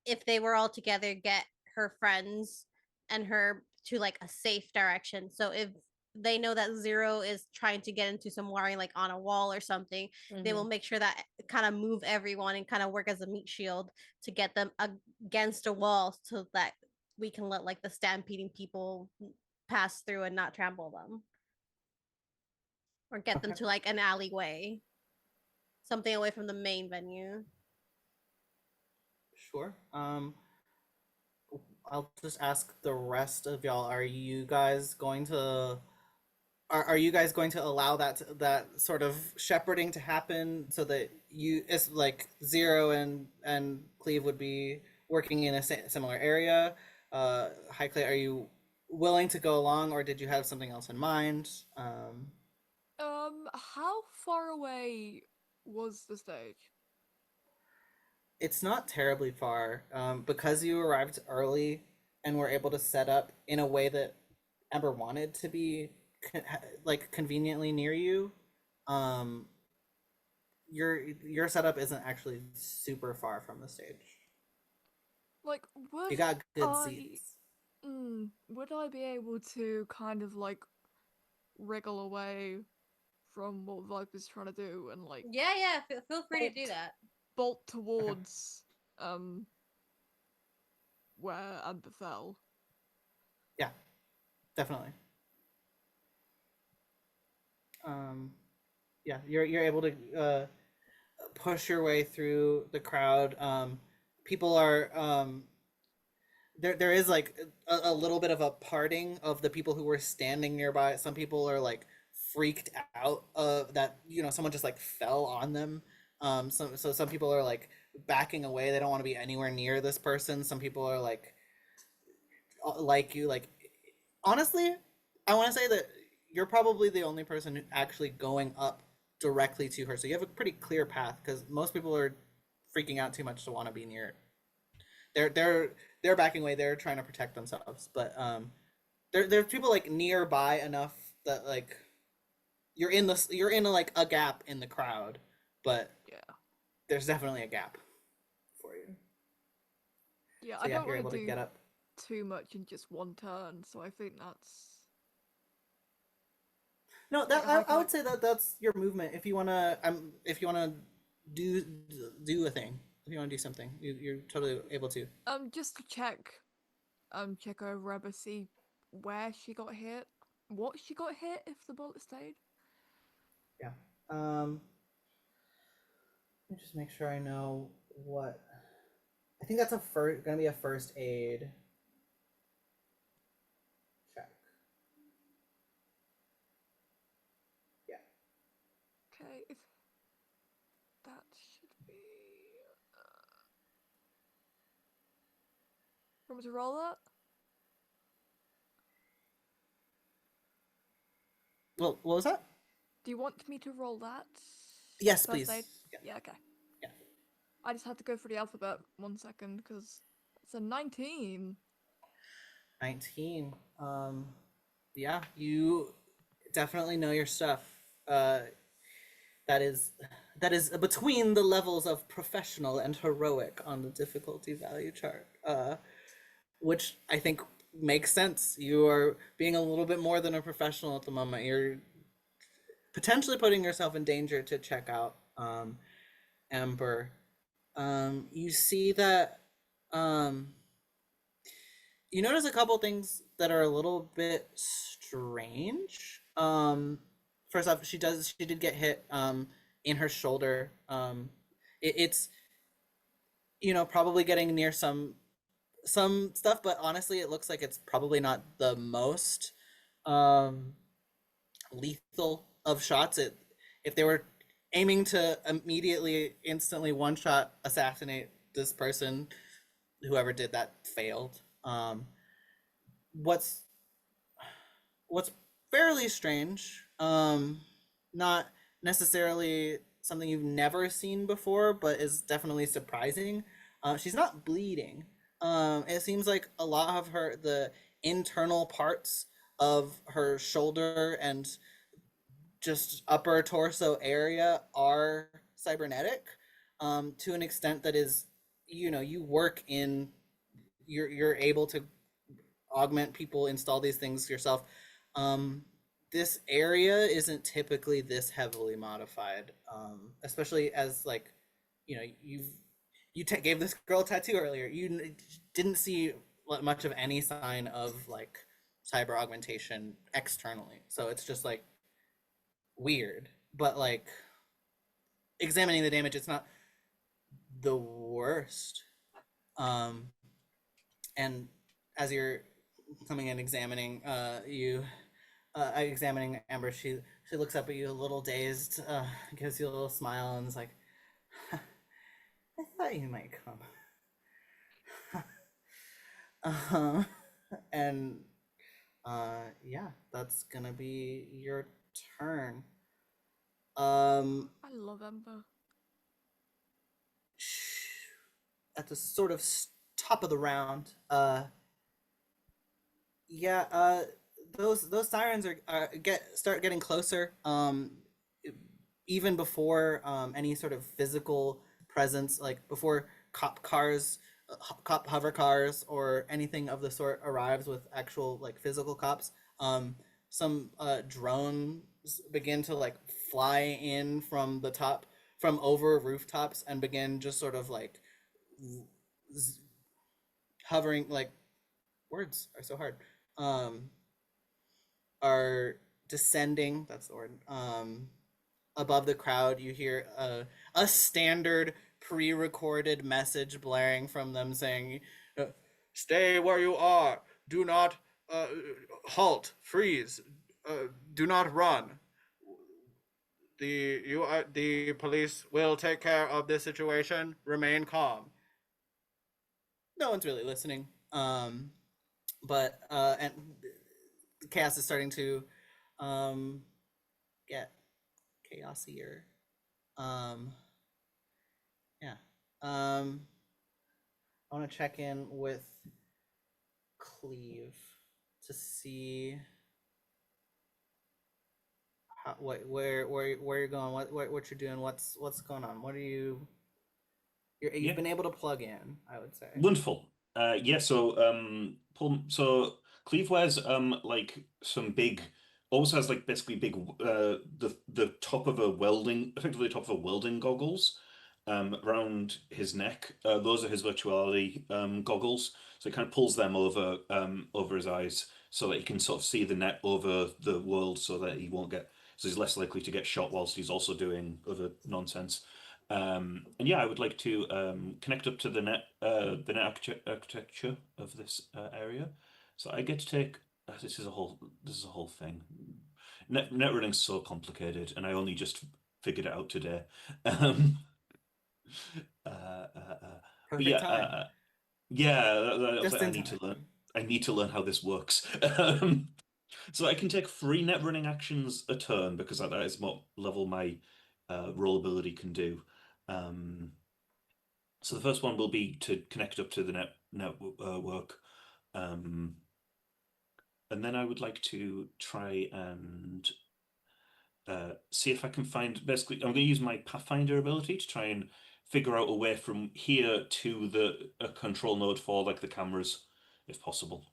S3: if they were all together, get her friends and her to like a safe direction. So if they know that Zero is trying to get into some wiring like on a wall or something, they will make sure that kind of move everyone and kind of work as a meat shield to get them against a wall so that we can let like the stampeding people pass through and not trample them, or get them
S1: Okay.
S3: to like an alleyway, something away from the main venue.
S1: Sure. I'll just ask the rest of y'all. Are you guys going to are you guys going to allow that sort of shepherding to happen so that it's like Zero and Cleve would be working in a similar area? Hi Clay, are you willing to go along, or did you have something else in mind?
S5: How far away was the stage?
S1: It's not terribly far, because you arrived early and were able to set up in a way that Ember wanted to be like conveniently near you. Your setup isn't actually super far from the stage.
S5: Like, would
S1: You got good
S5: I?
S1: seats.
S5: Would I be able to kind of like wriggle away from what Viper's trying to do and like
S3: Yeah. Feel free to do
S5: Bolt.
S3: that.
S5: bolt towards where Amber fell?
S1: Yeah, definitely. Yeah, you're able to push your way through the crowd. People are there is like a little bit of a parting of the people who were standing nearby. Some people are like freaked out that someone just like fell on them. Some people are like backing away. They don't want to be anywhere near this person. Some people are like you, like, honestly, I want to say that you're probably the only person actually going up directly to her, so you have a pretty clear path because most people are freaking out too much to want to be near. They're backing away. They're trying to protect themselves, but there's people like nearby enough that like you're in like a gap in the crowd, but
S5: Yeah.
S1: there's definitely a gap for you.
S5: Yeah,
S1: So
S5: I
S1: yeah,
S5: don't
S1: you're
S5: want
S1: able
S5: to
S1: to
S5: do
S1: get up.
S5: too much in just one turn, so I think that's
S1: No,
S5: like
S1: that
S5: if I
S1: I would
S5: can't
S1: say that that's your movement. If you wanna do do a thing, if you wanna do something, you're totally able to.
S5: just to check over Rebecca, see where she got hit, what she got hit if the bullet stayed.
S1: Yeah. Let me just make sure I know what. I think that's gonna be a first aid check. Yeah.
S5: Okay, if that should be. Want me to roll that?
S1: Well, what was that?
S5: Do you want me to roll that?
S1: Yes,
S5: First
S1: please.
S5: aid?
S1: Yeah.
S5: Yeah, okay.
S1: Yeah.
S5: I just had to go through the alphabet 1 second because it's a 19.
S1: 19. Yeah, you definitely know your stuff. Uh, that is between the levels of professional and heroic on the difficulty value chart, which I think makes sense. You are being a little bit more than a professional at the moment. You're potentially putting yourself in danger to check out Amber. You see that you notice a couple things that are a little bit strange. First off, she did get hit in her shoulder. It's probably getting near some stuff, but honestly, it looks like it's probably not the most um, lethal of shots. If they were aiming to immediately, instantly one shot assassinate this person, whoever did that failed. What's what's fairly strange, not necessarily something you've never seen before, but is definitely surprising. She's not bleeding. It seems like a lot of the internal parts of her shoulder and just upper torso area are cybernetic, to an extent that is, you work in, you're able to augment people, install these things yourself. Um, this area isn't typically this heavily modified, especially as like, gave this girl a tattoo earlier. You didn't see much of any sign of like cyber augmentation externally, so it's just like weird. But like examining the damage, it's not the worst. Um, and as you're coming and examining, examining Amber, she looks up at you a little dazed, gives you a little smile, and is like, "I thought you might come." And yeah, that's gonna be your turn.
S5: I love Ember.
S1: At the sort of top of the round, yeah, those sirens start getting closer. Even before any sort of physical presence, like before cop cars cop hover cars or anything of the sort arrives with actual like physical cops, some drones begin to like fly in from the top from over rooftops and begin just sort of like hovering like words are so hard are descending, that's the word, above the crowd. You hear a standard pre-recorded message blaring from them saying, stay where you are, do not halt, freeze, do not run, the police will take care of this situation, remain calm. No one's really listening, but and the chaos is starting to get chaosier. Um, yeah. I want to check in with Cleve to see how, where you're going, what you're doing, what's going on. What are you've been able to plug in, I would say.
S4: Wonderful. Yeah, so Cleve wears like some big, almost has like basically big the top of a welding, effectively the top of a welding goggles around his neck. Those are his virtuality goggles. So he kind of pulls them over his eyes so that he can sort of see the net over the world, so that he won't get, so he's less likely to get shot whilst he's also doing other nonsense. And yeah, I would like to connect up to the net architecture of this area. So I get to take this is a whole thing. Net running's so complicated, and I only just figured it out today. Um, uh, uh, uh, but
S1: Perfect time.
S4: yeah, I was
S1: Just
S4: like,
S1: in
S4: I need to learn.
S1: time.
S4: I need to learn how this works. So I can take 3 net running actions a turn, because that is what level my roll ability can do. So the first one will be to connect up to the network, and then I would like to try and see if I can find. Basically, I'm going to use my Pathfinder ability to try and figure out a way from here to a control node for like the cameras, if possible.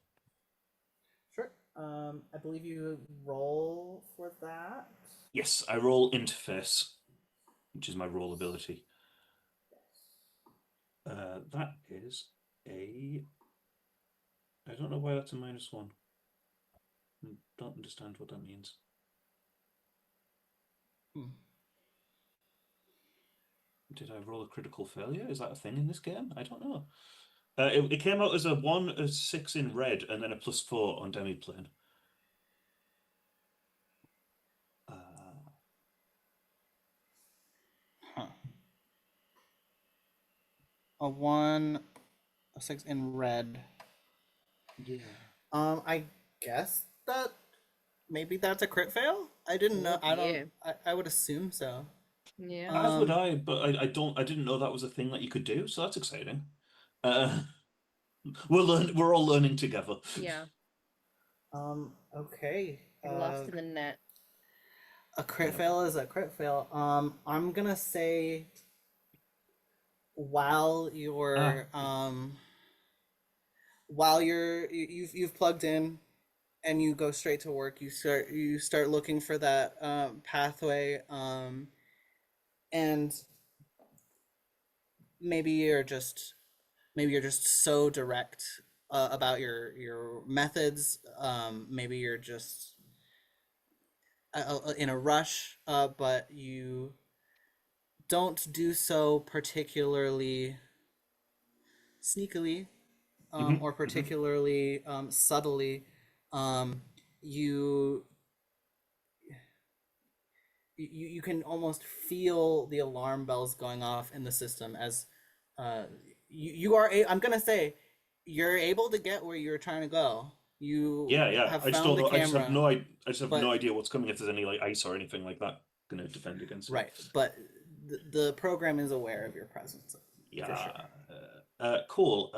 S1: Sure. I believe you roll for that.
S4: Yes, I roll interface, which is my roll ability. That is a. I don't know why that's a -1. Don't understand what that means. Did I roll a critical failure? Is that a thing in this game? I don't know. It came out as a 1, a 6 in red, and then a +4 on demiplane.
S1: Huh. A 1, a 6 in red.
S4: Yeah.
S1: I guess that maybe that's a crit fail. I didn't know.
S2: Oh,
S1: I don't.
S2: yeah.
S1: I would assume so.
S2: Yeah.
S4: As would I, but I didn't know that was a thing that you could do, so that's exciting. We're all learning together.
S2: Yeah.
S1: Okay.
S2: Lost in the net.
S1: A crit fail is a crit fail. I'm gonna say while you're you've plugged in and you go straight to work, you start looking for that pathway, and maybe you're just so direct about your methods. Maybe you're just in a rush, but you don't do so particularly sneakily, or particularly subtly. You you can almost feel the alarm bells going off in the system as you are I'm gonna say you're able to get where you're trying to go. You
S4: Yeah.
S1: have
S4: I just
S1: found
S4: don't
S1: the
S4: know. I just have
S1: camera,
S4: I just have
S1: but
S4: no idea what's coming, if there's any like ice or anything like that going to defend against it.
S1: right, but the program is aware of your presence.
S4: Yeah.
S1: For sure.
S4: Cool.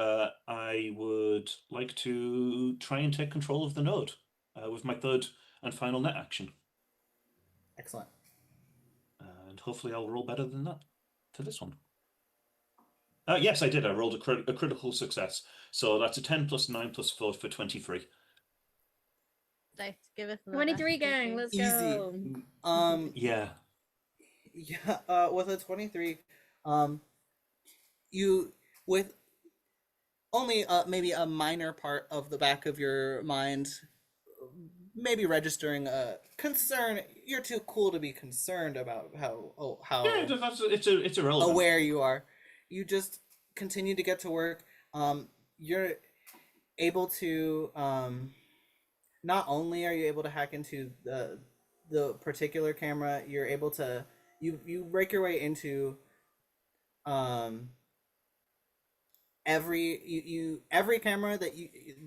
S4: I would like to try and take control of the node with my 3rd and final net action.
S1: Excellent.
S4: And hopefully I'll roll better than that for this one. Yes, I did. I rolled a critical success. So that's a 10 plus 9 plus 4 for 23.
S3: Dice, give us another.
S2: 23
S3: Thank
S2: gang,
S3: you.
S2: let's
S1: Easy.
S2: go.
S4: Yeah.
S1: Yeah, with a 23, you with only maybe a minor part of the back of your mind maybe registering a concern. You're too cool to be concerned about how
S4: Yeah, it's irrelevant.
S1: aware you are. You just continue to get to work. You're able to not only are you able to hack into the particular camera, you're able to you break your way into um every camera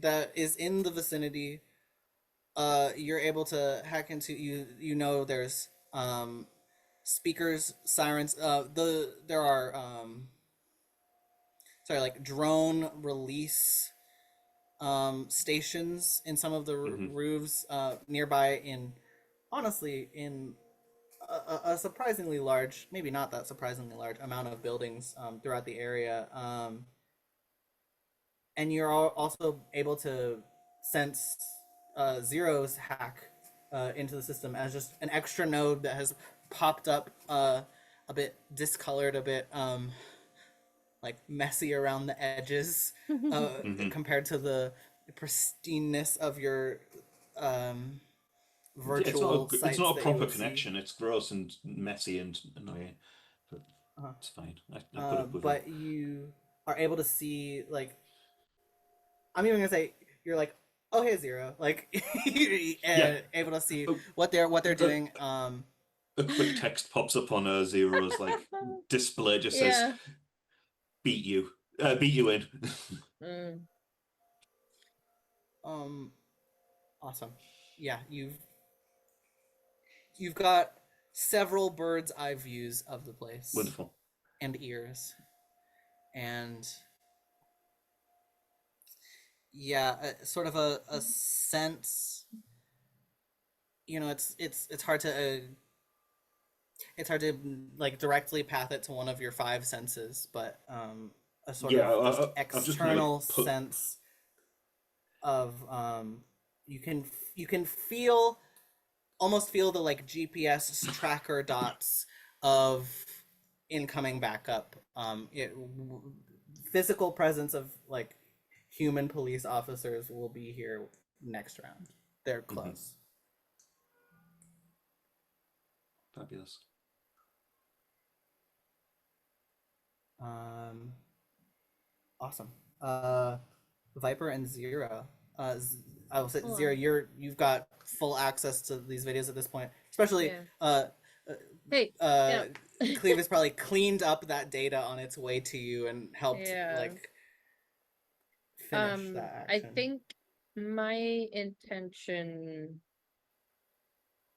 S1: that is in the vicinity. You're able to hack into. You know there's speakers, sirens. There are sorry, like drone release stations in some of the roofs nearby. In honestly, in a surprisingly large, maybe not that surprisingly large amount of buildings throughout the area. And you're also able to sense Zero's hack into the system as just an extra node that has popped up a bit discolored, a bit like messy around the edges compared to the pristineness of your virtual sites.
S4: It's not a
S1: that you
S4: proper
S1: would see.
S4: connection. It's gross and messy and annoying, but it's fine. I put up with
S1: But
S4: it.
S1: you are able to see, like, I'm even gonna say you're like, oh hey Zero, like,
S4: Yeah.
S1: able to see
S4: Oh,
S1: what they're doing.
S4: A quick text pops up on Zero's like display, just says,
S2: Yeah.
S4: "Beat you, beat you in."
S2: Mm.
S1: Awesome. Yeah, you've got several bird's eye views of the place.
S4: Wonderful.
S1: And ears, and yeah, sort of a sense. You know, it's hard to like directly path it to one of your five senses, but a sort
S4: Yeah,
S1: of just
S4: I'm just gonna
S1: external
S4: like put.
S1: sense of you can feel, almost feel the like GPS tracker dots of incoming backup. Physical presence of like human police officers will be here next round. They're close.
S4: Fabulous.
S1: Awesome. Viper and Zero. I will say
S2: Hold
S1: Zero.
S2: on.
S1: You've got full access to these videos at this point. Especially,
S2: Hey,
S1: Cleve has probably cleaned up that data on its way to you and helped like finish that
S2: I
S1: action.
S2: think my intention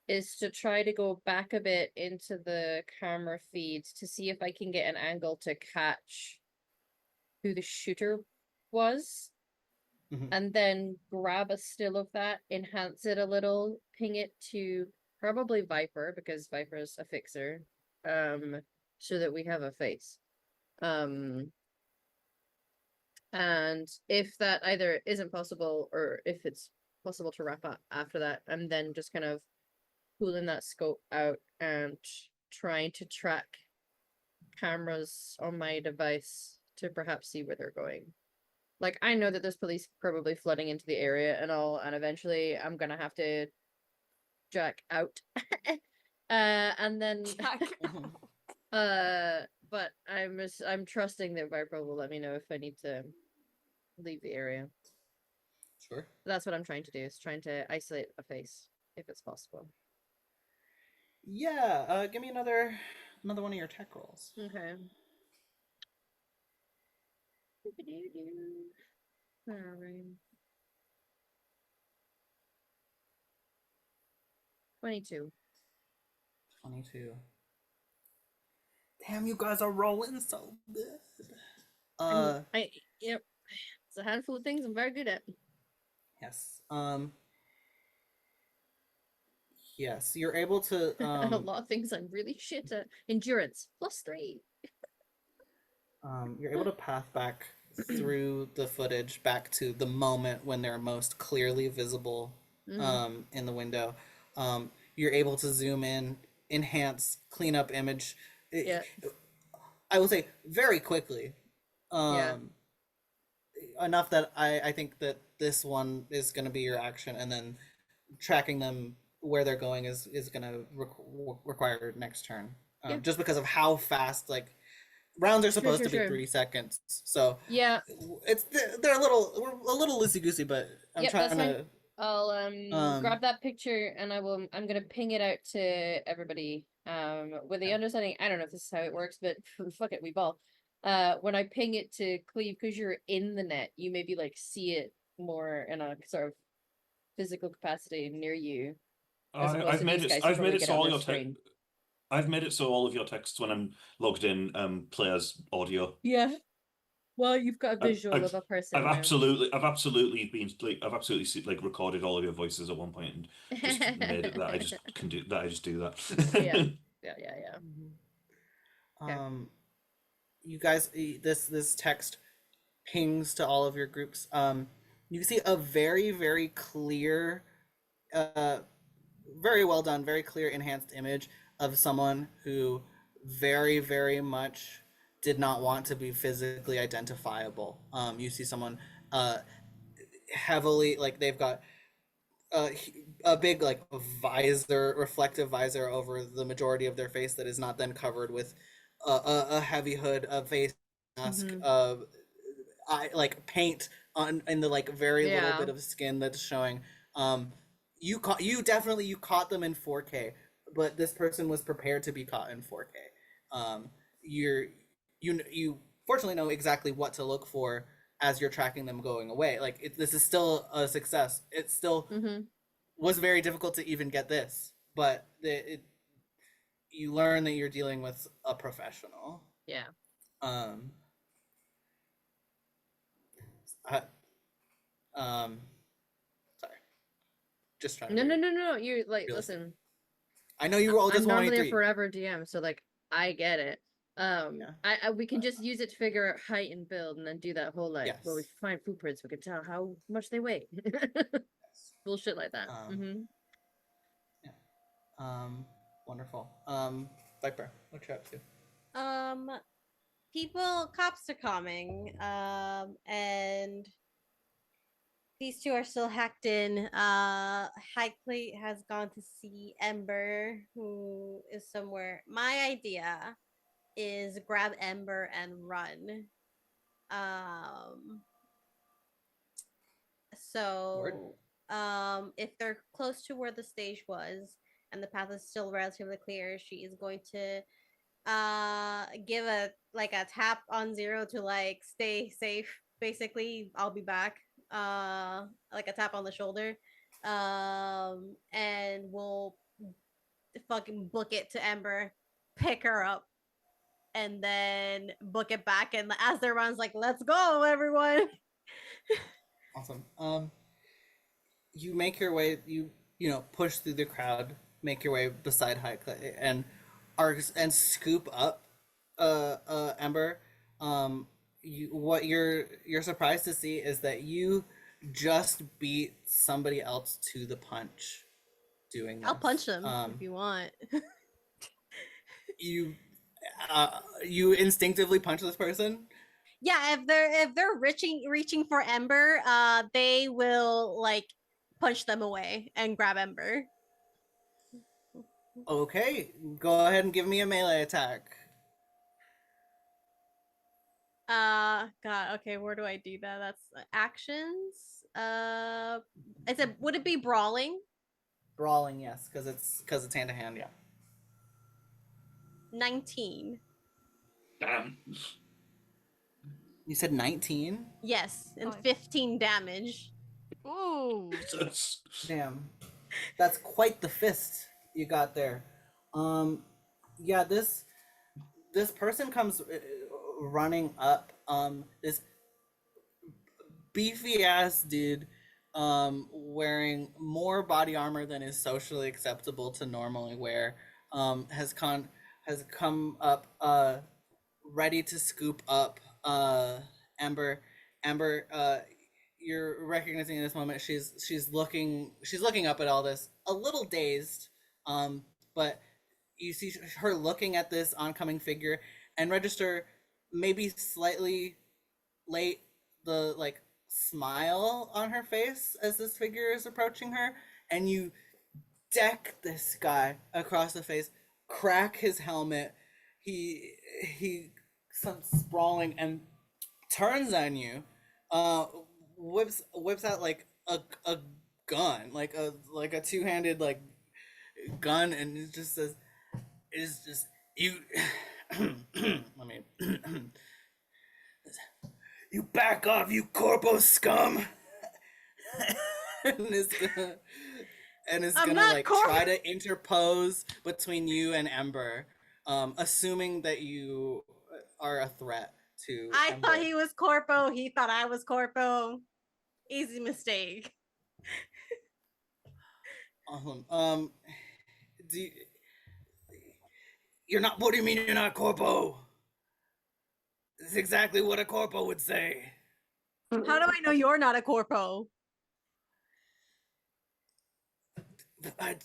S2: is to try to go back a bit into the camera feeds to see if I can get an angle to catch who the shooter was, and then grab a still of that, enhance it a little, ping it to probably Viper, because Viper's a fixer, so that we have a face. And if that either isn't possible, or if it's possible to wrap up after that, I'm then just kind of pulling that scope out and trying to track cameras on my device to perhaps see where they're going. Like, I know that there's police probably flooding into the area and all, and eventually I'm gonna have to jack out. And then
S5: Jack.
S2: but I'm trusting that Viper will let me know if I need to leave the area.
S1: Sure.
S2: That's what I'm trying to do, is trying to isolate a face if it's possible.
S1: Yeah. Give me another one of your tech rolls.
S2: Okay. Alright. 22.
S1: 22. Damn, you guys are rolling so good.
S2: Yep. It's a handful of things I'm very good at.
S1: Yes. Yes, you're able to
S2: And a lot of things I'm really shit at. Endurance +3.
S1: you're able to path back through the footage back to the moment when they're most clearly visible in the window. You're able to zoom in, enhance, clean up image.
S2: Yeah.
S1: I will say very quickly.
S2: Yeah.
S1: Enough that I think that this one is going to be your action, and then tracking them where they're going is going to require next turn.
S2: Yeah.
S1: Just because of how fast, like, rounds are supposed to be
S2: sure.
S1: 3 seconds, so
S2: Yeah.
S1: it's they're we're a little loosey goosey, but I'm
S2: Yep,
S1: trying
S2: that's fine.
S1: to.
S2: I'll grab that picture and I'm gonna ping it out to everybody. With the understanding, I don't know if this is how it works, but fuck it, we ball. When I ping it to Cleve, because you're in the net, you maybe like see it more in a sort of physical capacity near you, as opposed to these guys who
S4: I've made
S2: probably
S4: it
S2: get
S4: so
S2: on
S4: all
S2: their
S4: your
S2: screen.
S4: I've made it so all of your texts when I'm logged in players audio.
S2: Yeah. Well, you've got a visual
S4: I've
S2: of a person now.
S4: I've absolutely been like I've absolutely like recorded all of your voices at one point and just made it that I just can do that. I just do that.
S2: Yeah. Yeah. Okay.
S1: You guys, this text pings to all of your groups. You can see a very clear, very well done, very clear enhanced image of someone who very much did not want to be physically identifiable. You see someone heavily, like, they've got a big, like, visor, reflective visor over the majority of their face that is not then covered with a heavy hood, a face mask, like paint on in the, like, very little bit of skin that's showing. You definitely, you caught them in 4K, but this person was prepared to be caught in 4K. You fortunately know exactly what to look for as you're tracking them going away. Like, this is still a success. It still was very difficult to even get this, but you learn that you're dealing with a professional.
S2: Yeah.
S1: I, sorry, just trying to.
S2: No. You're like,
S1: realistic.
S2: listen.
S1: I know you rolled
S2: I'm
S1: just
S2: normally a
S1: 183.
S2: forever DM, so like I get it. We can just use it to figure out height and build, and then do that whole like, well, we
S1: Yes.
S2: find footprints, we can tell how much they weigh. Bullshit like that.
S1: Yeah. Wonderful. Viper, what you up to?
S3: Cops are coming. And these two are still hacked in. Hikely has gone to see Ember, who is somewhere. My idea is grab Ember and run. So if they're close to where the stage was and the path is still relatively clear, she is going to give a tap on Zero to like stay safe. Basically, I'll be back. Like a tap on the shoulder. And we'll fucking book it to Ember, pick her up, and then book it back. And as there runs, like, let's go, everyone.
S1: Awesome. You make your way. You push through the crowd, make your way beside High-Clay, and scoop up Ember. What you're surprised to see is that you just beat somebody else to the punch doing this.
S3: I'll punch them if you want.
S1: You instinctively punch this person.
S3: Yeah, if they're reaching for Ember, they will like punch them away and grab Ember.
S1: Okay, go ahead and give me a melee attack.
S3: God, okay, where do I do that? That's actions. I said, would it be brawling?
S1: Brawling, yes, because it's hand to hand. Yeah.
S3: 19.
S4: Damn.
S1: You said 19?
S3: Yes, and
S5: Nice.
S3: 15 damage.
S5: Ooh.
S1: Damn. That's quite the fist you got there. Yeah, this person comes running up. This beefy ass dude, wearing more body armor than is socially acceptable to normally wear, has come up, ready to scoop up Ember. Ember, you're recognizing in this moment she's looking up at all this, a little dazed, but you see her looking at this oncoming figure and register maybe slightly late the like smile on her face as this figure is approaching her, and you deck this guy across the face, crack his helmet. He starts sprawling and turns on you, uh, whips out like a gun, like a two-handed like gun, and it just says, "It's just you." Let me. You back off, you corpo scum. and it's gonna
S3: I'm
S1: gonna
S3: not
S1: like
S3: corpo.
S1: try to interpose between you and Ember, assuming that you are a threat to
S3: I
S1: Ember.
S3: thought he was corpo. He thought I was corpo. Easy mistake.
S1: Do you, you're not. What do you mean you're not corpo? It's exactly what a corpo would say.
S3: How do I know you're not a corpo?
S1: I,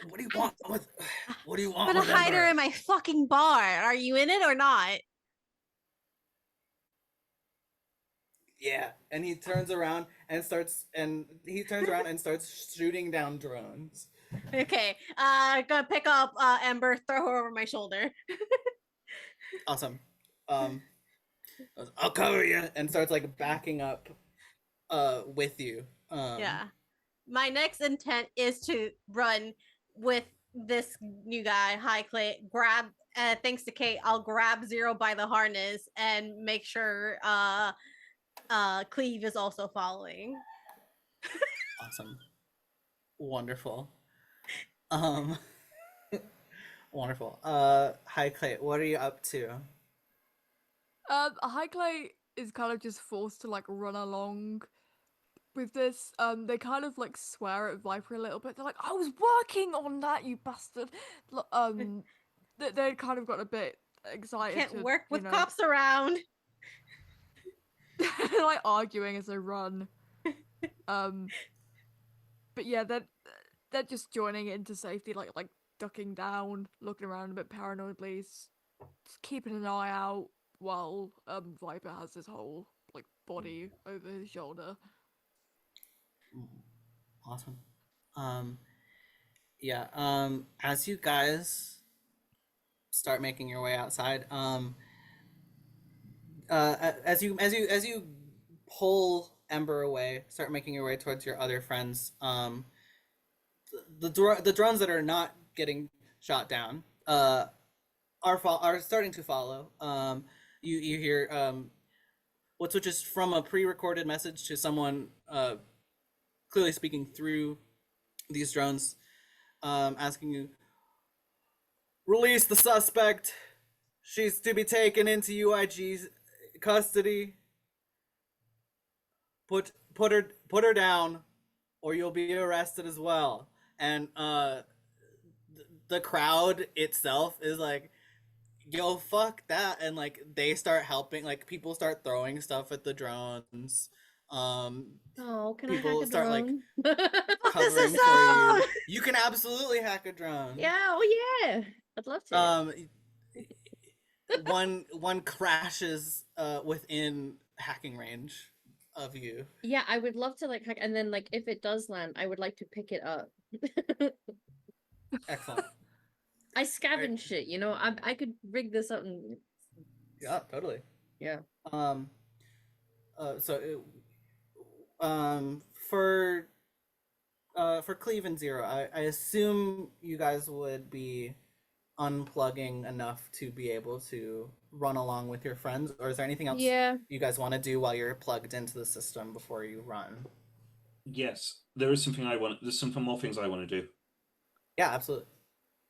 S1: what do you want with? What do you want
S3: But a
S1: with
S3: hider
S1: Ember?
S3: in my fucking bar. Are you in it or not?
S1: Yeah, and he turns around and starts shooting down drones.
S3: Okay. Gonna pick up Ember, throw her over my shoulder.
S1: Awesome. I'll cover you, and starts like backing up with you.
S3: Yeah. My next intent is to run with this new guy, High Clay, grab thanks to Kate, I'll grab Zero by the harness and make sure Cleve is also following.
S1: Awesome. Wonderful. Wonderful. Hi Clay, what are you up to?
S5: Haikley is kind of just forced to like run along with this. They kind of like swear at Viper a little bit. They're like, "I was working on that, you bastard." They kind of got a bit excited.
S3: Can't
S5: to,
S3: work with
S5: you know,
S3: cops around.
S5: like arguing as they run. But yeah, they're just joining it into safety, like ducking down, looking around a bit paranoidly, just keeping an eye out while Viper has his whole like body over his shoulder.
S1: Awesome. Yeah. As you guys start making your way outside, as you pull Ember away, start making your way towards your other friends. The drones that are not getting shot down, are starting to follow. You hear what switches from a pre-recorded message to someone clearly speaking through these drones, asking you, release the suspect. She's to be taken into UIG's custody. Put her down, or you'll be arrested as well. And the crowd itself is like, yo, fuck that, and like they start helping. Like people start throwing stuff at the drones.
S2: Oh, can I hack
S1: People
S2: a
S1: start like
S2: drone?
S1: covering for you. You can absolutely hack a drone.
S2: Yeah, oh yeah. I'd love to.
S1: One crashes within hacking range of you.
S2: Yeah, I would love to like hack, and then like if it does land, I would like to pick it up.
S1: Excellent.
S2: I scavenge shit, you know. I could rig this up and
S1: Yeah, totally.
S2: yeah.
S1: So for Cleve and Zero, I assume you guys would be unplugging enough to be able to run along with your friends, or is there anything else
S2: Yeah.
S1: you guys want to do while you're plugged into the system before you run?
S4: Yes, there is something I want. There's some more things I want to do.
S1: Yeah, absolutely.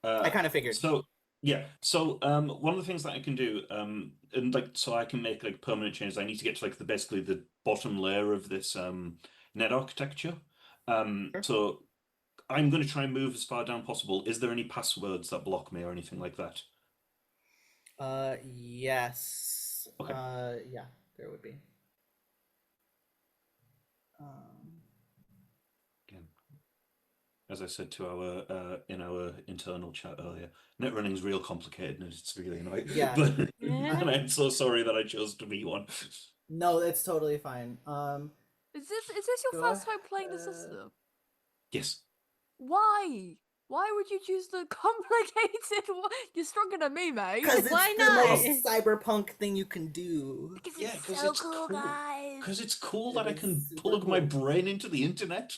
S1: I kind of figured.
S4: So yeah, so one of the things that I can do, and like so I can make like permanent changes. I need to get to like basically the bottom layer of this net architecture.
S1: Sure.
S4: So I'm going to try and move as far down possible. Is there any passwords that block me or anything like that?
S1: Yes.
S4: Okay.
S1: Yeah, there would be.
S4: Again, as I said to our in our internal chat earlier, net running's real complicated and it's really annoying.
S1: Yeah.
S4: But and I'm so sorry that I chose to be one.
S1: No, it's totally fine.
S5: Is this your
S1: Go
S5: first time playing the
S1: ahead.
S5: system?
S4: Yes.
S5: Why? Why would you choose the complicated one? You're stronger than me, mate.
S1: Because it's
S3: Why
S1: the
S3: not?
S1: most cyberpunk thing you can do.
S5: Because
S4: Yeah,
S5: it's
S4: 'cause
S5: so
S4: it's
S5: cool,
S4: cool.
S5: guys.
S4: Because it's cool
S1: It
S4: that I
S1: is
S4: can
S1: super
S4: plug my
S1: cool.
S4: brain into the internet.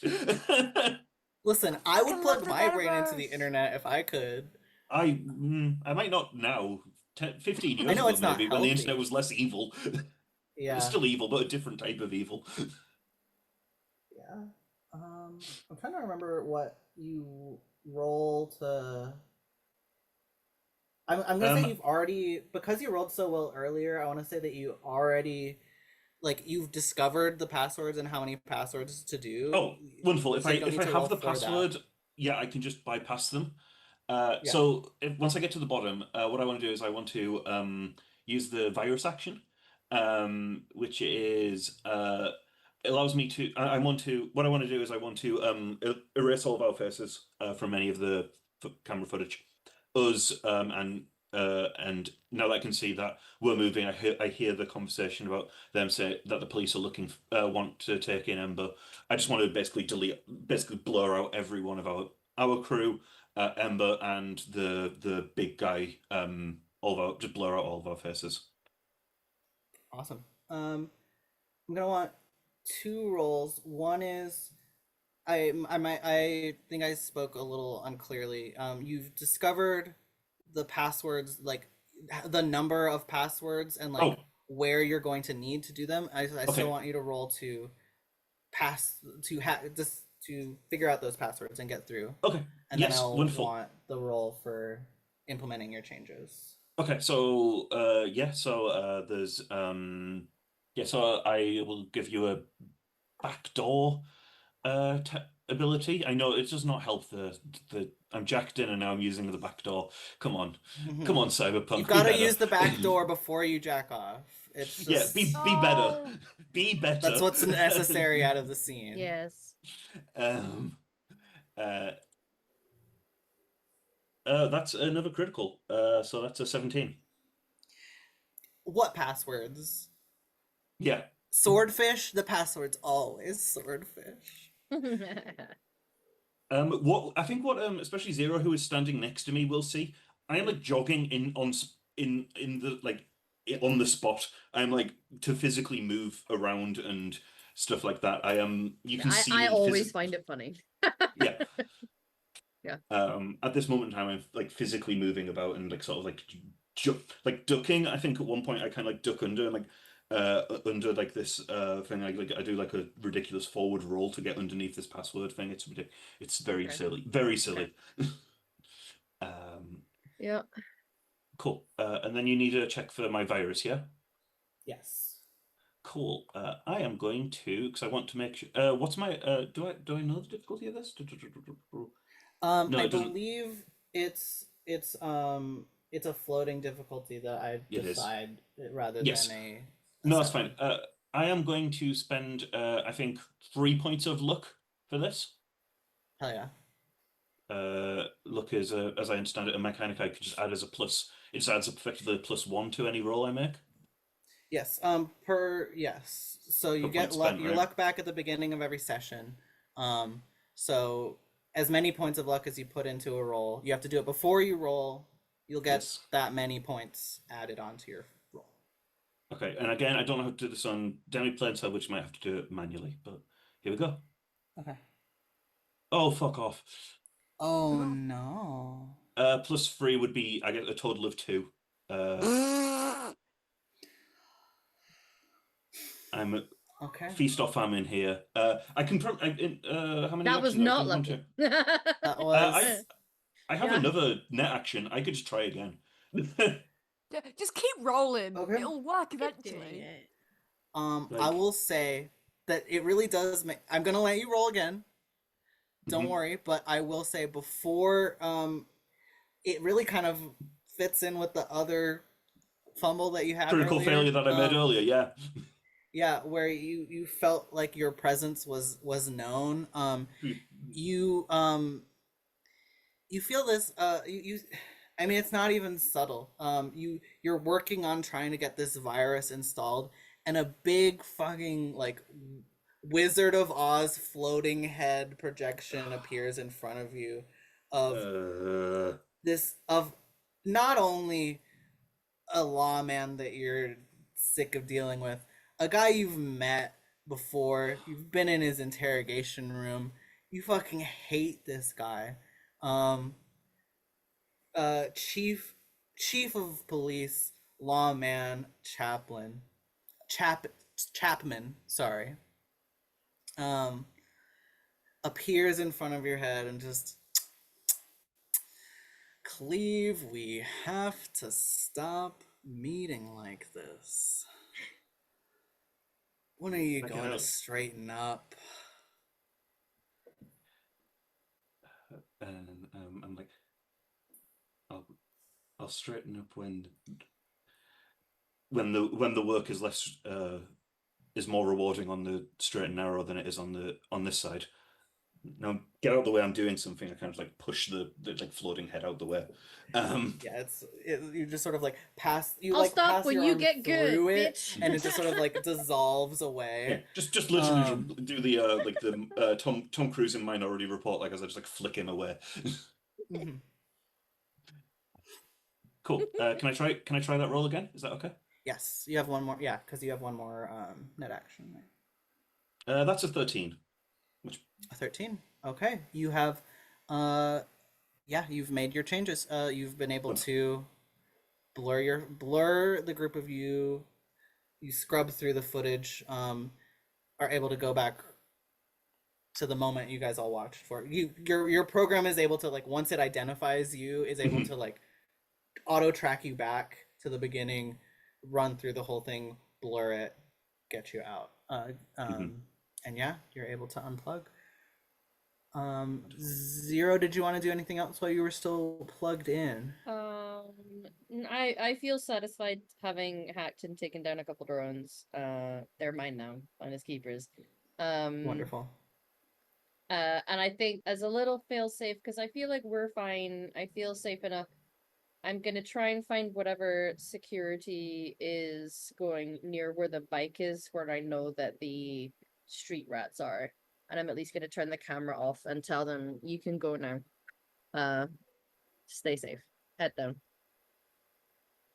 S1: Listen, I would
S5: fucking love
S1: plug
S5: the
S1: my brain into the
S5: metaverse.
S1: internet if I could.
S4: I might not now. 15
S1: I
S4: years
S1: know
S4: ago,
S1: it's not
S4: maybe, when the internet
S1: healthy.
S4: was less evil. It was
S1: Yeah.
S4: still evil, but a different type of evil.
S1: Yeah. I'm trying to remember what you roll to. I'm gonna say
S4: Um,
S1: you've already, because you rolled so well earlier. I want to say that you already, like, you've discovered the passwords and how many passwords to do.
S4: oh, wonderful. If
S1: So you don't
S4: if
S1: need
S4: I
S1: to
S4: have
S1: roll
S4: the
S1: for that.
S4: password, yeah, I can just bypass them.
S1: Yeah.
S4: So once I get to the bottom, what I want to do is I want to use the virus action, which is allows me to. I want to. What I want to do is I want to erase all of our faces from any of the camera footage. Us and now that I can see that we're moving, I hear the conversation about them say that the police are looking want to take in Ember. I just want to basically blur out every one of our crew, Ember and the big guy. Just blur out all of our faces.
S1: Awesome. I'm gonna want two rolls. One is I think I spoke a little unclearly. You've discovered the passwords, like the number of passwords and like
S4: Oh,
S1: where you're going to need to do them. I still
S4: okay,
S1: want you to roll to pass just to figure out those passwords and get through,
S4: okay,
S1: and then
S4: yes,
S1: I'll
S4: wonderful.
S1: want the roll for implementing your changes.
S4: Okay, so yeah, so there's yeah, so I will give you a backdoor ability. I know it does not help the I'm jacked in and now I'm using the back door. Come on,
S1: You
S4: Cyberpunk, be
S1: gotta
S4: better.
S1: use the back door before you jack off. It's
S4: Yeah,
S1: just
S4: be better,
S5: Oh,
S4: be
S1: that's
S4: better.
S1: what's necessary out of the scene.
S2: Yes.
S4: um, uh, that's another critical. So that's a 17.
S1: What passwords?
S4: Yeah.
S1: Swordfish? The password's always swordfish.
S4: What I think what especially Zero, who is standing next to me, will see. I am like jogging in the like on the spot. I'm like to physically move around and stuff like that. I am. You can see
S2: I
S4: me
S2: always find it funny.
S4: Yeah.
S2: Yeah.
S4: At this moment in time, I'm like physically moving about and like sort of like like ducking. I think at one point I kind of like duck under and like under like this thing. I do like a ridiculous forward roll to get underneath this password thing. It's ridiculous. It's very
S2: Okay.
S4: silly. Very silly. Um,
S2: Yeah.
S4: cool. And then you need a check for my virus, yeah?
S1: Yes.
S4: Cool. I am going to because I want to make sure. What's my do I know the difficulty of this? No,
S1: I
S4: it doesn't.
S1: believe it's a floating difficulty that I
S4: It is.
S1: decide rather
S4: Yes.
S1: than a
S4: No, that's
S1: set
S4: fine.
S1: one.
S4: I am going to spend I think 3 points of luck for this.
S1: Hell yeah.
S4: Luck is as I understand it, a mechanic I could just add as a plus. It just adds up effectively a +1 to any roll I make.
S1: Yes. Yes. So you
S4: Per
S1: get
S4: point spent,
S1: your
S4: right?
S1: luck back at the beginning of every session. So as many points of luck as you put into a roll, you have to do it before you roll. You'll get
S4: Yes.
S1: that many points added onto your roll.
S4: Okay, and again, I don't know how to do this on Demi Planeside, which might have to do it manually, but here we go.
S1: Okay.
S4: Oh, fuck off.
S1: Oh no.
S4: +3 would be I get a total of 2. I'm
S1: Okay.
S4: feast off famine here. I can how many
S2: That was
S4: actions I
S2: not
S4: can
S2: lucky.
S1: That was
S4: I have
S2: Yeah.
S4: another net action. I could just try again.
S5: just keep rolling.
S1: Okay.
S5: It'll work
S3: Keep doing
S5: eventually.
S3: it.
S1: I
S4: Like-
S1: will say that it really does make. I'm gonna let you roll again. Don't
S4: Mhm.
S1: worry, but I will say before it really kind of fits in with the other fumble that you had
S4: Critical
S1: earlier.
S4: failure that I made earlier. Yeah.
S1: Yeah, where you felt like your presence was known. You you feel this I mean, it's not even subtle. You're working on trying to get this virus installed, and a big fucking like Wizard of Oz floating head projection appears in front of you of this of not only a lawman that you're sick of dealing with, a guy you've met before, you've been in his interrogation room, you fucking hate this guy. Um chief of police, lawman, Chapman, sorry, um appears in front of your head and just, Cleve, we have to stop meeting like this. When are you going to straighten up?
S4: And I'm like, I'll straighten up when the work is less is more rewarding on the straight and narrow than it is on this side. Now get out of the way. I'm doing something. I kind of like push the like floating head out the way.
S1: Yeah, you just sort of like pass.
S2: I'll
S1: like
S2: stop
S1: pass
S2: when
S1: your
S2: you
S1: arm
S2: get good,
S1: through it,
S2: bitch.
S1: and it just sort of like dissolves away.
S4: Yeah, just literally do the like the Tom Cruise in Minority Report, like as I just like flick him away.
S1: Mhm.
S4: Cool. Can I try that roll again? Is that okay?
S1: Yes, you have one more. Yeah, because you have one more net action. Right?
S4: That's a 13. Which
S1: A 13. Okay, you have, yeah, you've made your changes. You've been able to blur the group of you. You scrub through the footage. Are able to go back to the moment you guys all watched for. Your program is able to, like, once it identifies you, is able to like auto track you back to the beginning, run through the whole thing, blur it, get you out. And yeah, you're able to unplug. Zero, did you want to do anything else while you were still plugged in?
S2: I feel satisfied having hacked and taken down a couple drones. They're mine now, mine as keepers.
S1: Wonderful.
S2: And I think as a little failsafe, because I feel like we're fine. I feel safe enough. I'm gonna try and find whatever security is going near where the bike is, where I know that the street rats are. And I'm at least gonna turn the camera off and tell them, you can go now. Stay safe. Head down.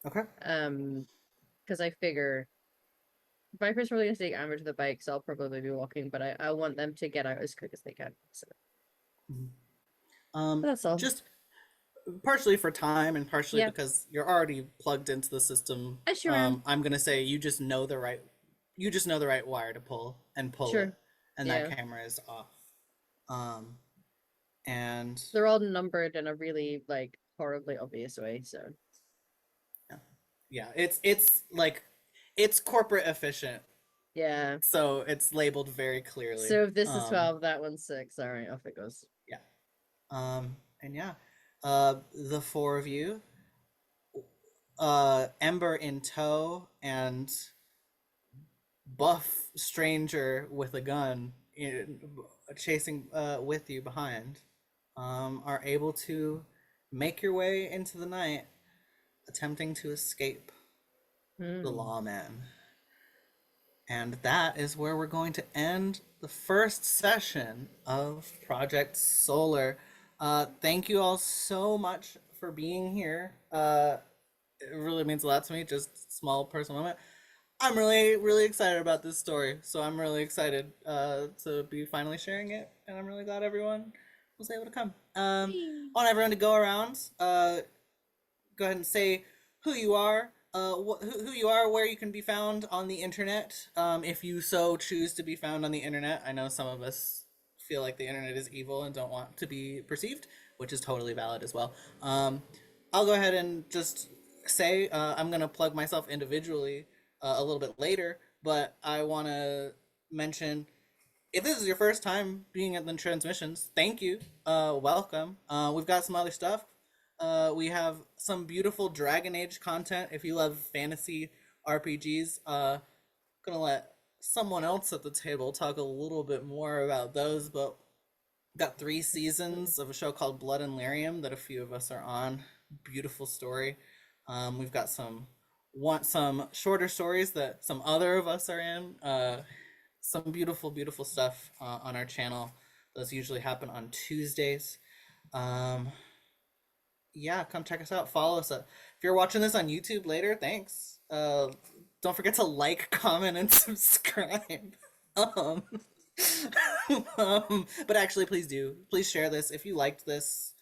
S1: Okay.
S2: Because I figure Viper's probably gonna take Amber to the bike, so I'll probably be walking, but I want them to get out as quick as they can. So but that's all.
S1: Just partially for time and partially because you're already plugged into the system.
S2: I sure am.
S1: I'm gonna say you just know the right wire to pull
S2: Sure.
S1: it, and that camera is off. And
S2: they're all numbered in a really like horribly obvious way, so
S1: yeah, it's like it's corporate efficient.
S2: Yeah.
S1: So it's labeled very clearly.
S2: So if this is 12, that one's 6. All right, off it goes.
S1: Yeah. And yeah, the four of you, Ember in tow and buff stranger with a gun chasing with you behind, are able to make your way into the night, attempting to escape the lawman. And that is where we're going to end the first session of Project Solar. Thank you all so much for being here. It really means a lot to me, just small personal moment. I'm really, really excited about this story, so I'm really excited to be finally sharing it, and I'm really glad everyone was able to come. I want everyone to go around, go ahead and say who you are, who you are, where you can be found on the internet, if you so choose to be found on the internet. I know some of us feel like the internet is evil and don't want to be perceived, which is totally valid as well. I'll go ahead and just say I'm going to plug myself individually a little bit later, but I want to mention, if this is your first time being at the transmissions, thank you. Welcome. We've got some other stuff We have some beautiful Dragon Age content. If you love fantasy RPGs, gonna let someone else at the table talk a little bit more about those. But got 3 seasons of a show called Blood and Lyrium that a few of us are on. Beautiful story. We've got some shorter stories that some other of us are in. Some beautiful stuff on our channel. Those usually happen on Tuesdays. Um, yeah, come check us out. Follow us. If you're watching this on YouTube later, thanks. Don't forget to like, comment, and subscribe. Um, but actually, please do. Please share this. If you liked this,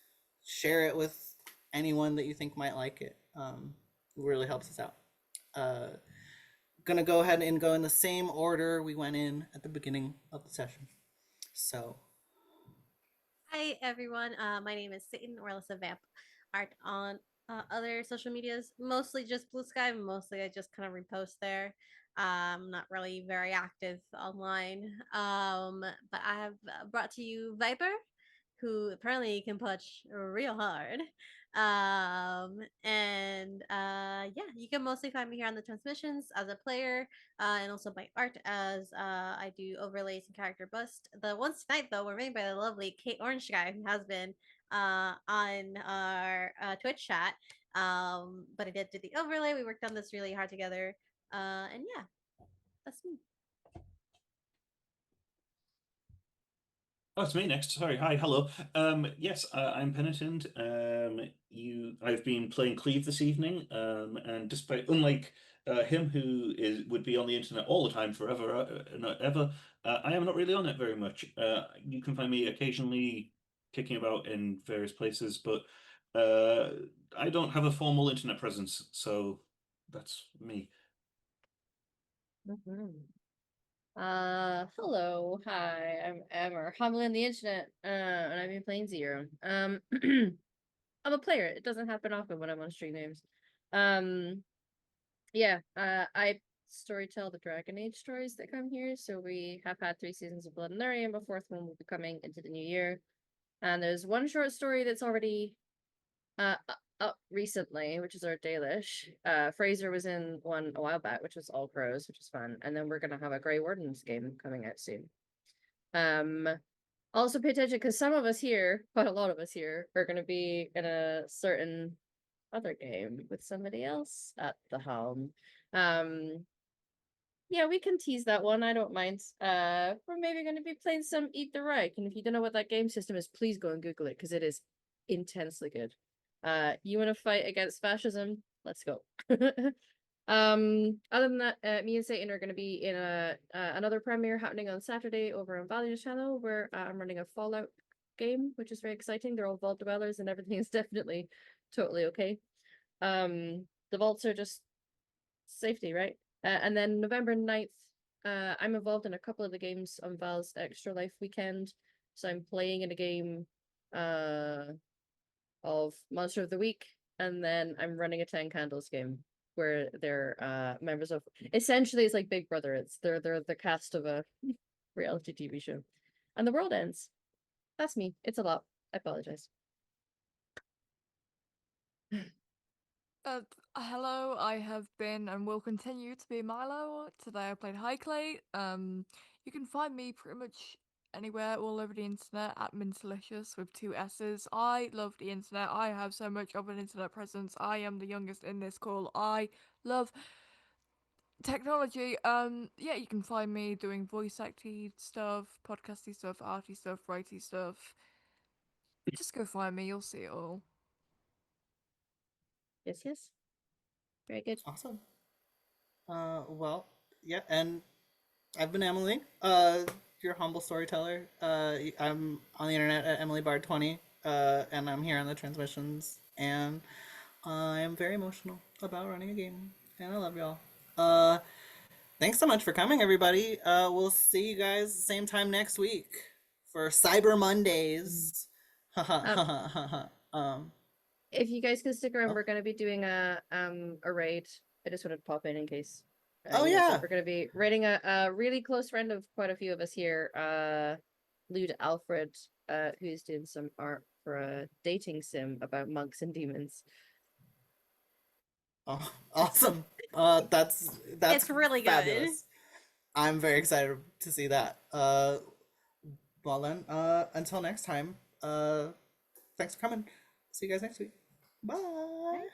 S1: share it with anyone that you think might like it. It really helps us out. Gonna go ahead and go in the same order we went in at the beginning of the session. So,
S3: Hi everyone. My name is Satan or Alyssa Vamp Art on other social medias, mostly just Blue Sky. Mostly I just kind of repost there. Not really very active online. But I have brought to you Viper, who apparently can punch real hard. Yeah, you can mostly find me here on the transmissions as a player, and also my art as I do overlays and character bust. The ones tonight though were made by the lovely Kate Orange guy, who has been on our Twitch chat. But I did do the overlay. We worked on this really hard together. And yeah, that's me.
S4: Oh, it's me next. Sorry. Hi. Hello. Yes, I'm Penitent. I've been playing Cleve this evening. And despite, unlike him, who would be on the internet all the time, forever, not ever, I am not really on it very much. You can find me occasionally kicking about in various places, but I don't have a formal internet presence, so that's me.
S2: Hello, hi, I'm Emmer, humbly on the internet, and I've been playing Zero. I'm a player. It doesn't happen often when I'm on stream names. Yeah, I storytell the Dragon Age stories that come here. So we have had 3 seasons of Blood and Lyrium. A fourth one will be coming into the new year, and there's one short story that's already up recently, which is our Dalish. Fraser was in one a while back, which was All Crows, which is fun. And then we're gonna have a Grey Wardens game coming out soon. Also pay attention because some of us here, quite a lot of us here, are gonna be in a certain other game with somebody else at the helm. Yeah, we can tease that one. I don't mind. We're maybe going to be playing some Eat the Reich, and if you don't know what that game system is, please go and Google it because it is intensely good. You want to fight against fascism? Let's go. Other than that, me and Satan are going to be in another premiere happening on Saturday over on Valiant's channel, where I'm running a Fallout game, which is very exciting. They're all vault dwellers, and everything is definitely totally okay. The vaults are just safety, right? And then November 9th, I'm involved in a couple of the games on Val's Extra Life weekend. So I'm playing in a game of Monster of the Week, and then I'm running a 10 Candles game where they're members of, essentially it's like Big Brother. They're the cast of a reality TV show. And the world ends. That's me. It's a lot. I apologize.
S5: Hello, I have been and will continue to be Milo. Today I played Highclate. You can find me pretty much anywhere, all over the internet at Mintalicious with 2 S's. I love the internet. I have so much of an internet presence. I am the youngest in this call. I love technology. Yeah, you can find me doing voice acty stuff, podcasty stuff, arty stuff, writey stuff. Just go find me, you'll see it all.
S2: Yes. Very good.
S1: awesome. Well, yeah, and I've been Emily, your humble storyteller. I'm on the internet at EmilyBard20, and I'm here on the transmissions, and I am very emotional about running a game, and I love y'all. Thanks so much for coming, everybody. We'll see you guys the same time next week for Cyber Mondays.
S2: If you guys can stick around,
S1: Oh.
S2: we're gonna be doing a raid. I just wanted to pop in case.
S1: Oh,
S2: you know, so
S1: yeah.
S2: we're gonna be raiding a really close friend of quite a few of us here, Lude Alfred, who's doing some art for a dating sim about monks and demons.
S1: Oh, awesome. That's
S3: It's really good.
S1: fabulous. I'm very excited to see that. Well then, until next time, thanks for coming. See you guys next week. Bye.
S2: Bye.